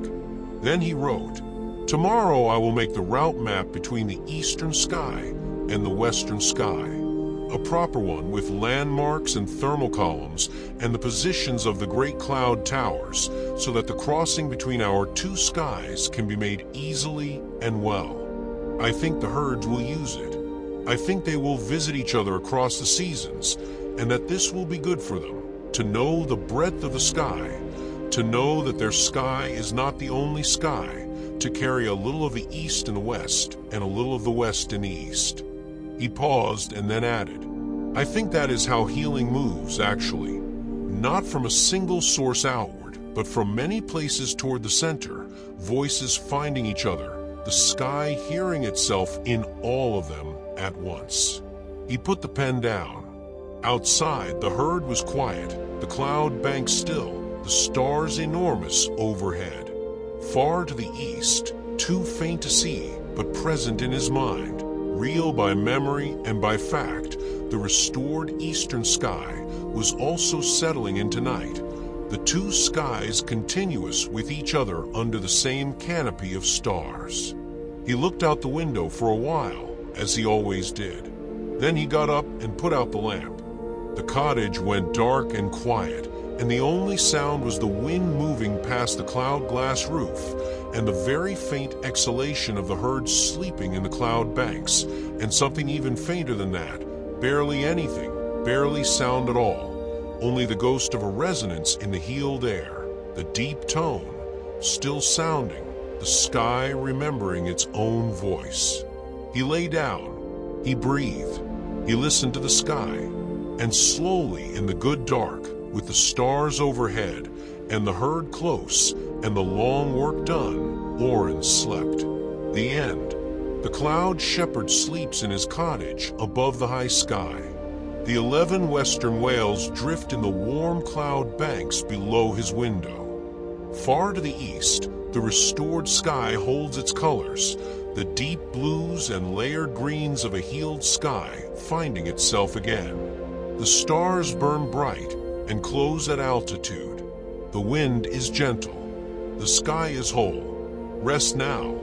Then he wrote, "Tomorrow I will make the route map between the eastern sky and the western sky. A proper one with landmarks and thermal columns and the positions of the great cloud towers, so that the crossing between our two skies can be made easily and well. I think the herds will use it. I think they will visit each other across the seasons, and that this will be good for them, to know the breadth of the sky, to know that their sky is not the only sky, to carry a little of the east in the west and a little of the west in the east." He paused and then added, "I think that is how healing moves, actually. Not from a single source outward, but from many places toward the center, voices finding each other, the sky hearing itself in all of them at once." He put the pen down. Outside, the herd was quiet, the cloud bank still, the stars enormous overhead. Far to the east, too faint to see, but present in his mind, real by memory and by fact, the restored eastern sky was also settling into night, the two skies continuous with each other under the same canopy of stars. He looked out the window for a while, as he always did. Then he got up and put out the lamp. The cottage went dark and quiet, and the only sound was the wind moving past the cloud glass roof and the very faint exhalation of the herd sleeping in the cloud banks, and something even fainter than that, barely anything, barely sound at all, only the ghost of a resonance in the healed air, the deep tone, still sounding, the sky remembering its own voice. He lay down, he breathed, he listened to the sky, and slowly in the good dark, with the stars overhead, and the herd close, and the long work done, Oren slept. The end. The cloud shepherd sleeps in his cottage above the high sky. The 11 western whales drift in the warm cloud banks below his window. Far to the east, the restored sky holds its colors, the deep blues and layered greens of a healed sky finding itself again. The stars burn bright and close at altitude. The wind is gentle. The sky is whole. Rest now,